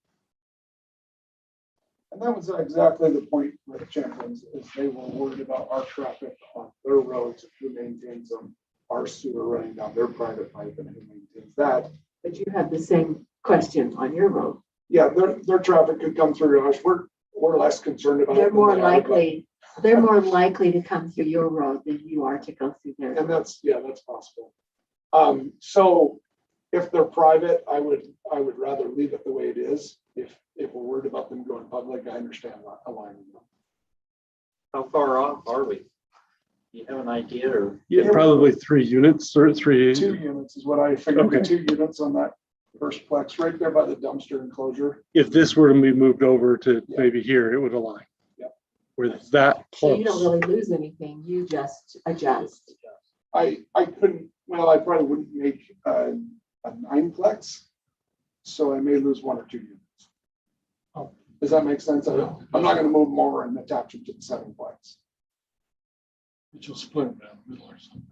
And that was exactly the point with Champlain's, is they were worried about our traffic on their roads, who maintains them, our sewer running down their private pipe, and who maintains that. But you have the same question on your road. Yeah, their traffic could come through us. We're less concerned about it. They're than more they are, but- likely to come through your road than you are to go through theirs. And that's possible. So if they're private, I would rather leave it the way it is. If we're worried about them going public, I understand aligning them. How far off are we? Do you have an idea, or? Yeah, probably 3 units or 3. 2 units is what I figured. Okay. 2 units on that first plex right there by the dumpster enclosure. If this were to be moved over to maybe here, it would align. Yeah. We're that So you don't close. really lose anything, you just adjust. I couldn't, well, I probably wouldn't make a 9 plex. So I may lose 1 or 2 units. Oh. Does that make sense? I'm not going to move them over and attach them to the 7 plex. But you'll split them down the middle or something.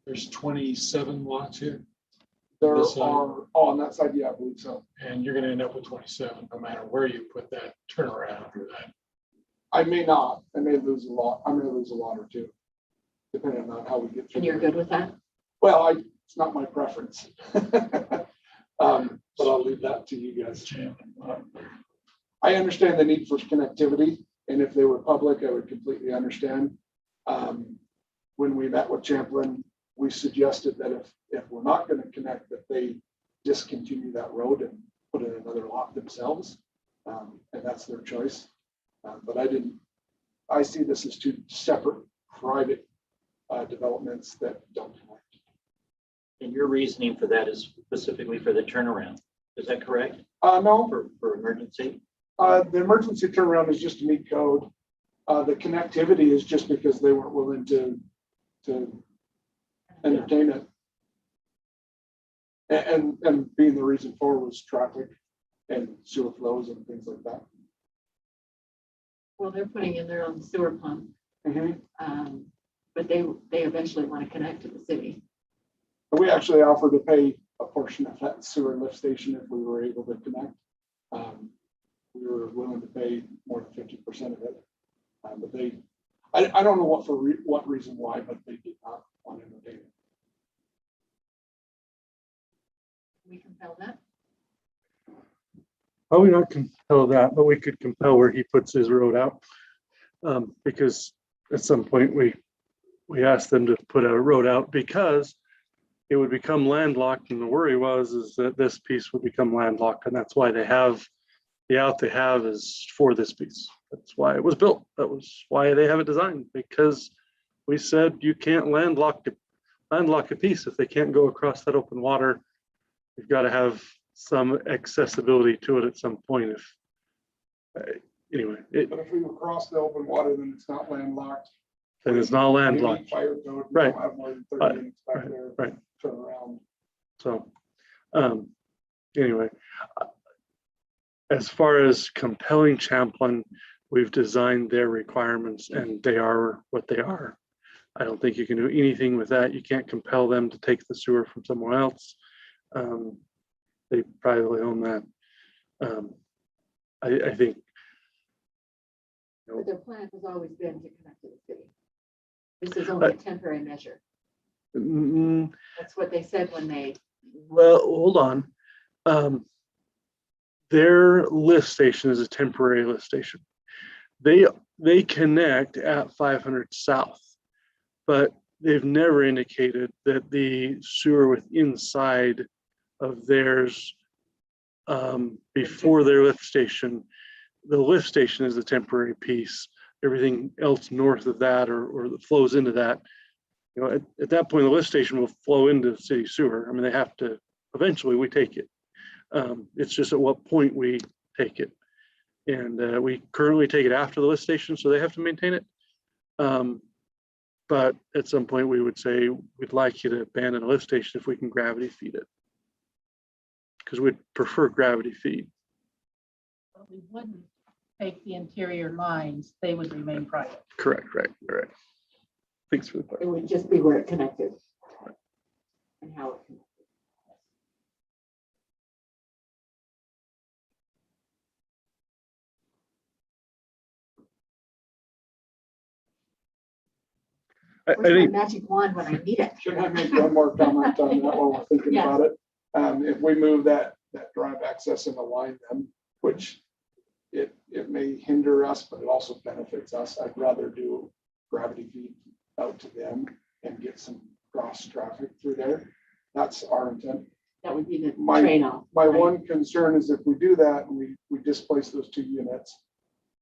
There's 27 lots here, There This side? are, oh, on that side, yeah, I believe so. and you're gonna end up with 27, no matter where you put that turnaround or that. I may not, I may lose a lot, I may lose a lot or two, depending on how we get through. And you're good with that? Well, it's not my preference. But I'll leave that to you guys. I understand the need for connectivity, and if they were public, I would completely understand. When we met with Champlin, we suggested that if we're not going to connect, that they discontinue that road and put in another lot themselves. And that's their choice. But I see this as two separate private developments that don't connect. And your reasoning for that is specifically for the turnaround. Is that correct? No, For emergency? the emergency turnaround is just to meet code. The connectivity is just because they weren't willing to entertain it. And being the reason for was traffic and sewer flows and things like that. Well, they're putting in their own sewer pump, Mm-hmm. but they eventually want to connect to the city. We actually offered to pay a portion of that sewer lift station if we were able to connect. We were willing to pay more than 50% of it. But I don't know what reason why, but they did not want to entertain it. We compel that. Probably not compel that, but we could compel where he puts his road out. Because at some point we asked them to put a road out because it would become landlocked, and the worry is that this piece would become landlocked, and that's why they have the out they have is for this piece. That's why it was built. That was why they have it designed, because we said you can't landlock a piece if they can't go across that open water. You've got to have some accessibility to it at some point. Anyway, But if we were across the open water, then it's not landlocked. then it's not We meet landlocked. Fire code. We Right. don't have more than 30 units back Right, there. right. Turn around. So, anyway, as far as compelling Champlin, we've designed their requirements and they are what they are. I don't think you can do anything with that. You can't compel them to take the sewer from somewhere else. They privately own that. I think. But their plan has always been to connect to the city. This is only a temporary measure. That's what they said when they. Well, hold on. Their lift station is a temporary lift station. They connect at 500 South, but they've never indicated that the sewer with inside of theirs before their lift station. The lift station is the temporary piece. Everything else north of that or that flows into that, you know, at that point, the lift station will flow into the city sewer. I mean, they have to, eventually we take it. It's just at what point we take it. And we currently take it after the lift station, so they have to maintain it. But at some point we would say, we'd like you to abandon a lift station if we can gravity feed it. Because we'd prefer gravity feed. But we wouldn't take the interior lines, they would remain private. Correct, right. Thanks for the It question. would just be where it connected. And how it connected. I Where's my think, magic wand when I need it? Should I make one more comment on that while we're thinking Yeah. about it? If we move that drive access and align them, which it may hinder us, but it also benefits us. I'd rather do gravity feed out to them and get some cross traffic through there. That's our intent. That would be the My- trade-off. My right? one concern is if we do that and we displace those two units,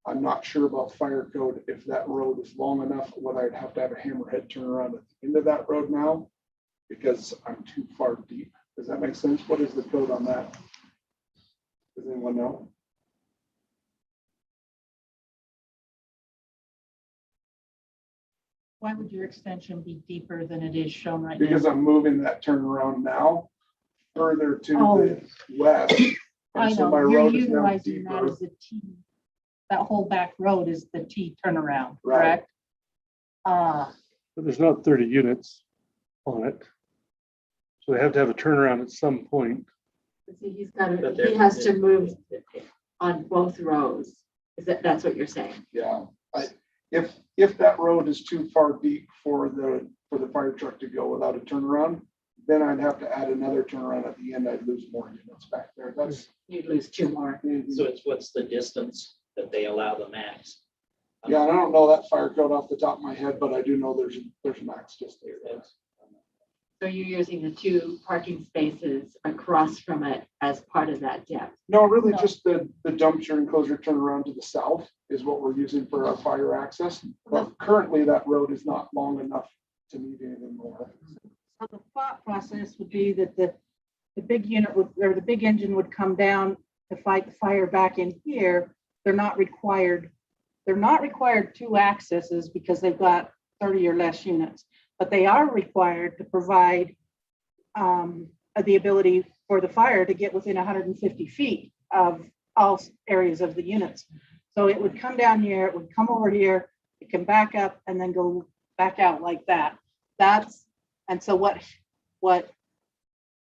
I'm not sure about fire code, if that road is long enough, whether I'd have to have a hammerhead turnaround at the end of that road now, because I'm too far deep. Does that make sense? What is the code on that? Does anyone know? Why would your extension be deeper than it is shown right Because now? I'm moving that turnaround now further to Oh. the west. I And so know, my you're road is now utilizing that deeper. as a T. That whole back road is the T turnaround, Right. correct? but there's not 30 units. on it. So they have to have a turnaround at some point. See, he's got to, But he there- has to move on both rows. That's what you're saying? Yeah, if that road is too far deep for the fire truck to go without a turnaround, then I'd have to add another turnaround at the end. I'd lose more units back there. That's. You'd lose 2 more. So it's what's the distance that they allow the max? Yeah, and I don't know that fire code off the top of my head, but I do know there's max just there. So you're using the 2 parking spaces across from it as part of that depth? No, really just the dumpster enclosure turnaround to the south is what we're using for our fire access. But currently that road is not long enough to need anything more. So the thought process would be that the big unit would, or the big engine would come down to fight the fire back in here. They're not required 2 accesses because they've got 30 or less units, but they are required to provide the ability for the fire to get within 150 feet of all areas of the units. So it would come down here, it would come over here, it can back up and then go back out like that. And so what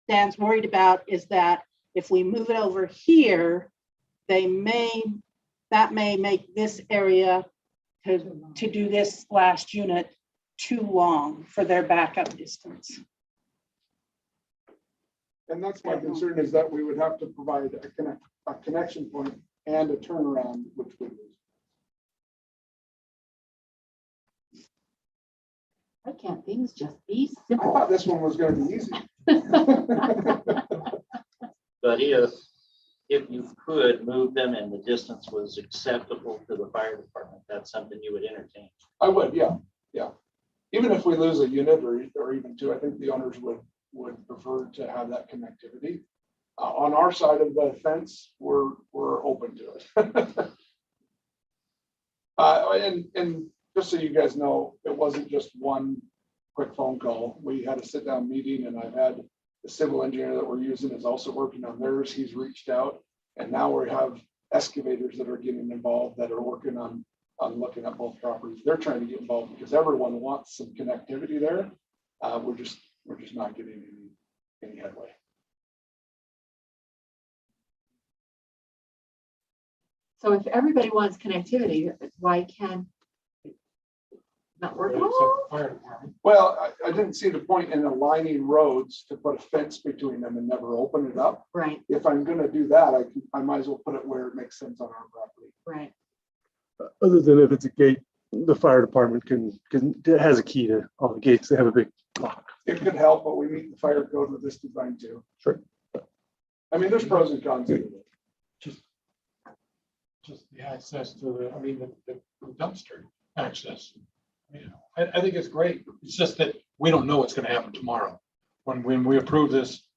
Dan's worried about is that if we move it over here, that may make this area to do this last unit too long for their backup distance. And that's my concern, is that we would have to provide a connection point and a turnaround, which would. Why can't things just be I simple? thought this one was gonna be easy. But if you could move them and the distance was acceptable to the fire department, that's something you would entertain. I would, yeah. Even if we lose a unit or even 2, I think the owners would prefer to have that connectivity. On our side of the fence, we're open to it. And just so you guys know, it wasn't just one quick phone call. We had a sit down meeting, and I've had the civil engineer that we're using is also working on theirs. He's reached out, and now we have excavators that are getting involved that are working on looking at both properties. They're trying to get involved because everyone wants some connectivity there. We're just not getting any headway. So if everybody wants connectivity, why can't it not work? Except the fire department. Well, I didn't see the point in aligning roads to put a fence between them and never open it up. Right, If I'm gonna do that, I might as well put it where it makes sense on our property. right. Other than if it's a gate, the fire department has a key to all the gates. They have a big lock. It could help, but we meet the fire code with this design too. Sure. I mean, there's pros and cons to it. Just the access to the dumpster access. I think it's great. It's just that we don't know what's gonna happen tomorrow. When we approve this,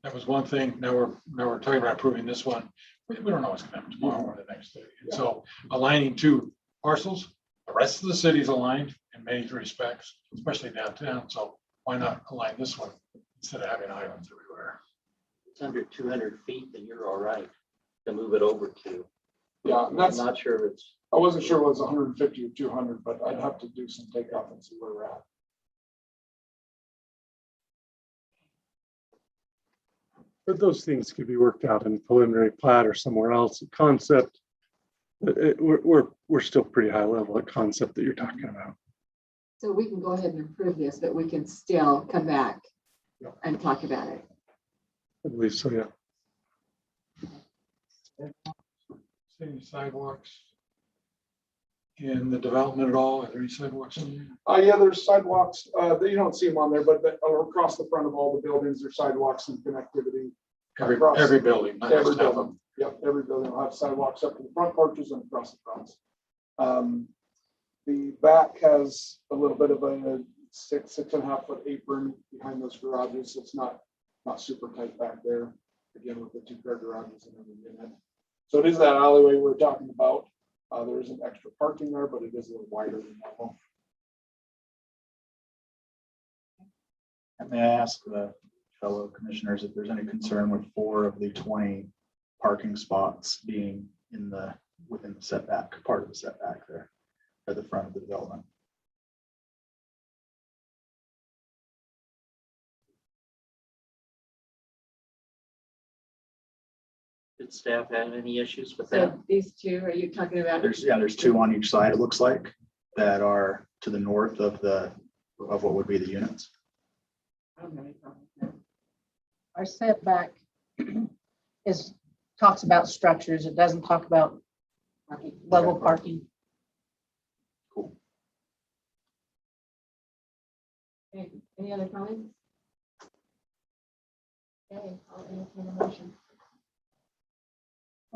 that was one thing. Now we're talking about approving this one. We don't know what's gonna happen tomorrow or the next day. And so aligning 2 parcels, the rest of the city's aligned in many respects, especially downtown. So why not align this one instead of having islands everywhere? It's under 200 feet, then you're all right to move it over to. Yeah, and that's, I'm not sure if it's, I wasn't sure it was 150 or 200, but I'd have to do some takeoff and see where we're at. But those things could be worked out in preliminary plat or somewhere else. Concept, we're still pretty high level at concept that you're talking about. So we can go ahead and approve this, but we can still come back and talk about it. I believe so, yeah. Any sidewalks in the development at all? Are there any sidewalks? Yeah, there's sidewalks. You don't see them on there, but across the front of all the buildings, there's sidewalks and connectivity. Across Every building. not Every just half of them. building. Yep, every building will have sidewalks up to the front porches and across the fronts. The back has a little bit of a 6.5 foot apron behind those garages. It's not super tight back there. Again, with the 2-car garages and everything in it. So it is that alleyway we're talking about. There isn't extra parking there, but it is a little wider than normal. And may I ask the fellow commissioners if there's any concern with 4 of the 20 parking spots being within the setback, part of the setback there at the front of the development? Did staff have any issues with that? So these two, are you talking about? There's two on each side, it looks like, that are to the north of what would be the units. I don't have any problem with that. Our setback talks about structures. It doesn't talk about level parking. Okay, any other comments? Okay, I'll entertain a motion.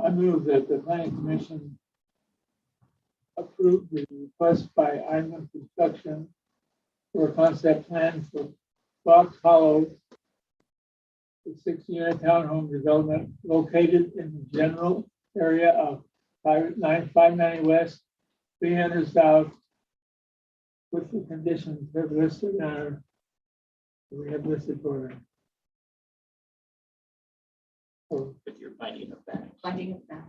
I move that the planning commission approve the request by Island Construction for a concept plan for Fox Hollow, the 6-unit townhome development located in the general area of 590 West, 300 South, with the conditions that are listed in our, we have listed for them. So, With your finding of that. Finding of fact.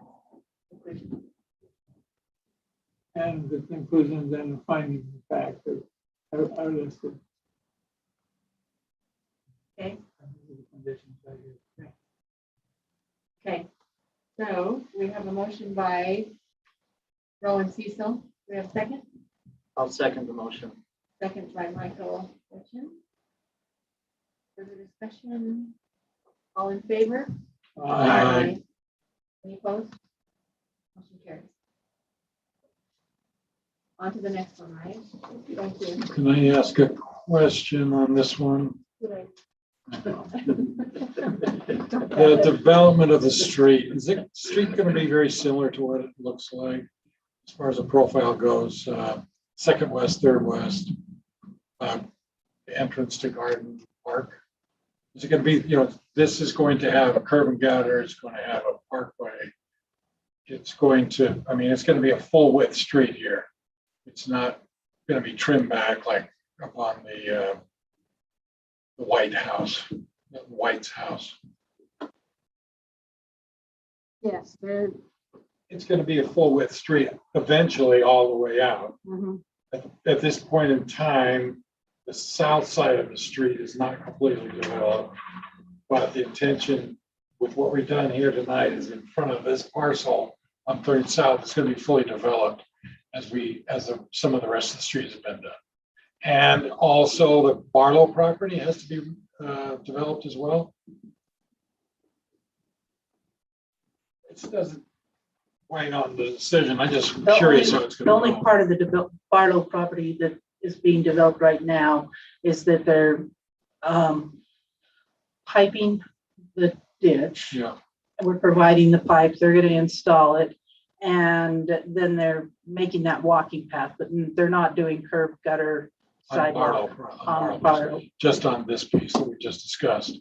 Conclusion. and the conclusions and the findings of fact that are listed. Okay, The conditions right here. okay. So we have a motion by Rowan Cecil. We have a second? I'll second the motion. Second by Michael Fortune. Further discussion? All in favor? Any opposed? Motion carries. On to the next one, right? Thank you. Can I ask a question on this one? The development of the street, is the street going to be very similar to what it looks like as far as the profile goes? Second west, third west, the entrance to Garden Park. Is it going to be, this is going to have a curb and gutter, it's going to have a parkway. It's going to, it's going to be a full width street here. It's not going to be trimmed back like up on the White House, the White's house. Yes, they're. It's going to be a full width street eventually all the way out. Mhm. At this point in time, the south side of the street is not completely developed, but the intention with what we've done here tonight is in front of this parcel on 3rd South, it's going to be fully developed some of the rest of the streets have been done. And also the Barlow property has to be developed as well. It doesn't weigh on the decision. I'm just curious how it's The going to only go. part of the Barlow property that is being developed right now is that they're piping the ditch. Yeah. We're providing the pipes, they're gonna install it, and then they're making that walking path, but they're not doing curb gutter On sidewalk. Barlow, Barlow. just on this piece that we just discussed.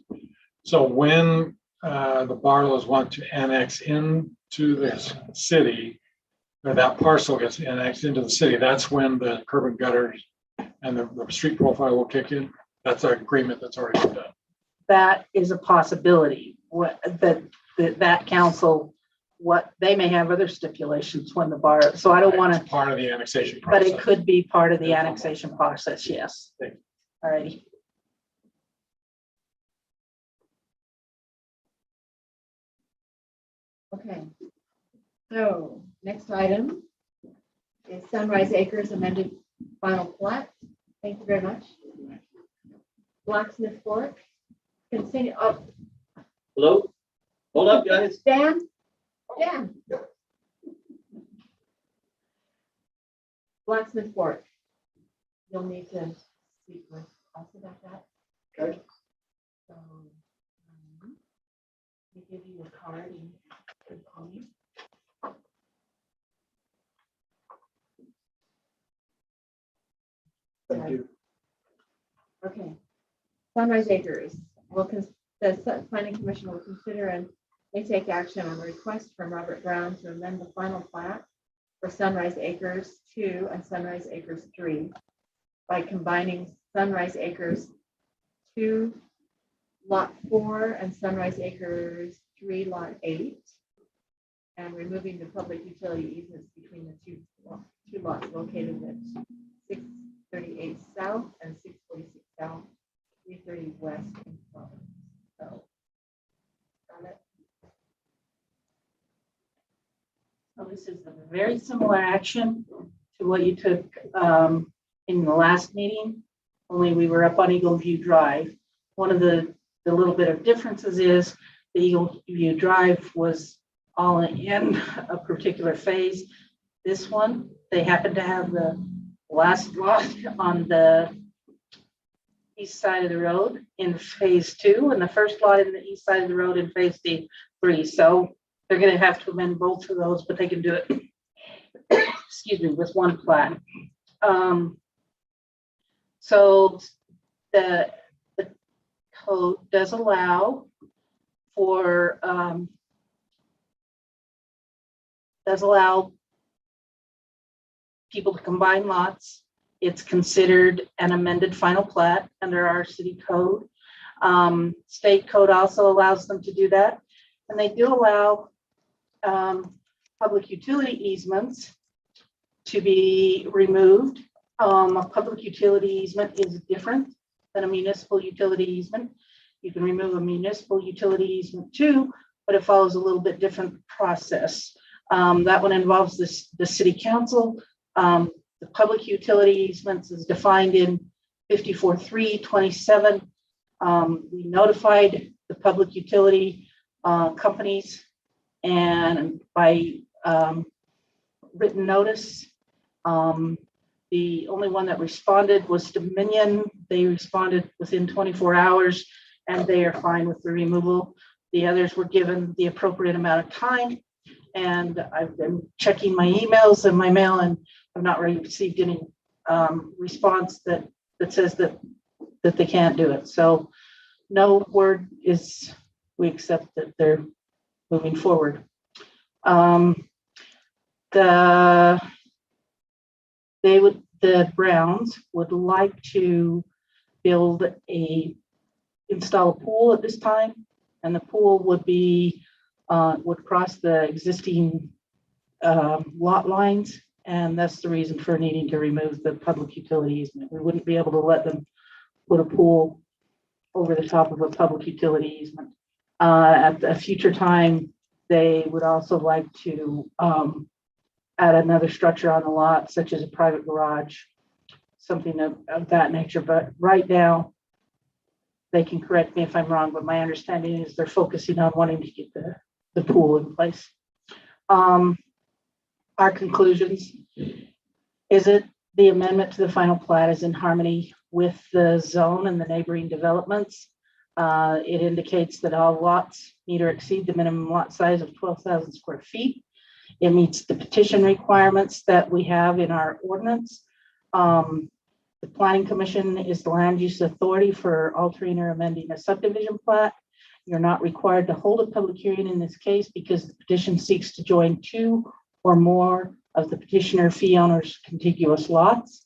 So when the Barlows want to annex into this city, or that parcel gets annexed into the city, that's when the curb and gutters and the street profile will kick in. That's an agreement that's already been done. That is a possibility, that council, they may have other stipulations when the bar, so I don't want It's to, part of the annexation but process. it could be part of the annexation process, yes. Thank you. All righty. Okay. So next item is Sunrise Acres amended final plat. Thank you very much. Blacksmith Fork. Continue, Hello? Hold up, guys. Dan? Blacksmith Fork. You'll need to speak with us about that. Okay. So, we give you a card and you can call me. Thank you. Okay. Sunrise Acres, the planning commission will consider and may take action on a request from Robert Brown to amend the final plat for Sunrise Acres 2 and Sunrise Acres 3 by combining Sunrise Acres 2 Lot 4 and Sunrise Acres 3 Lot 8 and removing the public utility easements between the two lots located at 638 South and 646 South, 330 West. And Providence. So, got it? very similar action to what you took in the last meeting, only we were up on Eagle View Drive. One of the little bit of differences is the Eagle View Drive was all in a particular phase. This one, they happen to have the last lot on the east side of the road in phase 2 and the first lot in the east side of the road in phase 3. So they're going to have to amend both of those, but they can do it, excuse me, with one plat. So the code does allow for people to combine lots. It's considered an amended final plat under our city code. State code also allows them to do that. And they do allow public utility easements to be removed. A public utility easement is different than a municipal utility easement. You can remove a municipal utility easement too, but it follows a little bit different process. That one involves the city council. The public utility easements is defined in 54.3.27. We notified the public utility companies and by written notice. The only one that responded was Dominion. They responded within 24 hours and they are fine with the removal. The others were given the appropriate amount of time. And I've been checking my emails and my mail and I've not really received any response that says that they can't do it. So no word is, we accept that they're moving forward. The Browns would like to install a pool at this time, and the pool would be would cross the existing lot lines, and that's the reason for needing to remove the public utility easement. We wouldn't be able to let them put a pool over the top of a public utility easement. At a future time, they would also like to add another structure on the lot, such as a private garage, something of that nature. But right now, they can correct me if I'm wrong, but my understanding is they're focusing on wanting to get the pool in place. Our conclusions is that the amendment to the final plat is in harmony with the zone and the neighboring developments. It indicates that all lots meet or exceed the minimum lot size of 12,000 square feet. It meets the petition requirements that we have in our ordinance. The Planning Commission is the land use authority for altering or amending a subdivision plat. You're not required to hold a public hearing in this case because the petition seeks to join 2 or more of the petitioner fee owners' contiguous lots.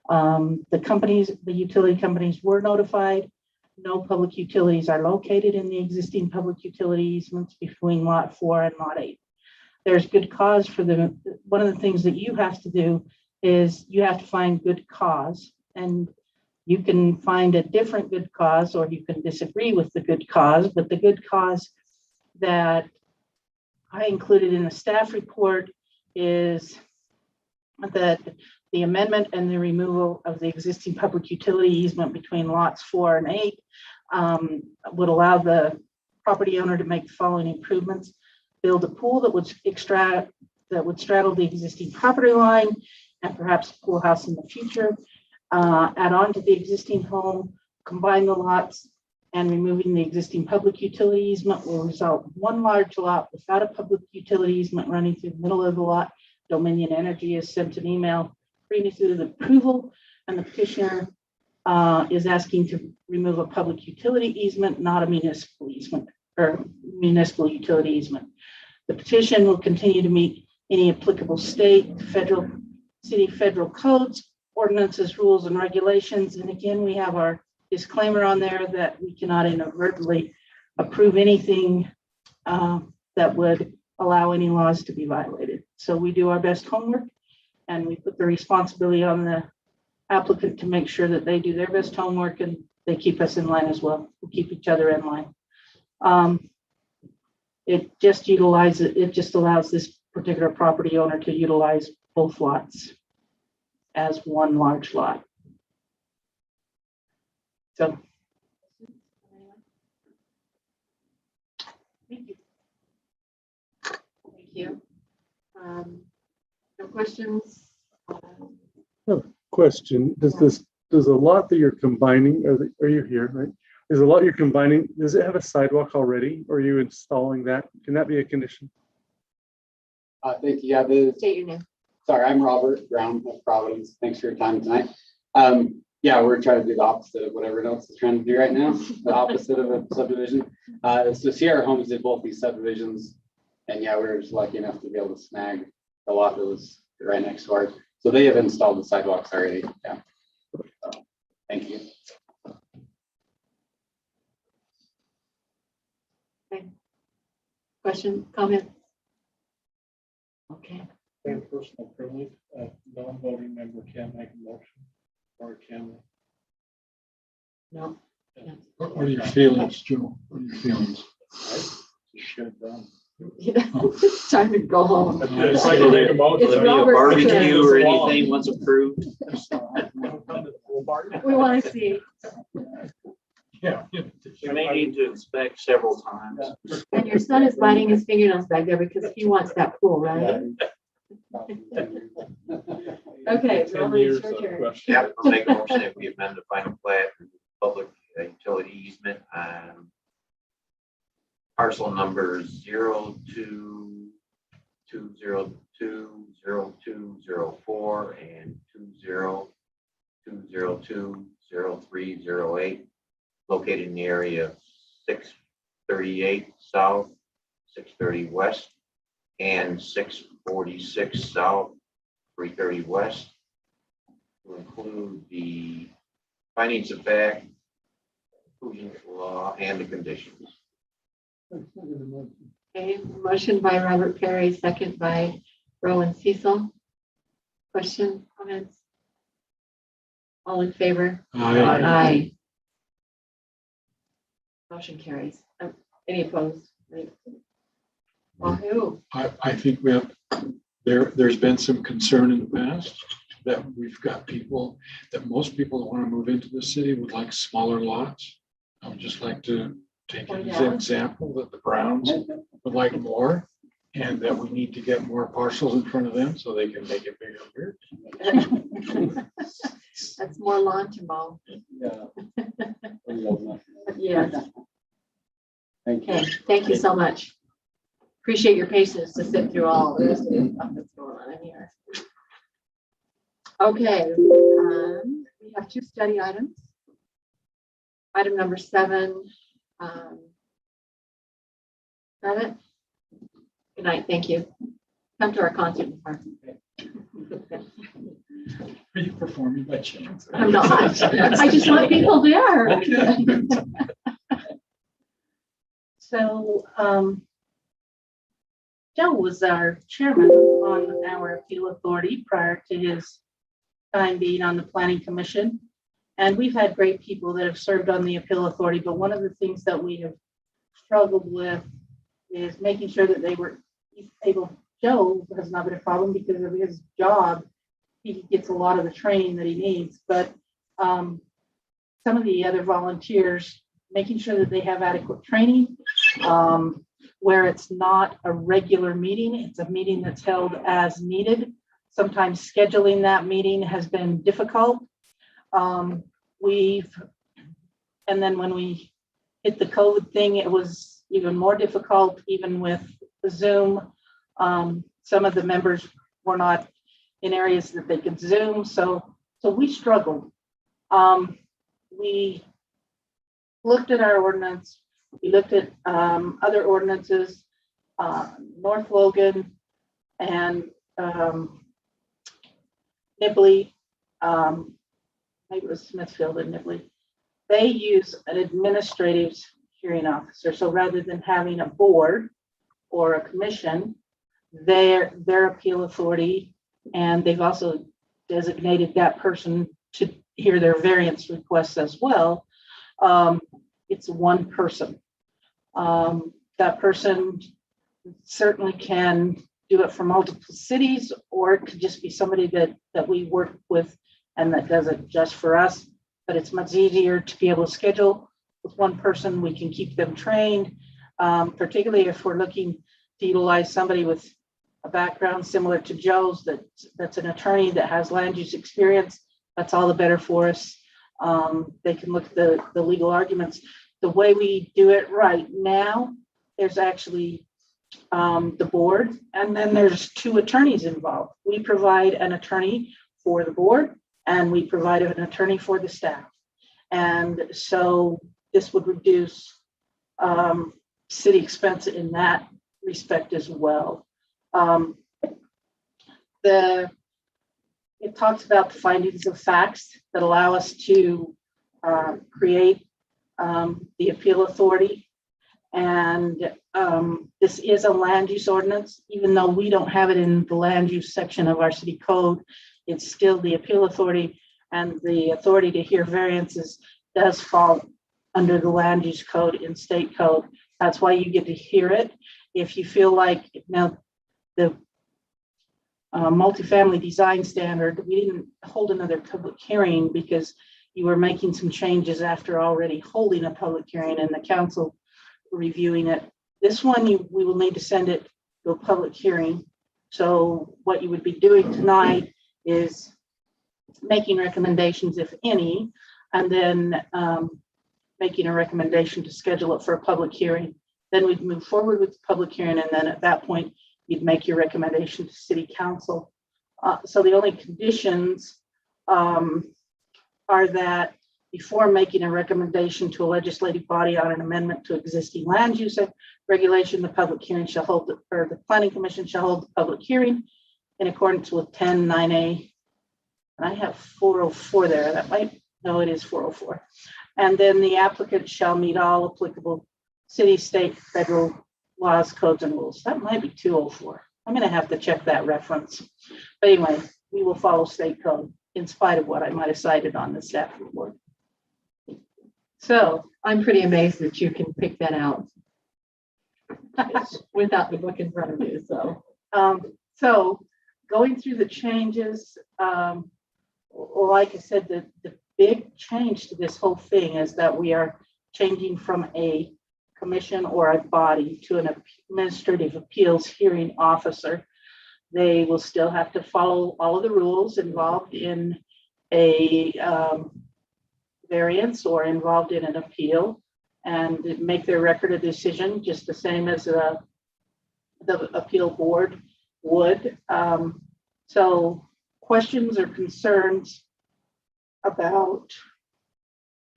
The utility companies were notified. No public utilities are located in the existing public utility easements between lot 4 and lot 8. There's good cause for them. One of the things that you have to do is you have to find good cause, and you can find a different good cause or you can disagree with the good cause, but the good cause that I included in the staff report is that the amendment and the removal of the existing public utility easement between lots 4 and 8 would allow the property owner to make the following improvements: build a pool that would straddle the existing property line and perhaps a pool house in the future, add on to the existing home, combine the lots, and removing the existing public utility easement will result in one large lot without a public utility easement running through the middle of the lot. Dominion Energy has sent an email previously to the approval, and the petitioner is asking to remove a public utility easement, not a municipal easement or municipal utility easement. The petition will continue to meet any applicable state, federal, city, federal codes, ordinances, rules, and regulations. And again, we have our disclaimer on there that we cannot inadvertently approve anything that would allow any laws to be violated. So we do our best homework, and we put the responsibility on the applicant to make sure that they do their best homework and they keep us in line as well. We keep each other in line. It just allows this particular property owner to utilize both lots as one large lot. So Thank you. Thank you. No questions? Question, does a lot that you're combining, are you here, right? Is a lot you're combining, does it have a sidewalk already? Or are you installing that? Can that be a condition? Thank you. Yeah, State your name. sorry, I'm Robert Brown of Providence. Thanks for your time tonight. Yeah, we're trying to do the opposite of what everyone else is trying to do right now, the opposite of a subdivision. So Sierra Homes did both these subdivisions. And yeah, we were just lucky enough to be able to snag the lot that was right next to ours. So they have installed the sidewalks already. Yeah. So, thank you. Question, comment? Okay. And personal privilege, a non-voting member can make a motion or can. No. What are your feelings, Joe? What are your feelings? Should have done. It's time to go home. It's like you make a motion. It's Will there be a Robert's barbecue turn. or anything once approved? We want to see. Yeah. You may need to inspect several times. And your son is biting his fingernails back there because he wants that pool, right? Okay, 10 Robert, years it's your of turn. question. Yeah, I'll make a motion that we amend the final plat public utility easement on parcel numbers 02-202-0204 and 20-202-0308, located in the area of 638 south, 630 west, and 646 south, 330 west, to include the findings of fact, inclusion law, and the conditions. Okay, motion by Robert Perry, second by Rowan Cecil. Question, comments? All in favor? Aye. Motion carries. Any opposed? Well, who? I think we have, there's been some concern in the past that we've got people, that most people that want to move into the city would like smaller lots. I would just like to take it as an example that the Browns would like more, and that we need to get more parcels in front of them so they can make it bigger and bigger. That's more lawn to mow. Yeah. Yes. Thank you. Okay, thank you so much. Appreciate your patience to sit through all the rest of the stuff that's going on in here. Okay, we have two study items. Item number 7. Charlotte? Good night, thank you. Come to our concert. Are you performing by chance? I'm not. I just want people there. So, Joe was our chairman on our appeal authority prior to his time being on the planning commission. And we've had great people that have served on the appeal authority, but one of the things that we have struggled with is making sure that they were able. Joe has not been a problem because of his job. He gets a lot of the training that he needs, but some of the other volunteers, making sure that they have adequate training, where it's not a regular meeting, it's a meeting that's held as needed. Sometimes scheduling that meeting has been difficult. And then when we hit the COVID thing, it was even more difficult, even with Zoom. Some of the members were not in areas that they could Zoom, so we struggled. We looked at our ordinance, we looked at other ordinances, North Logan and Nibley, maybe it was Smithfield and Nibley. They use an administrative hearing officer. So rather than having a board or a commission, their appeal authority, and they've also designated that person to hear their variance requests as well. It's one person. That person certainly can do it for multiple cities, or it could just be somebody that we work with and that does it just for us. But it's much easier to be able to schedule with one person. We can keep them trained, particularly if we're looking to utilize somebody with a background similar to Joe's, that's an attorney that has land use experience. That's all the better for us. They can look at the legal arguments. The way we do it right now, there's actually the board, and then there's 2 attorneys involved. We provide an attorney for the board, and we provide an attorney for the staff. And so this would reduce city expense in that respect as well. It talks about the findings of facts that allow us to create the appeal authority. And this is a land use ordinance, even though we don't have it in the land use section of our city code. It's still the appeal authority, and the authority to hear variances does fall under the land use code in state code. That's why you get to hear it. If you feel like, now the multifamily design standard, we didn't hold another public hearing because you were making some changes after already holding a public hearing and the council reviewing it. This one, we will need to send it to a public hearing. So what you would be doing tonight is making recommendations, if any, and then making a recommendation to schedule it for a public hearing. Then we'd move forward with the public hearing, and then at that point, you'd make your recommendation to city council. So the only conditions are that before making a recommendation to a legislative body on an amendment to existing land use regulation, the public hearing shall hold, or the planning commission shall hold the public hearing in accordance with 10(9)(a). And I have 404 there. That might, no, it is 404. And then the applicant shall meet all applicable city, state, federal laws, codes, and rules. That might be 204. I'm going to have to check that reference. But anyway, we will follow state code in spite of what I might have cited on the staff report. So I'm pretty amazed that you can pick that out without the book in front of you. So going through the changes, like I said, the big change to this whole thing is that we are changing from a commission or a body to an administrative appeals hearing officer. They will still have to follow all of the rules involved in a variance or involved in an appeal, and make their record of decision just the same as the appeal board would. So questions or concerns about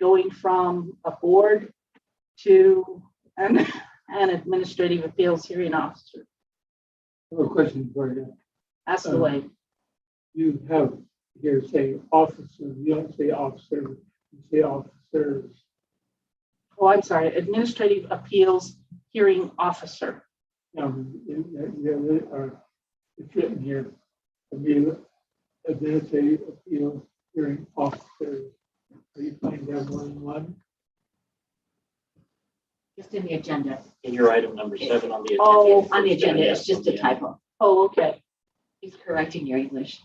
going from a board to an administrative appeals hearing officer? I have a question for you. Ask away. You have here say officer, you don't say officer, you say officers. Oh, I'm sorry, administrative appeals hearing officer. It's written here, administrative appeals hearing officers. Are you finding that more than one? Just in the agenda. In your item number 7 on the agenda. Oh, on the agenda, it's just a typo. Oh, okay. He's correcting your English.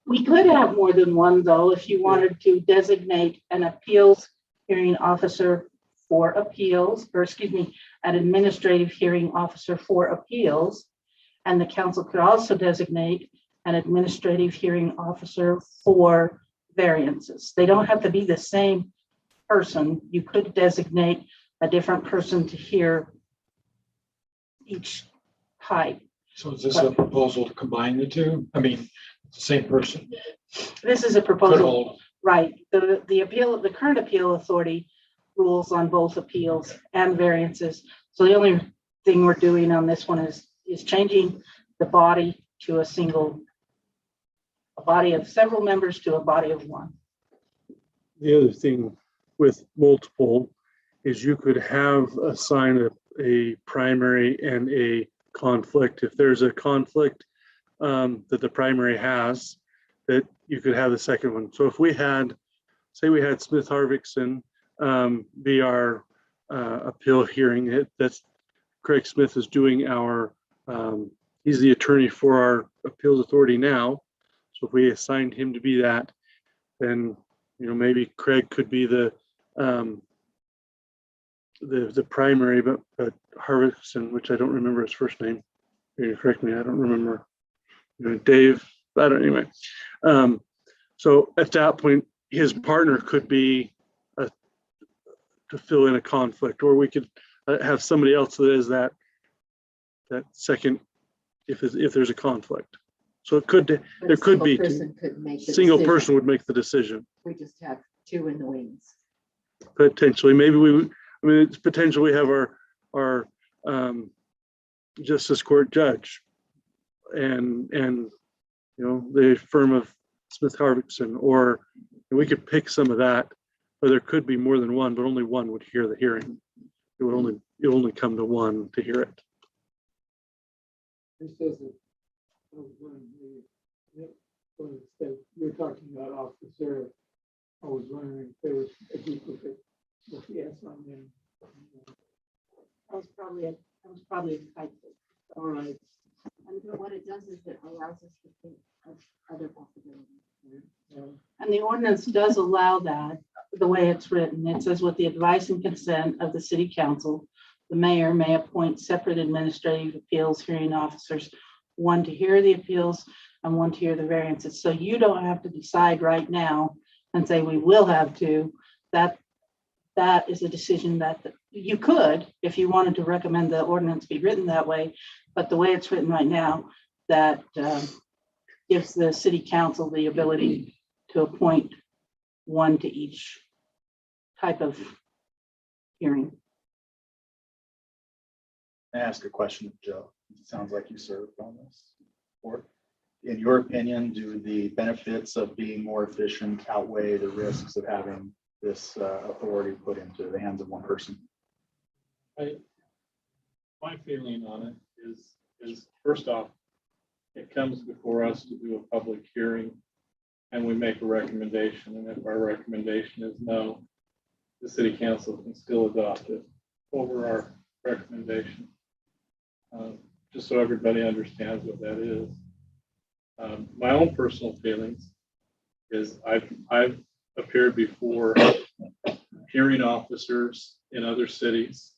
We could have more than one, though, if you wanted to designate an appeals hearing officer for appeals, or excuse me, an administrative hearing officer for appeals. And the council could also designate an administrative hearing officer for variances. They don't have to be the same person. You could designate a different person to hear each type. So is this a proposal to combine the two? I mean, it's the same person. This is a Could proposal, hold. right? The current appeal authority rules on both appeals and variances. So the only thing we're doing on this one is changing the body to a body of several members to a body of one. The other thing with multiple is you could have assign a primary and a conflict. If there's a conflict that the primary has, that you could have the second one. So if we had, say we had Smith Harvickson be our appeal hearing, that's Craig Smith is doing our he's the attorney for our appeals authority now. So if we assigned him to be that, then, you know, maybe Craig could be the primary, but Harvison, which I don't remember his first name. You correct me, I don't remember. You know, Dave, I don't, anyway. So at that point, his partner could be to fill in a conflict, or we could have somebody else that is that second, if there's a conflict. So it could, there could be two. Single person would make the decision. We just have two in the wings. Potentially, maybe we would, I mean, it's potential we have our justice court judge and you know, the firm of Smith Harvickson, or we could pick some of that, or there could be more than one, but only one would hear the hearing. It would only come to one to hear it. This doesn't. You're talking about officer. I was wondering if there was a duplicate with the S on them. That was probably a typo. All right. And what it does is it allows us to think of other possibilities. And the ordinance does allow that, the way it's written. It says, with the advice and consent of the city council, the mayor may appoint separate administrative appeals hearing officers, one to hear the appeals and one to hear the variances. So you don't have to decide right now and say we will have to. That is a decision that you could, if you wanted to recommend the ordinance be written that way. But the way it's written right now, that gives the city council the ability to appoint one to each type of hearing. I ask a question of Joe. It sounds like you served on this board. In your opinion, do the benefits of being more efficient outweigh the risks of having this authority put into the hands of one person? My feeling on it is first off, it comes before us to do a public hearing and we make a recommendation. And if our recommendation is no, the city council can still adopt it over our recommendation. Just so everybody understands what that is. My own personal feelings is I've appeared before hearing officers in other cities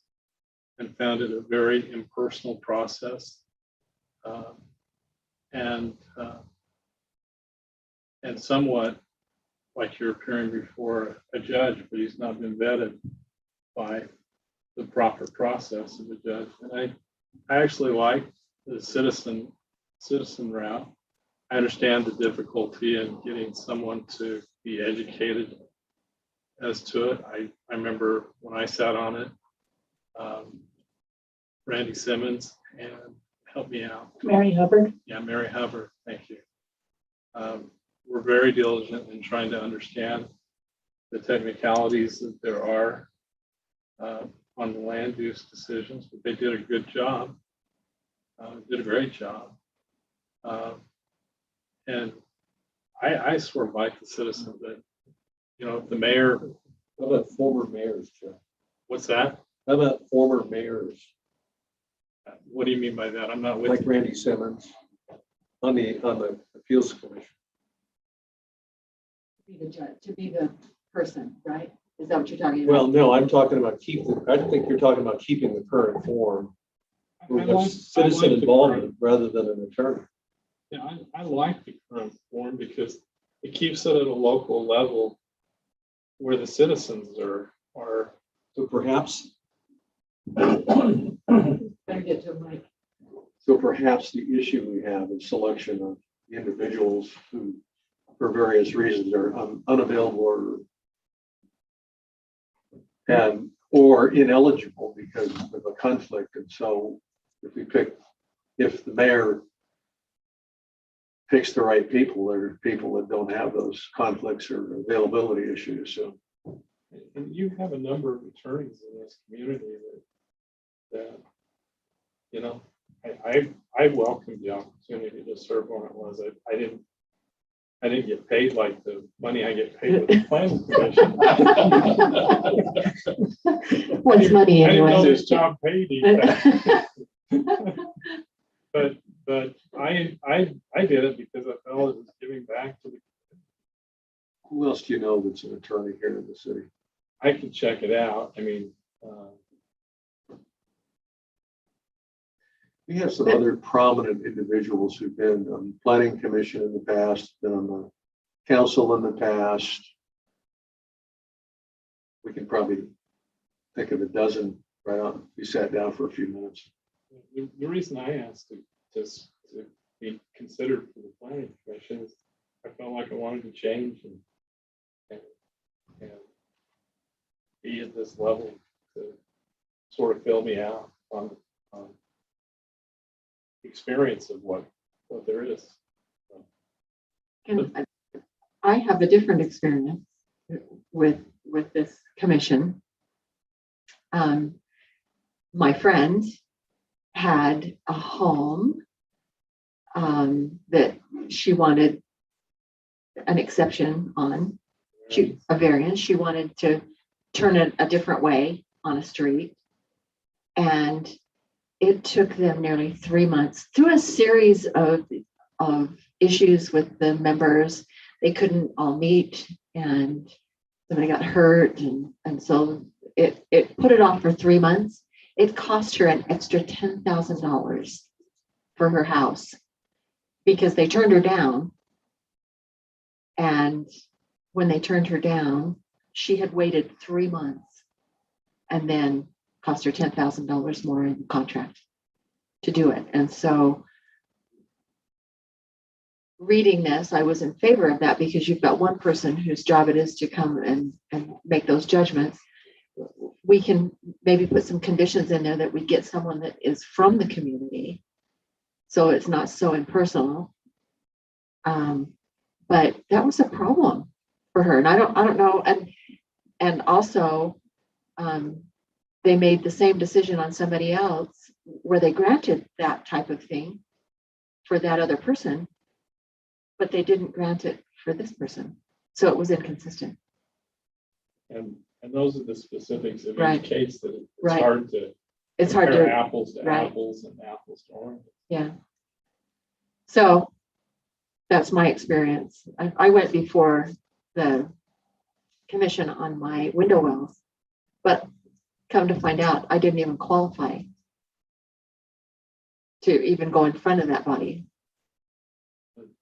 and found it a very impersonal process. And somewhat like you're appearing before a judge, but he's not been vetted by the proper process of a judge. And I actually like the citizen route. I understand the difficulty in getting someone to be educated as to it. I remember when I sat on it, Randy Simmons, and help me out. Mary Hubbard. Yeah, Mary Hubbard, thank you. We're very diligent in trying to understand the technicalities that there are on the land use decisions, but they did a good job, did a great job. And I sort of like the citizen that, you know, the mayor. How about former mayors, Joe? What's that? How about former mayors? What do you mean by that? I'm not with Like you. Randy Simmons on the appeals commission. To be the person, right? Is that what you're talking about? Well, no, I'm talking about I think you're talking about keeping the current form. Citizen involvement rather than an attorney. Yeah, I like the current form because it keeps it at a local level where the citizens are. So perhaps. Better get to Mike. So perhaps the issue we have is selection of individuals who, for various reasons, are unavailable or ineligible because of a conflict. And so if the mayor picks the right people, there are people that don't have those conflicts or availability issues. So, and you have a number of attorneys in this community that you know, I welcomed the opportunity to serve when it was. I didn't get paid like the money I get paid with the planning commission. What's money I didn't know anyway? this job paid anything. But I did it because I felt it was giving back to the, Who else do you know that's an attorney here in the city? I can check it out. I mean, We have some other prominent individuals who've been on the planning commission in the past, been on the council in the past. We can probably think of a dozen right on. We sat down for a few minutes. the reason I asked to be considered for the planning commission is I felt like I wanted to change and be at this level to sort of fill me out on experience of what there is. And I have a different experience with this commission. My friend had a home that she wanted an exception on, a variance. She wanted to turn it a different way on a street. And it took them nearly 3 months through a series of issues with the members. They couldn't all meet and somebody got hurt. And so it put it off for 3 months. It cost her an extra $10,000 for her house because they turned her down. And when they turned her down, she had waited 3 months and then cost her $10,000 more in the contract to do it. And so reading this, I was in favor of that because you've got one person whose job it is to come and make those judgments. We can maybe put some conditions in there that we get someone that is from the community, so it's not so impersonal. But that was a problem for her, and I don't know. And also, they made the same decision on somebody else where they granted that type of thing for that other person, but they didn't grant it for this person. So it was inconsistent. And those are the specifics of Right. each case that it's Right. hard to It's hard compare to, apples to right. apples and apples to oranges. yeah. So that's my experience. I went before the commission on my window wells, but come to find out, I didn't even qualify to even go in front of that body.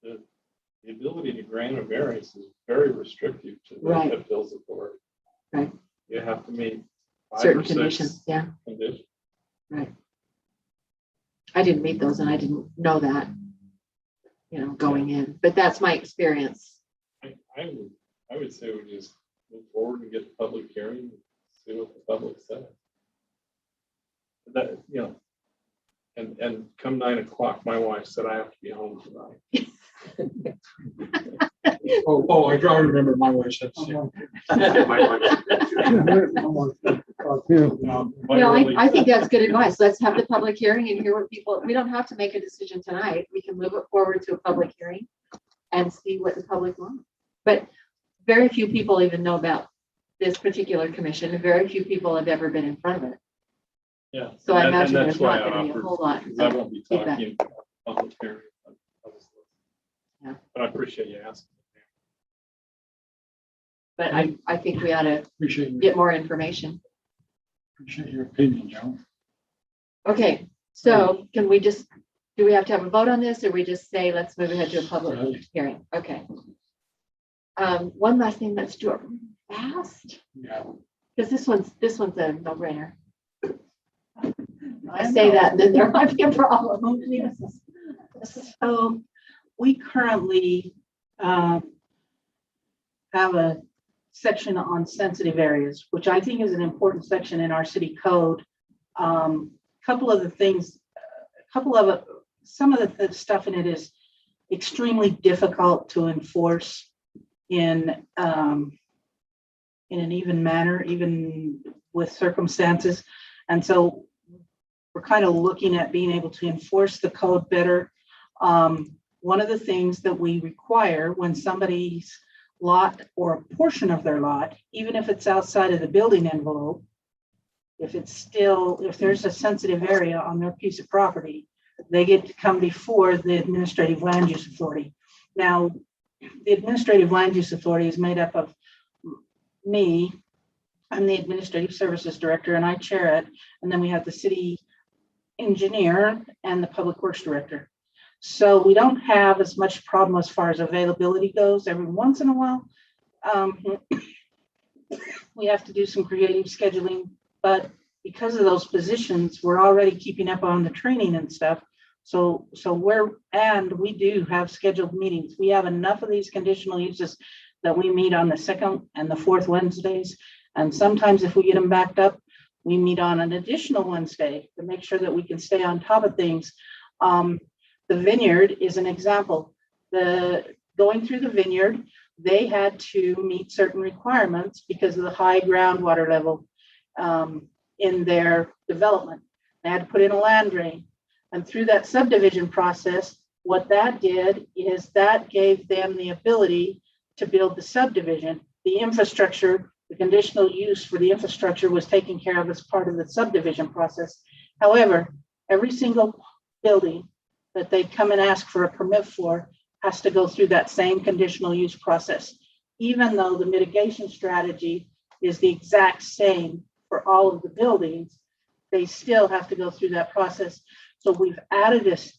The ability to grant a variance is very restrictive to the Right. appeals authority. Right. You have to meet 5 Certain or 6 conditions, yeah. conditions. Right. I didn't meet those and I didn't know that, going in, but that's my experience. I would say we just move forward and get the public hearing, and see what the public says. That, and come 9 o'clock, my wife said I have to be home tonight. Oh, I remember my wife said. I think that's good advice. Let's have the public hearing and hear what people, we don't have to make a decision tonight. We can move it forward to a public hearing and see what the public wants. But very few people even know about this particular commission, and very few people have ever been in front of it. Yeah. So I And imagine that's there's why not I gonna be a offered, whole lot because I of won't be feedback. talking about public hearing. Yeah. But I appreciate you asking. But I think we ought to Appreciate get more information. your opinion, Joe. Okay, so can we just, do we have to have a vote on this, or we just say, let's move ahead to a public hearing? Okay. One last thing, let's do it fast, Yeah. because this one's a no-brainer. I say that, and then there might be a problem. So we currently have a section on sensitive areas, which I think is an important section in our city code. Couple of the things, some of the stuff in it is extremely difficult to enforce in an even manner, even with circumstances. And so we're kind of looking at being able to enforce the code better. One of the things that we require when somebody's lot or a portion of their lot, even if it's outside of the building envelope, if there's a sensitive area on their piece of property, they get to come before the Administrative Land Use Authority. Now, the Administrative Land Use Authority is made up of me. I'm the Administrative Services Director and I chair it. And then we have the city engineer and the Public Works Director. So we don't have as much problem as far as availability goes. Every once in a while, we have to do some creative scheduling, but because of those positions, we're already keeping up on the training and stuff. So we do have scheduled meetings. We have enough of these conditional uses that we meet on the second and the fourth Wednesdays. And sometimes if we get them backed up, we meet on an additional Wednesday to make sure that we can stay on top of things. The vineyard is an example. Going through the vineyard, they had to meet certain requirements because of the high groundwater level in their development. They had to put in a land drain. And through that subdivision process, what that did is that gave them the ability to build the subdivision. The infrastructure, the conditional use for the infrastructure was taken care of as part of the subdivision process. However, every single building that they come and ask for a permit for has to go through that same conditional use process. Even though the mitigation strategy is the exact same for all of the buildings, they still have to go through that process. So we've added this,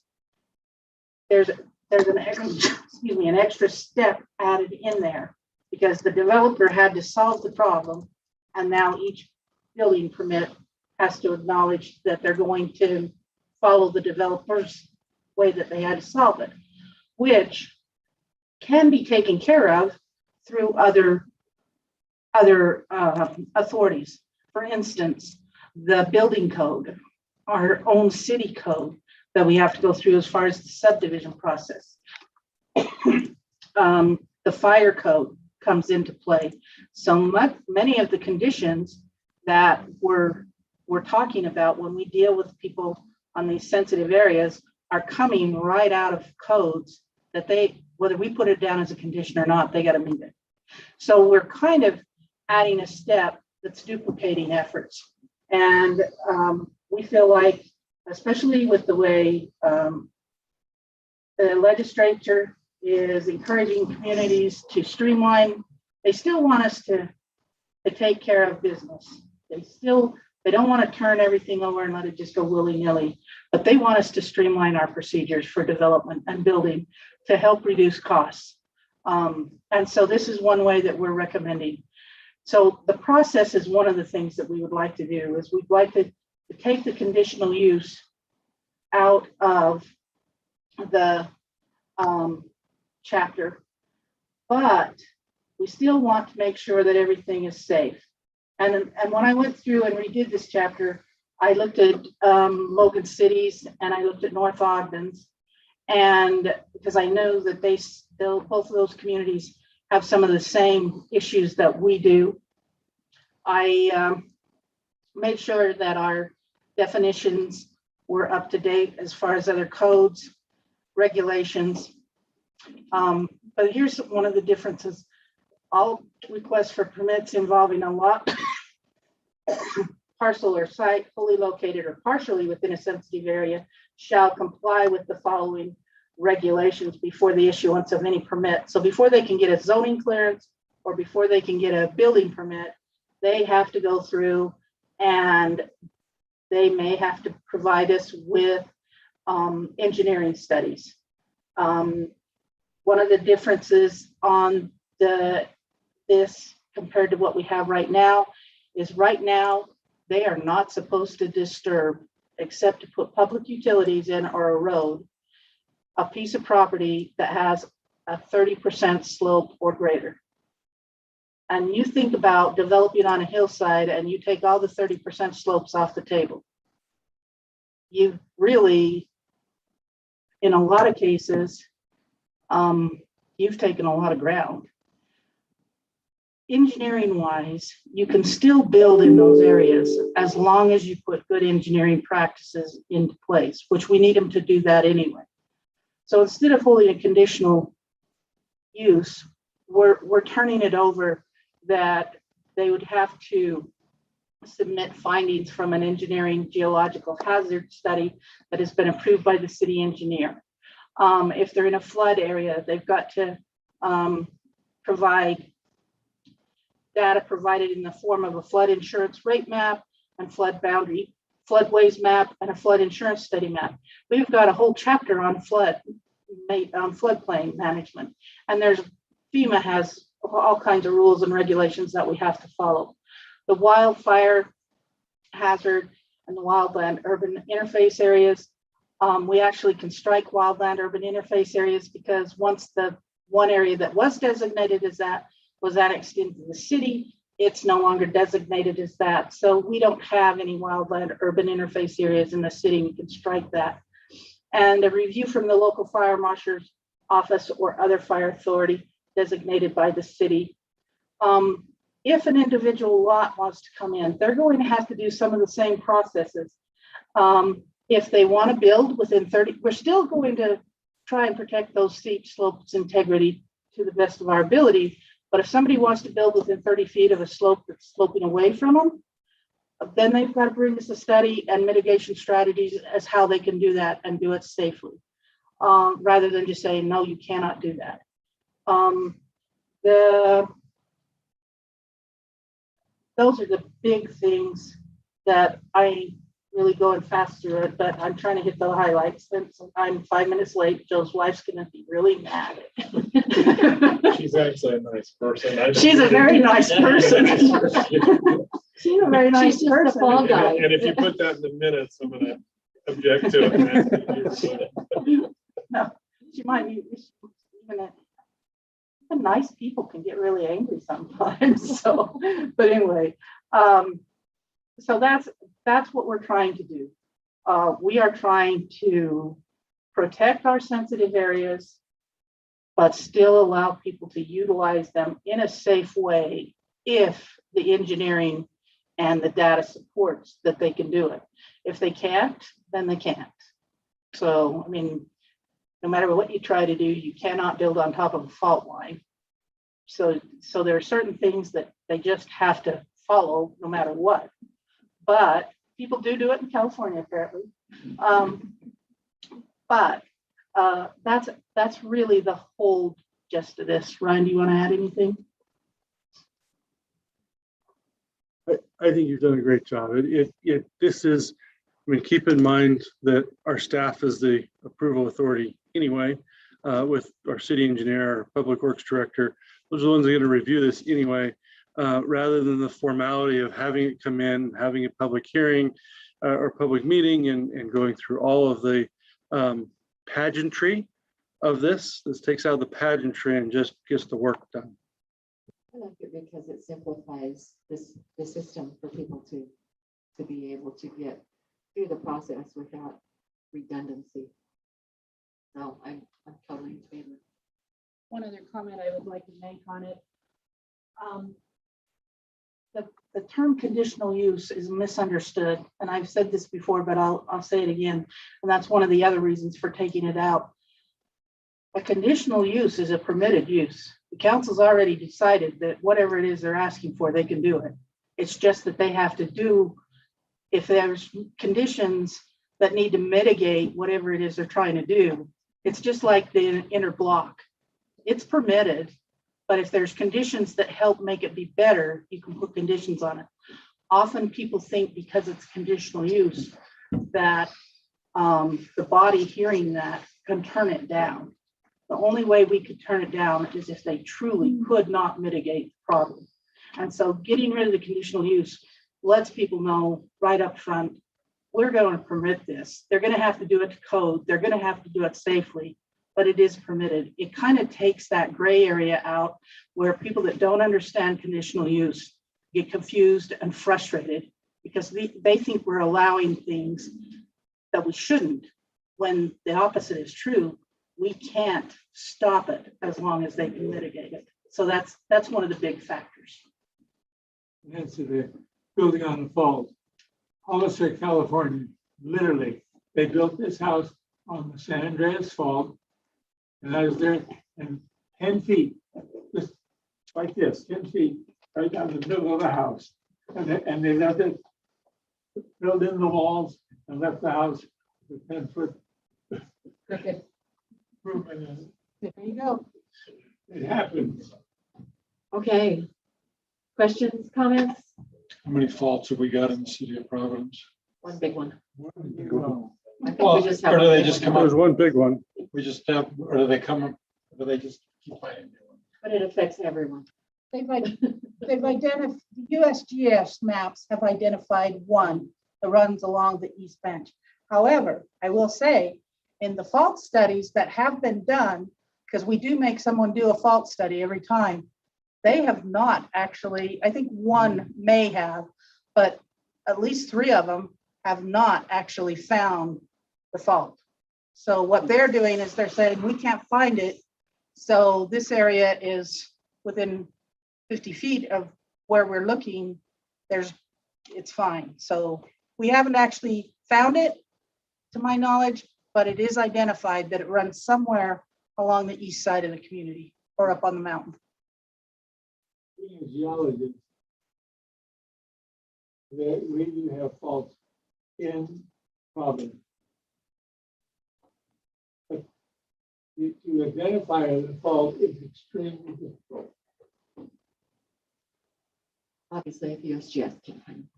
there's an extra step added in there because the developer had to solve the problem. And now each building permit has to acknowledge that they're going to follow the developer's way that they had to solve it, which can be taken care of through other authorities. For instance, the building code, our own city code that we have to go through as far as the subdivision process. The fire code comes into play. So many of the conditions that we're talking about when we deal with people on these sensitive areas are coming right out of codes that whether we put it down as a condition or not, they got to meet it. So we're kind of adding a step that's duplicating efforts. And we feel like, especially with the way the legislature is encouraging communities to streamline, they still want us to take care of business. They don't want to turn everything over and let it just go willy-nilly, but they want us to streamline our procedures for development and building to help reduce costs. And so this is one way that we're recommending. So the process is one of the things that we would like to do is we'd like to take the conditional use out of the chapter, but we still want to make sure that everything is safe. And when I went through and redid this chapter, I looked at Logan City's and I looked at North Ogden's, and because I know that both of those communities have some of the same issues that we do. I made sure that our definitions were up to date as far as other codes, regulations. But here's one of the differences. All requests for permits involving a lot, parcel or site fully located or partially within a sensitive area shall comply with the following regulations before the issuance of any permit. So before they can get a zoning clearance or before they can get a building permit, they have to go through and they may have to provide us with engineering studies. One of the differences on this compared to what we have right now is right now they are not supposed to disturb, except to put public utilities in or a road, a piece of property that has a 30% slope or greater. And you think about developing on a hillside and you take all the 30% slopes off the table. You really, in a lot of cases, you've taken a lot of ground. Engineering wise, you can still build in those areas as long as you put good engineering practices into place, which we need them to do that anyway. So instead of holding a conditional use, we're turning it over that they would have to submit findings from an engineering geological hazard study that has been approved by the city engineer. If they're in a flood area, they've got to provide data provided in the form of a flood insurance rate map and flood boundary, floodways map, and a flood insurance study map. We've got a whole chapter on floodplain management, and FEMA has all kinds of rules and regulations that we have to follow. The wildfire hazard and the wildland urban interface areas. We actually can strike wildland urban interface areas because once the one area that was designated as that was annexed into the city, it's no longer designated as that. So we don't have any wildland urban interface areas in the city. We can strike that. And a review from the local fire marshal's office or other fire authority designated by the city. If an individual lot wants to come in, they're going to have to do some of the same processes. If they want to build within 30, we're still going to try and protect those steep slopes integrity to the best of our ability. But if somebody wants to build within 30 feet of a slope that's sloping away from them, then they've got to bring us a study and mitigation strategies as how they can do that and do it safely, rather than just saying, no, you cannot do that. Those are the big things that I really going fast through it, but I'm trying to hit the highlights. Since I'm 5 minutes late, Joe's wife's going to be really mad. She's actually a nice person. She's a very nice person. She's a very nice She's just person. the fall guy. And if you put that in the minutes, I'm going to object to it. And ask you to- No, she might be even nice people can get really angry sometimes. So, but anyway, so that's what we're trying to do. We are trying to protect our sensitive areas, but still allow people to utilize them in a safe way if the engineering and the data supports that they can do it. If they can't, then they can't. So, I mean, no matter what you try to do, you cannot build on top of a fault line. So there are certain things that they just have to follow no matter what. But people do it in California, apparently. But that's really the whole gist of this. Ryan, do you want to add anything? I think you've done a great job. This is, I mean, keep in mind that our staff is the approval authority anyway, with our city engineer, our public works director. Those are the ones that are going to review this anyway, rather than the formality of having it come in, having a public hearing or public meeting and going through all of the pageantry of this. This takes out the pageantry and just gets the work done. I like it because it simplifies the system for people to be able to get through the process without redundancy. So I'm totally in favor. One other comment I would like to make on it. The term conditional use is misunderstood, and I've said this before, but I'll say it again, and that's one of the other reasons for taking it out. A conditional use is a permitted use. The council's already decided that whatever it is they're asking for, they can do it. It's just that they have to do, if there's conditions that need to mitigate whatever it is they're trying to do, it's just like the inner block. It's permitted, but if there's conditions that help make it be better, you can put conditions on it. Often people think because it's conditional use that the body hearing that can turn it down. The only way we could turn it down is if they truly could not mitigate the problem. And so getting rid of the conditional use lets people know right up front, we're going to permit this. They're going to have to do it to code. They're going to have to do it safely, but it is permitted. It kind of takes that gray area out where people that don't understand conditional use get confused and frustrated because they think we're allowing things that we shouldn't, when the opposite is true. We can't stop it as long as they can mitigate it. So that's one of the big factors. Nancy, the building on the falls. Hollister, California, literally, they built this house on the San Andreas Fault. And I was there, and 10 feet, just like this, 10 feet, right down the middle of the house. And they left it, filled in the walls and left the house with 10-foot Crooked. improvement in it. There you go. It happens. Okay. Questions, comments? How many faults have we got in the city of Providence? One big one. Well, I think Well, we just have or do one they big just one. come up? There's one big one. We just have, or do they come up, or do they just keep finding new ones? But it affects everyone. They've identified, USGS maps have identified one that runs along the east bench. However, I will say, in the fault studies that have been done, because we do make someone do a fault study every time, they have not actually, I think one may have, but at least 3 of them have not actually found the fault. So what they're doing is they're saying, we can't find it. So this area is within 50 feet of where we're looking, it's fine. So we haven't actually found it, to my knowledge, but it is identified that it runs somewhere along the east side of the community or up on the mountain. Being a geologist, we do have faults in Providence. But to identify the fault is extremely difficult. Obviously, if USGS can find it,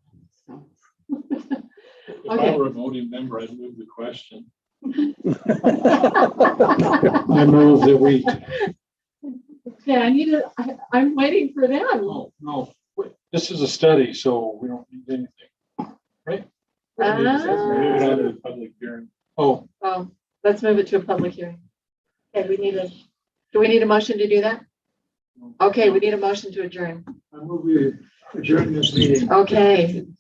so. If I Okay. were a voting member, I'd move the question. I move that we, Okay, I'm waiting for them. no, this is a study, so we don't need anything, right? Move it on to the public hearing. Oh, Let's move it to a public hearing. Okay, do we need a motion to do that? Okay, we need a motion to adjourn. I move we adjourn this meeting. Okay, second.